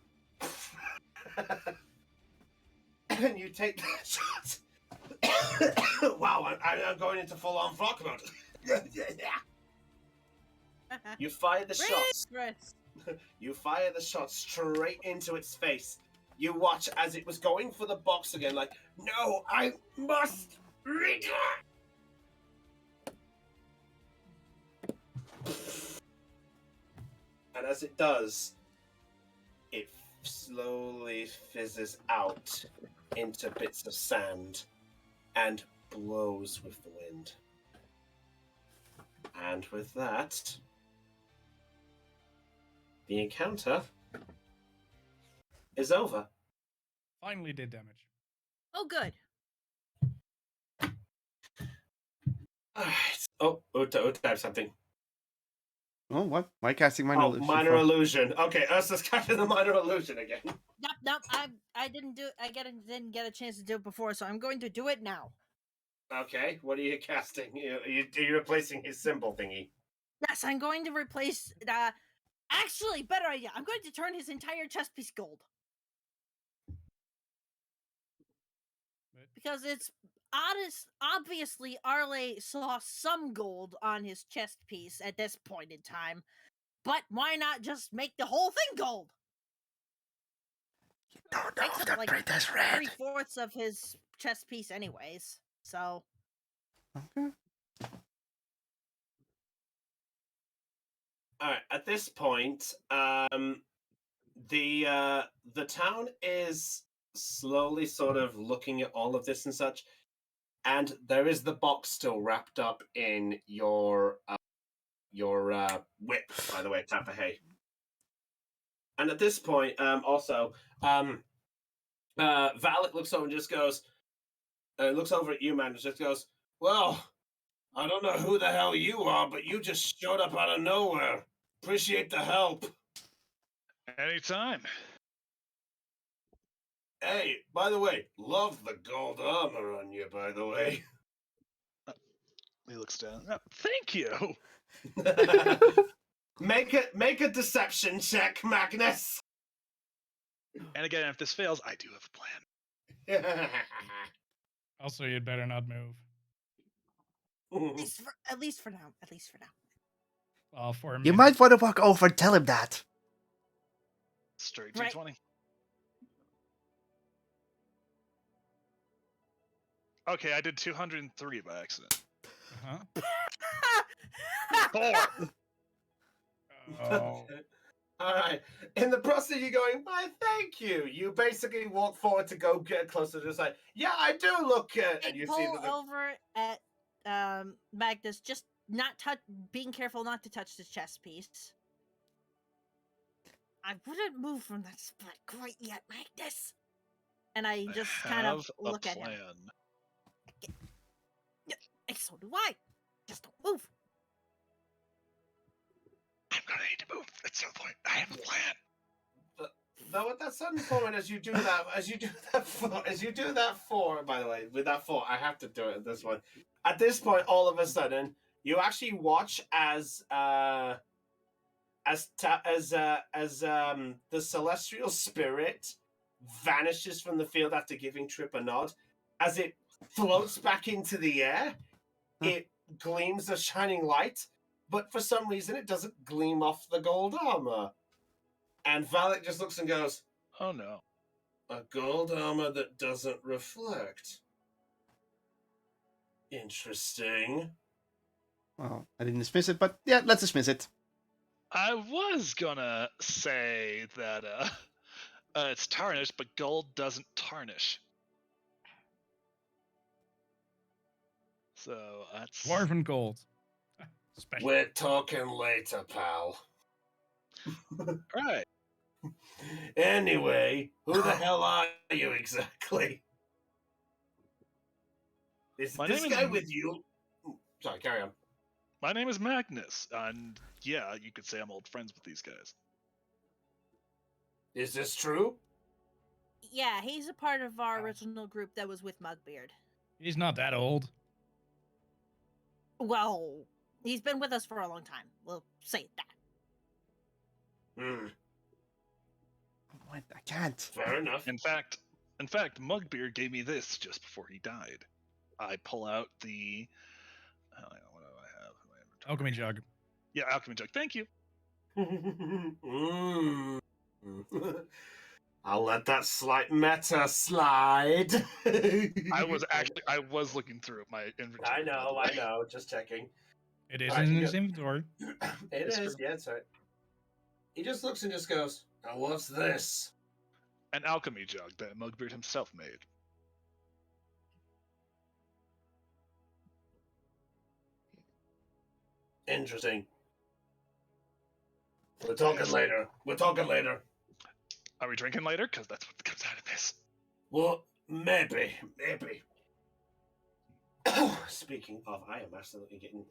And you take that shot. Wow, I'm going into full-on flock mode. You fire the shots. Chris. You fire the shot straight into its face. You watch as it was going for the box again, like, no, I must read it. And as it does, it slowly fizzes out into bits of sand and blows with the wind. And with that, the encounter is over. Finally did damage. Oh, good. Alright. Oh, type something. Oh, what? Why casting minor illusion? Minor illusion. Okay, Ursa's casting the minor illusion again. Nope. I didn't do. Didn't get a chance to do it before, so I'm going to do it now. Okay, what are you casting? You're replacing his symbol thingy. Yes, I'm going to replace. Actually, better idea. I'm going to turn his entire chest piece gold. Because it's obviously Arle saw some gold on his chest piece at this point in time, but why not just make the whole thing gold? Don't know Makes if up that like print is red. 3/4 of his chess piece, anyways. So Okay. All right. At this point, the town is slowly sort of looking at all of this and such, and there is the box still wrapped up in your whip. By the way, Tapahay. And at this point, also, Valak looks over and just goes, looks over at you, man, and just goes, "Well, I don't know who the hell you are, but you just showed up out of nowhere. Appreciate the help." Anytime. Hey, by the way, love the gold armor on you, by the way. He looks down. "Oh, thank you." Make a deception check, Magnus. And again, if this fails, I do have a plan. Also, you'd better not move. at least for now. At least for now. Well, for a You minute. might want to walk over and tell him that. Straight Right. 220. Okay, I did 203 by accident. Uh-huh. 4. Oh. All right. In the process of you going, why, thank you. You basically walk forward to go get closer, just like, yeah, I do look at, and you see pull that the over at Magnus, just not touch, being careful not to touch the chess piece. I wouldn't move from that spot quite yet, Magnus. And I just kind of have look a at him. plan. And so do I. Just don't move. I'm gonna need to move at some point. I have a plan. though at that sudden point, as you do that four, by the way, with that four, I have to do it at this one. At this point, all of a sudden, you actually watch as the celestial spirit vanishes from the field after giving Trip a nod. As it floats back into the air, it gleams a shining light, but for some reason it doesn't gleam off the gold armor. And Valak just looks and goes, Oh no. "A gold armor that doesn't reflect. Interesting." Well, I didn't dismiss it, but yeah, let's dismiss it. I was gonna say that it's tarnished, but gold doesn't tarnish. So that's Dwarven gold. Special. We're talking later, pal. right. Anyway, who the hell are you exactly? Is My this name is guy M- with you? Sorry, carry on. My name is Magnus, and yeah, you could say I'm old friends with these guys. Is this true? Yeah, he's a part of our original group that was with Mugbeard. He's not that old. Well, he's been with us for a long time. We'll say that. Hmm. What? I can't. Fair enough. In fact, Mugbeard gave me this just before he died. I pull out the. What do I have? in my inventory? Alchemy jug. Yeah, alchemy jug. Thank you. Mm. I'll let that slight meta slide. I was looking through my inventory. I by the know, way. I know. Just checking. It is Alright, in you his go. inventory. It It's is, true. yeah, it's right. He just looks and just goes, "Now what's this?" An alchemy jug that Mugbeard himself made. Interesting. We're talking later. We're talking later. Are we drinking later? Because that's what comes out of this. Well, maybe. Speaking of, I am absolutely getting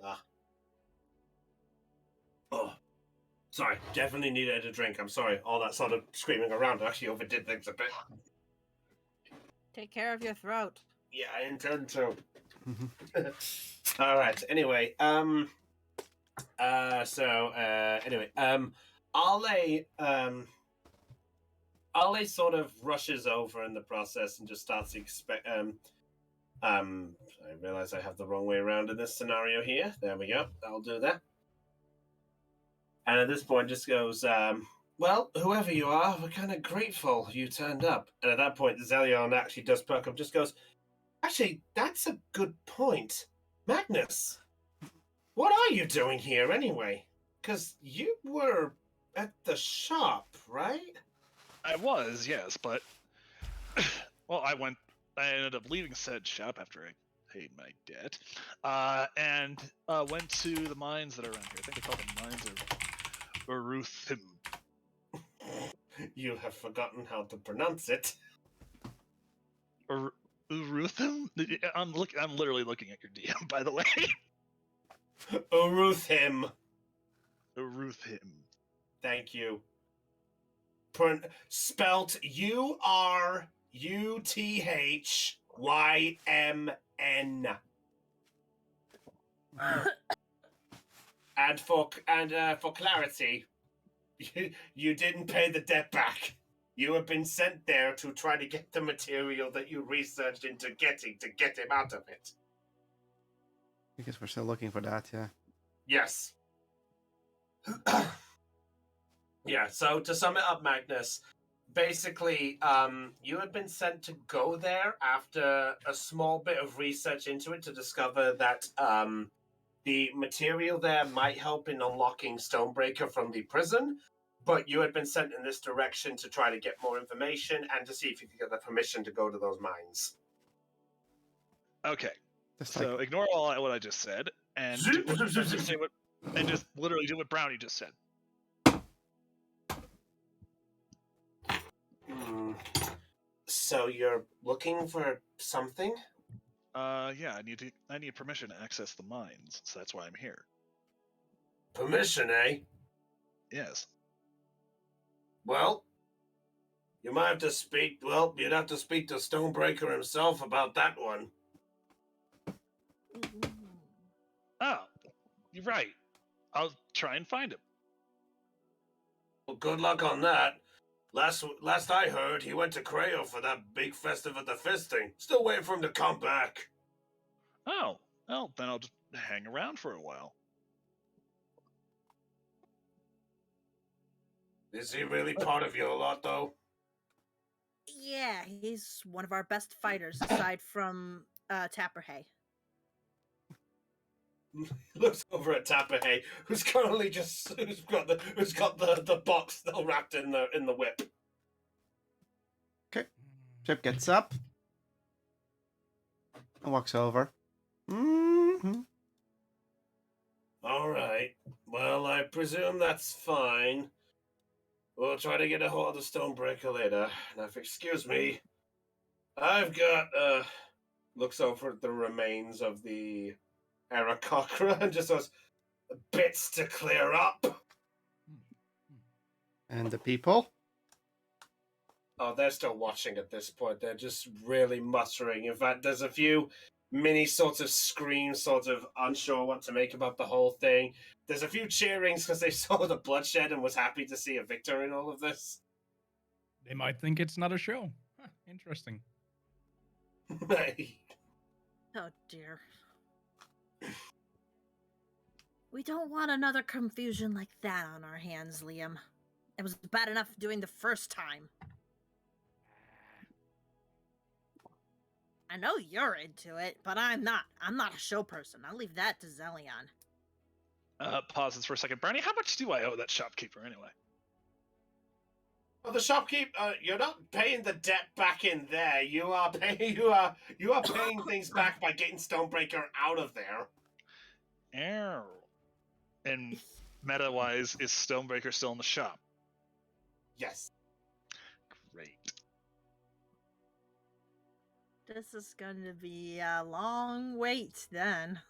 oh, sorry. Definitely needed a drink. I'm sorry. All that sort of screaming around actually overdid things a bit. Take care of your throat. Yeah, I intend to. All right. Anyway, anyway, Ale sort of rushes over in the process and just starts I realize I have the wrong way around in this scenario here. There we go. I'll do that. And at this point, just goes, Well, whoever you are, we're kind of grateful you turned up. And at that point, Zelion actually does perk up, just goes, actually, that's a good point. Magnus, what are you doing here anyway? Because you were at the shop, right? I was, yes, but well, I ended up leaving said shop after I paid my debt, and went to the mines that are around here. I think they call them mines of Uruthim. You have forgotten how to pronounce it. Uruthim? I'm literally looking at your DM, by the way. Uruthim. Uruthim. Thank you. Spelt Uruthymn. And for clarity, you didn't pay the debt back. You have been sent there to try to get the material that you researched into getting to get him out of it. I guess we're still looking for that, yeah. Yes. Yeah, so to sum it up, Magnus, basically, you had been sent to go there after a small bit of research into it to discover that the material there might help in unlocking Stonebreaker from the prison, but you had been sent in this direction to try to get more information and to see if you could get the permission to go to those mines. Okay, Just so like, ignore all what I just said and just literally do what Brownie just said. So you're looking for something? Yeah, I need permission to access the mines, so that's why I'm here. Permission, eh? Yes. Well, you might have to speak. Well, you'd have to speak to Stonebreaker himself about that one. Oh, you're right. I'll try and find him. Well, good luck on that. Last I heard, he went to Creo for that big festive at the Fisting. Still waiting for him to come back. Oh, well, then I'll just hang around for a while. Is he really part of your lot, though? Yeah, he's one of our best fighters aside from Tapperhay. Looks over at Tapperhay, who's currently who's got the box still wrapped in the whip. Chip gets up and walks over. Mm-hmm. All right. Well, I presume that's fine. We'll try to get a hold of Stonebreaker later. Now, if excuse me, I've got looks over at the remains of the Aarakocra and just those bits to clear up. And the people? Oh, they're still watching at this point. They're just really muttering. In fact, there's a few mini sort of screams, sort of unsure what to make about the whole thing. There's a few cheerings because they saw the bloodshed and was happy to see a victor in all of this. They might think it's not a show. Huh, interesting. Oh dear. We don't want another confusion like that on our hands, Liam. It was bad enough doing the first time. I know you're into it, but I'm not. I'm not a show person. I'll leave that to Zelion. Pauses for a second. Brownie, how much do I owe that shopkeeper anyway? Well, the shopkeep, you're not paying the debt back in there. You are paying things back by getting Stonebreaker out of there. Ew. And meta-wise, is Stonebreaker still in the shop? Yes. Great. This is going to be a long wait then.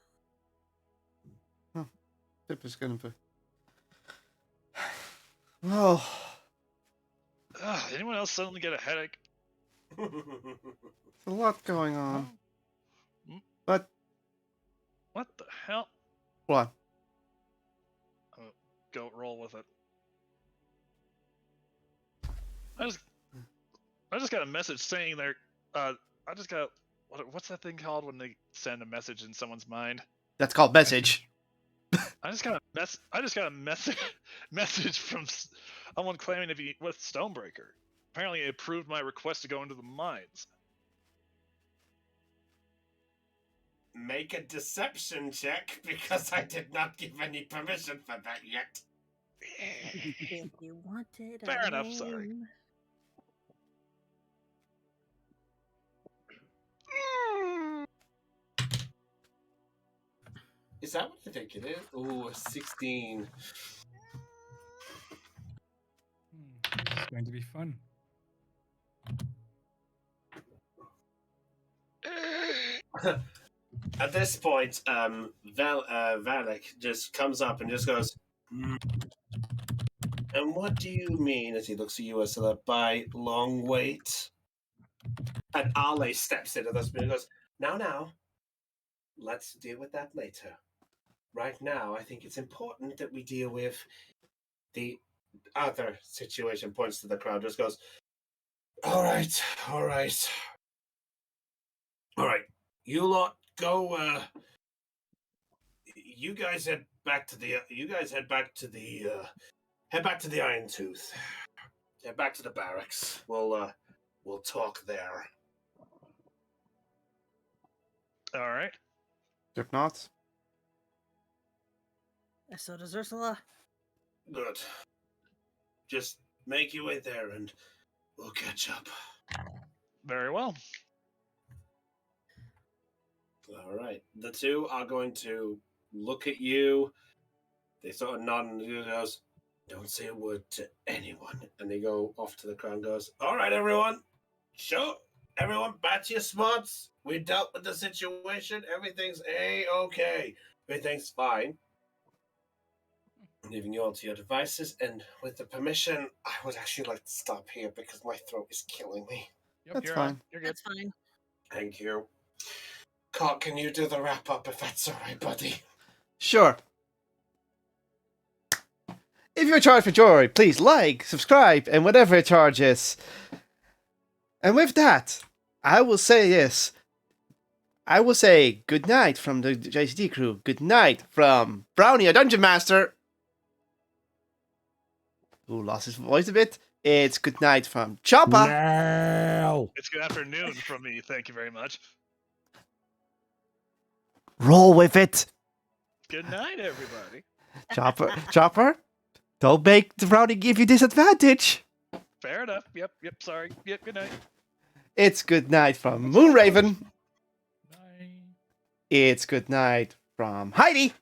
Chip is gonna be... Well... Anyone else suddenly get a headache? There's a lot going on. But... What the hell? What? Go roll with it. I just got a message saying there. I just got what's that thing called when they send a message in someone's mind? That's called message. I just got a message from Someone claiming to be with Stonebreaker. Apparently, it approved my request to go into the mines. Make a deception check because I did not give any permission for that yet. If you wanted Fair a enough, sorry. name. Is that what I think it is? Ooh, a 16. This is going to be fun. At this point, Valak just comes up and just goes, "Hmm. And what do you mean," as he looks at you, Ursula, by long wait? And Ale steps into this and goes, now, let's deal with that later. Right now, I think it's important that we deal with the other situation. Points to the crowd, just goes, all right. You lot go, you guys head back to the Iron Tooth. Head back to the barracks. We'll talk there. All right. If not, So does Ursula. Good. Just make your way there and we'll catch up. Very well. All right. The two are going to look at you. They sort of nod and he goes, don't say a word to anyone. And they go off to the crowd and goes, all right, everyone. Sure. Everyone back to your spots. We dealt with the situation. Everything's A-okay. Everything's fine. Leaving you all to your devices. And with the permission, I would actually like to stop here because my throat is killing me. Yep, That's you're fine. on. You're good. That's fine. Thank you. Cock, can you do the wrap-up if that's all right, buddy? sure. If you're charged for joy, please like, subscribe, and whatever it charges. And with that, I will say this. I will say good night from the JCG crew. Good night from Brownie, a dungeon master, who lost his voice a bit. It's good night from Choppa. No. It's good afternoon from me. Thank you very much. Roll with it. Good night, everybody. Chopper. Don't make the Brownie give you disadvantage. Fair enough. Yep. Sorry. Yep. Good night. It's good night from Moonraven. Bye. It's good night from Heidi.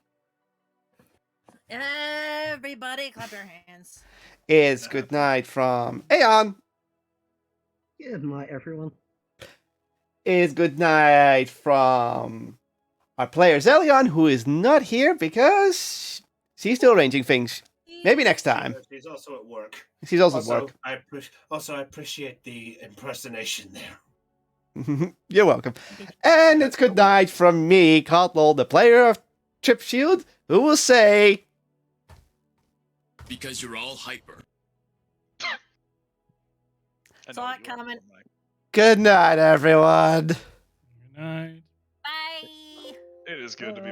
Everybody clap your hands. It's good night from Aeon. Good night, everyone. It's good night from our player Zelion, who is not here because she's still arranging things. Maybe next time. She's also at work. She's also at work. I appreciate the impersonation there. You're welcome. And it's good night from me, Cotlol, the player of Trip Shield, who will say, Because you're all hyper. I Saw know it you are. coming. good night, everyone. Good night. Bye. It is good to be